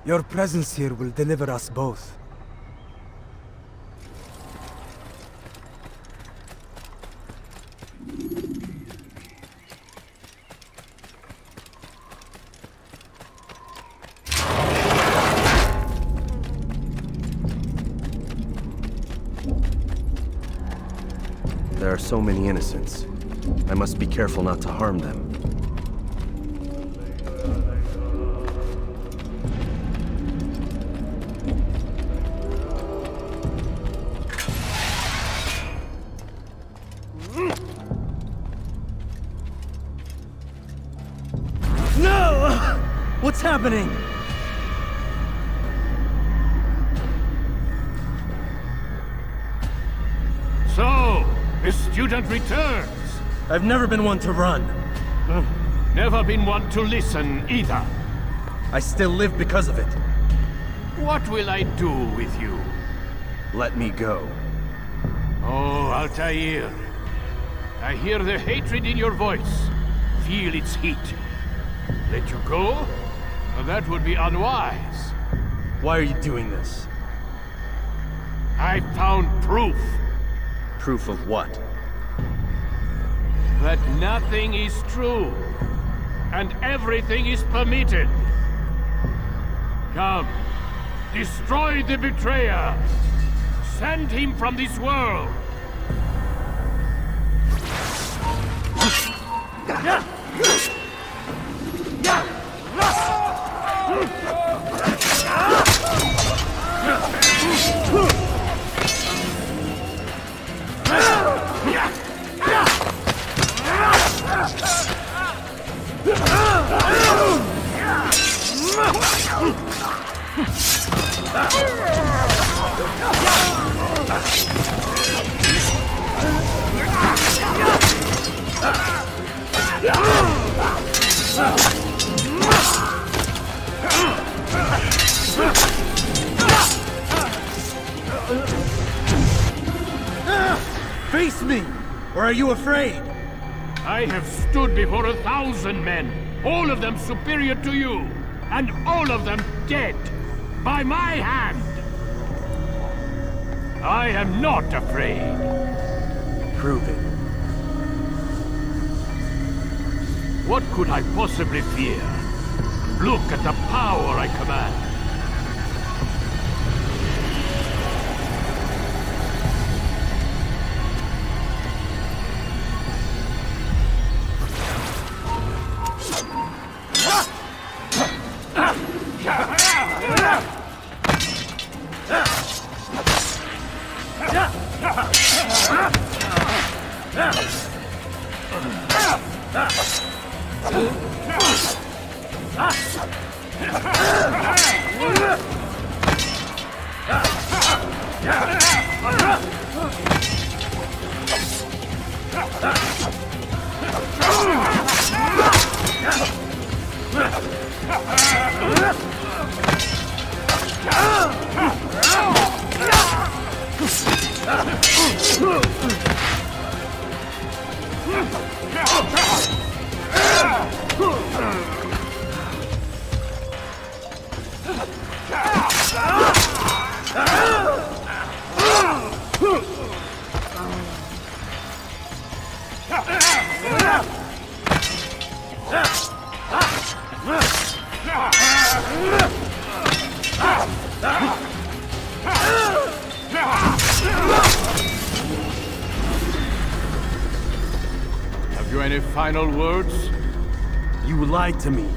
Your presence here will deliver us both.
There are so many innocents. I must be careful not to harm them.
No! What's happening?
So, the student returns.
I've never been one to run.
Never been one to listen, either.
I still live because of it.
What will I do with you?
Let me go.
Oh, Altair. I hear the hatred in your voice. Feel its heat. Let you go? That would be unwise.
Why are you doing this?
I found proof.
Proof of what?
That nothing is true, and everything is permitted. Come, destroy the betrayer. Send him from this world.
Face me! Or are you afraid?
I have stood before 1,000 men, all of them superior to you, and all of them dead, by my hand. I am not afraid.
Prove it.
What could I possibly fear? Look at the power I command.
Have you any final words?
You lied to me.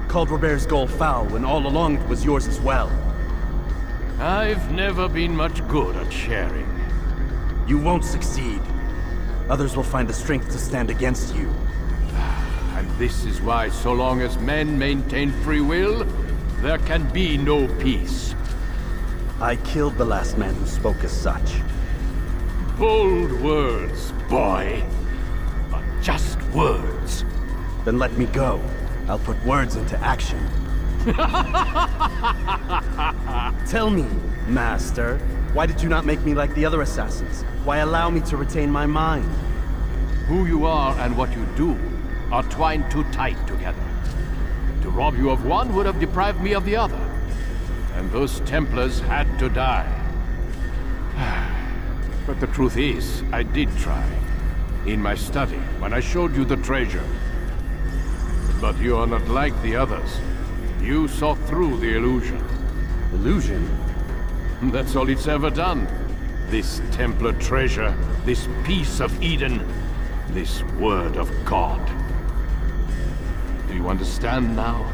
Called Robert's goal foul when all along it was yours as well.
I've never been much good at sharing.
You won't succeed. Others will find the strength to stand against you.
And this is why, so long as men maintain free will, there can be no peace.
I killed the last man who spoke as such.
Bold words, boy. But just words.
Then let me go. I'll put words into action. Tell me, Master, why did you not make me like the other assassins? Why allow me to retain my mind?
Who you are and what you do are twined too tight together. To rob you of one would have deprived me of the other. And those Templars had to die. But the truth is, I did try. In my study, when I showed you the treasure. But you are not like the others. You saw through the illusion.
Illusion?
That's all it's ever done. This Templar treasure, this piece of Eden, this word of God. Do you understand now?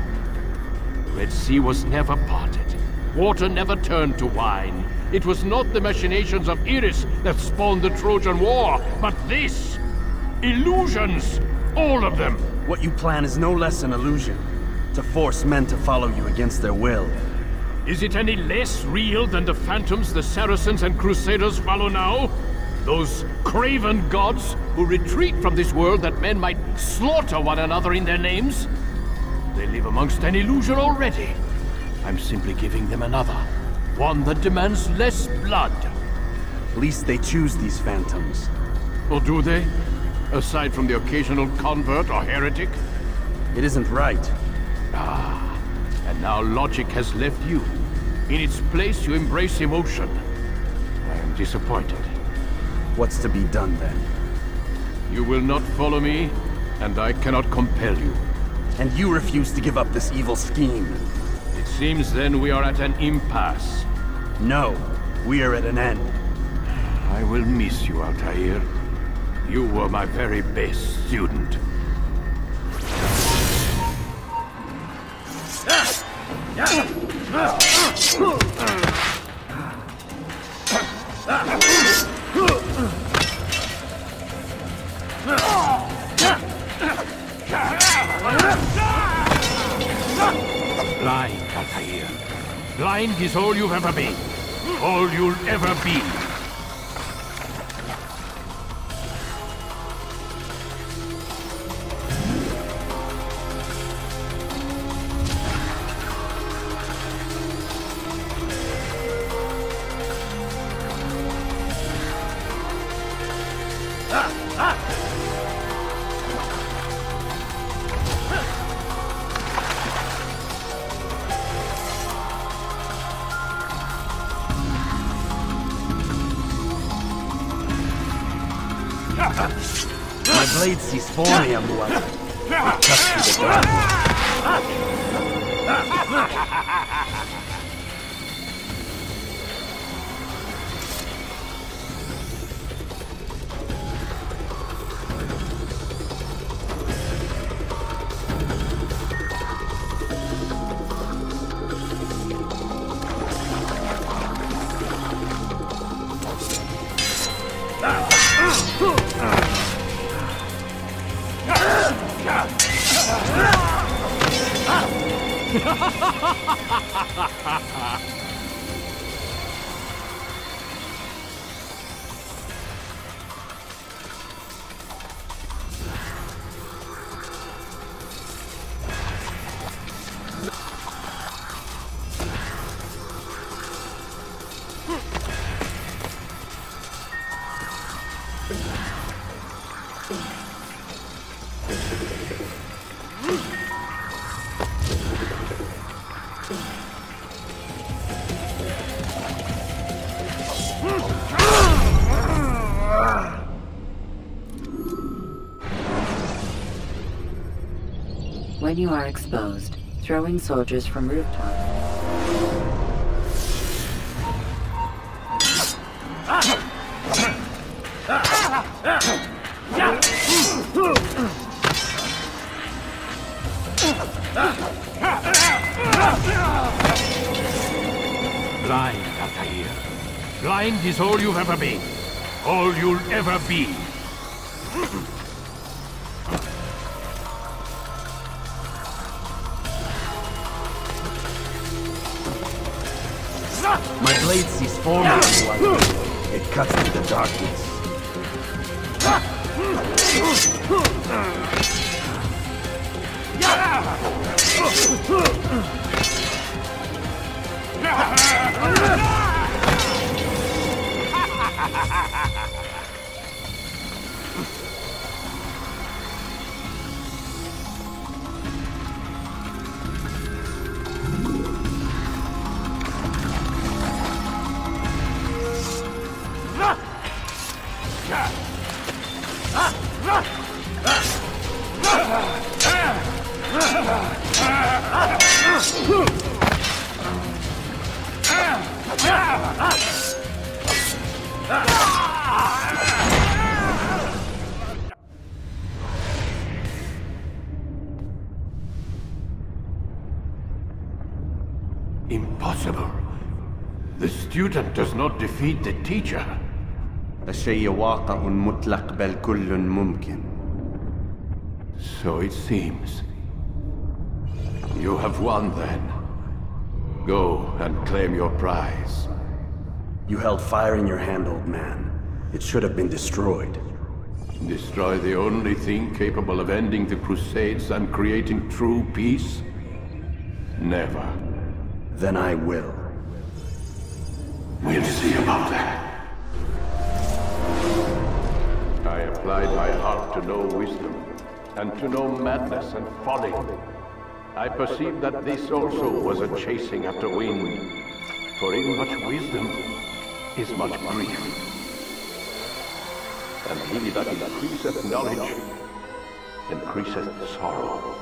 The Red Sea was never parted. Water never turned to wine. It was not the machinations of Iris that spawned the Trojan War, but this! Illusions! All of them!
What you plan is no less an illusion. To force men to follow you against their will.
Is it any less real than the phantoms the Saracens and Crusaders follow now? Those craven gods who retreat from this world that men might slaughter one another in their names? They live amongst an illusion already. I'm simply giving them another. One that demands less blood.
At least they choose these phantoms.
Or do they? Aside from the occasional convert or heretic?
It isn't right.
Ah, and now logic has left you. In its place, you embrace emotion. I am disappointed.
What's to be done then?
You will not follow me, and I cannot compel you.
And you refuse to give up this evil scheme.
It seems then we are at an impasse.
No, we are at an end.
I will miss you, Altair. You were my very best student. Blind, Altair. Blind is all you've ever been. All you'll ever be.
My blade sees for me, Amuad. Touch me the
When you are exposed, throwing soldiers from rooftops.
Blind, Altair. Blind is all you've ever been. All you'll ever be.
My blade sees form. It cuts through the darkness.
Impossible. The student does not defeat the teacher.
الشيء واقع مطلق بل كل ممكن.
So it seems. You have won then. Go and claim your prize.
You held fire in your hand, old man. It should have been destroyed.
Destroy the only thing capable of ending the Crusades and creating true peace? Never.
Then I will.
We'll see about that. I applied my heart to know wisdom, and to know madness and folly. I perceived that this also was a chasing after wind, for in much wisdom is much grief. And he that increaseth knowledge increaseth sorrow.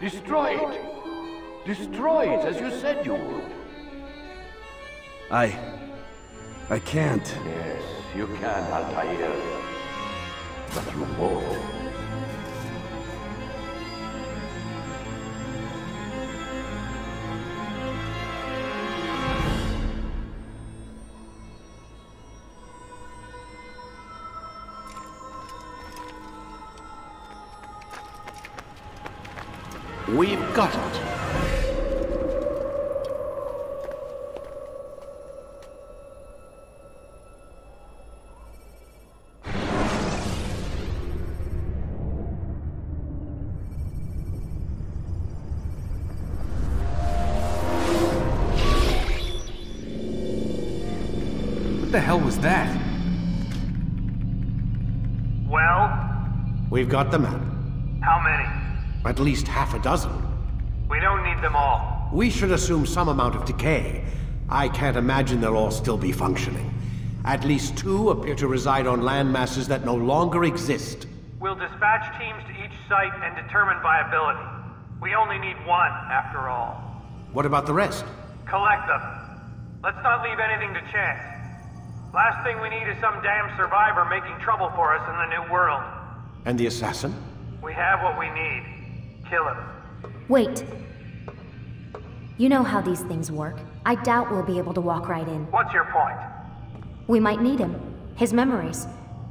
Destroy it! Destroy it as you said you would.
I can't.
Yes, you can, Altair. But you won't.
We've got it.
What the hell was that?
Well?
We've got the map.
How many?
At least half a dozen.
We don't need them all.
We should assume some amount of decay. I can't imagine they'll all still be functioning. At least 2 appear to reside on land masses that no longer exist.
We'll dispatch teams to each site and determine viability. We only need 1, after all.
What about the rest?
Collect them. Let's not leave anything to chance. Last thing we need is some damn survivor making trouble for us in the new world.
And the assassin?
We have what we need. Kill him.
Wait. You know how these things work. I doubt we'll be able to walk right in.
What's your point?
We might need him. His memories.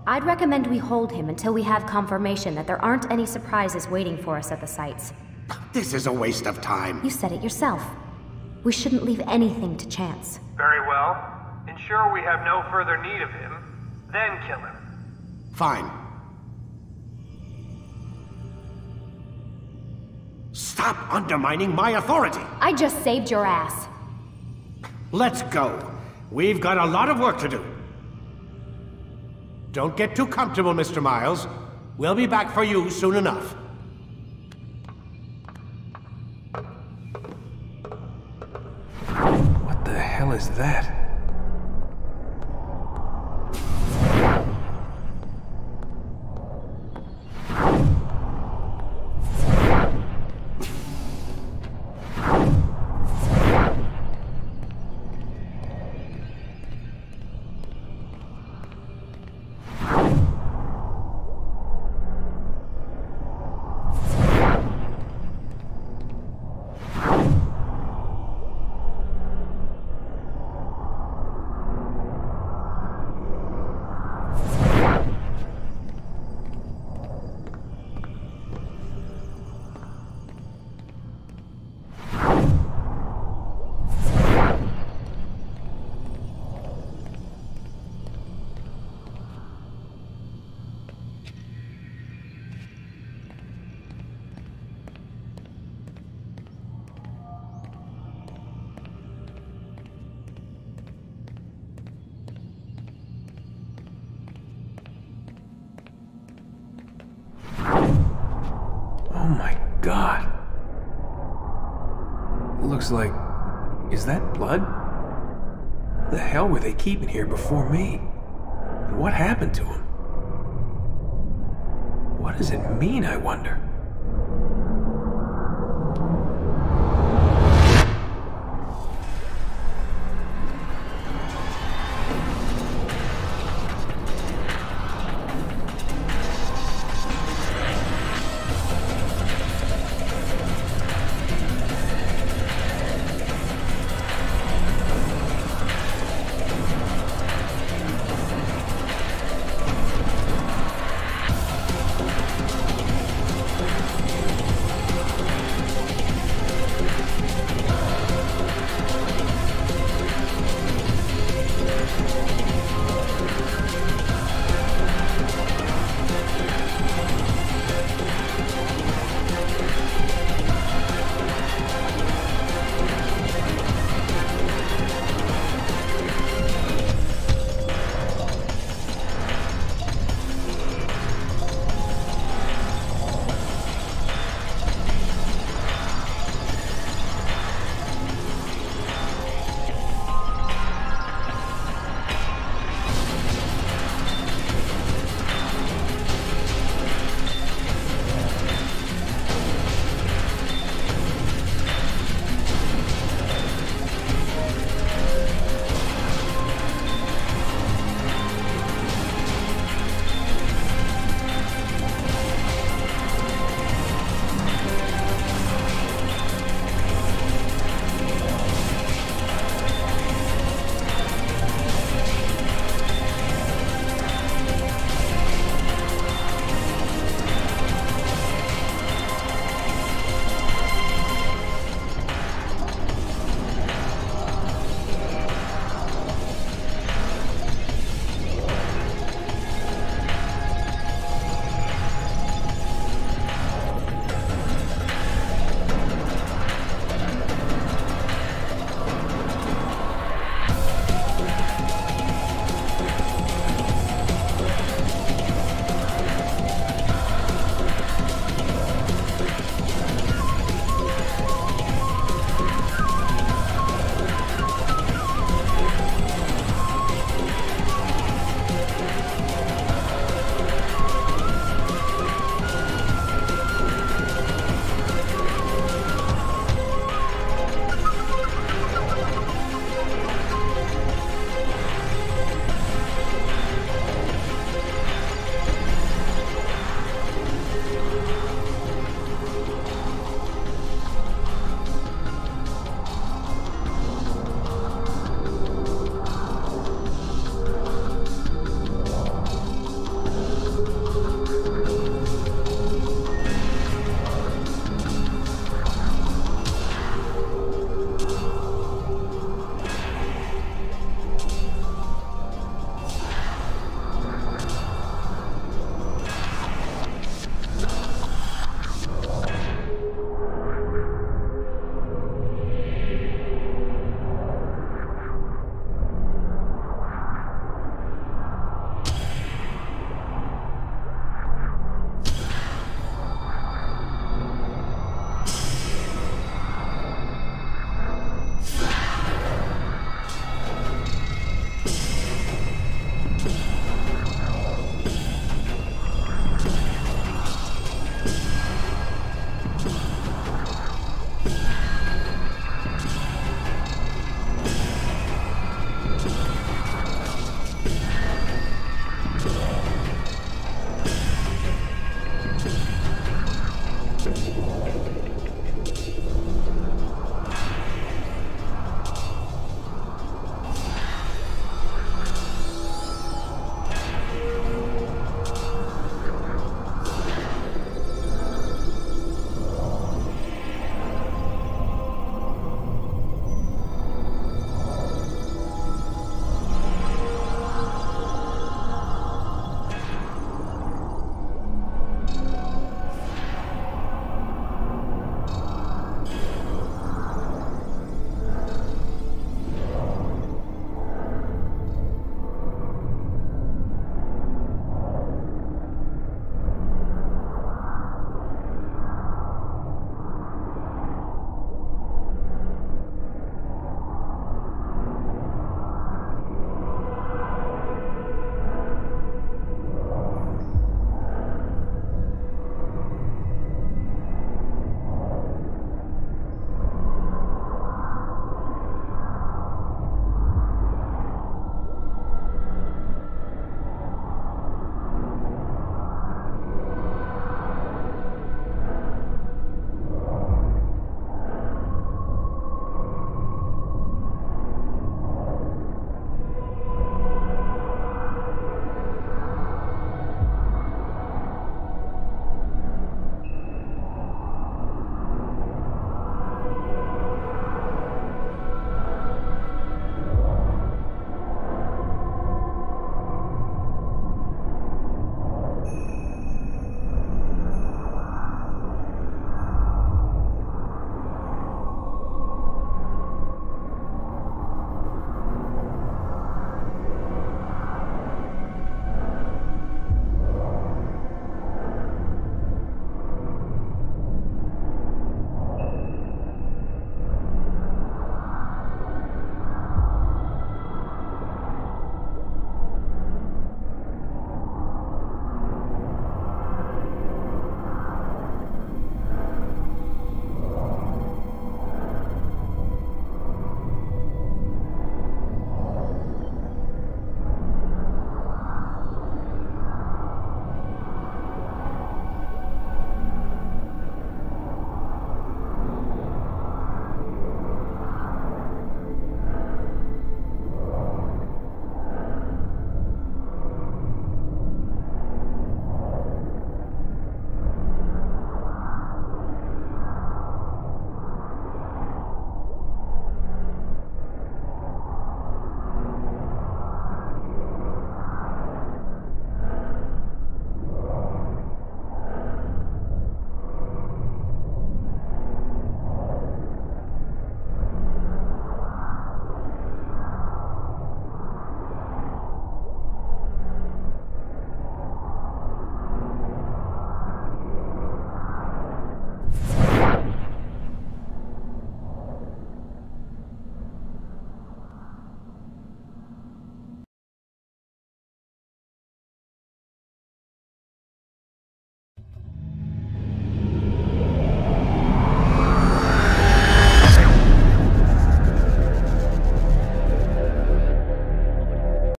I'd recommend we hold him until we have confirmation that there aren't any surprises waiting for us at the sites.
This is a waste of time.
You said it yourself. We shouldn't leave anything to chance.
Very well. Ensure we have no further need of him, then kill him.
Fine. Stop undermining my authority!
I just saved your ass.
Let's go. We've got a lot of work to do. Don't get too comfortable, Mr. Miles. We'll be back for you soon enough.
What the hell is that? my god. Looks like... Is that blood? What the hell were they keeping here before me? And what happened to him? What does it mean, I wonder?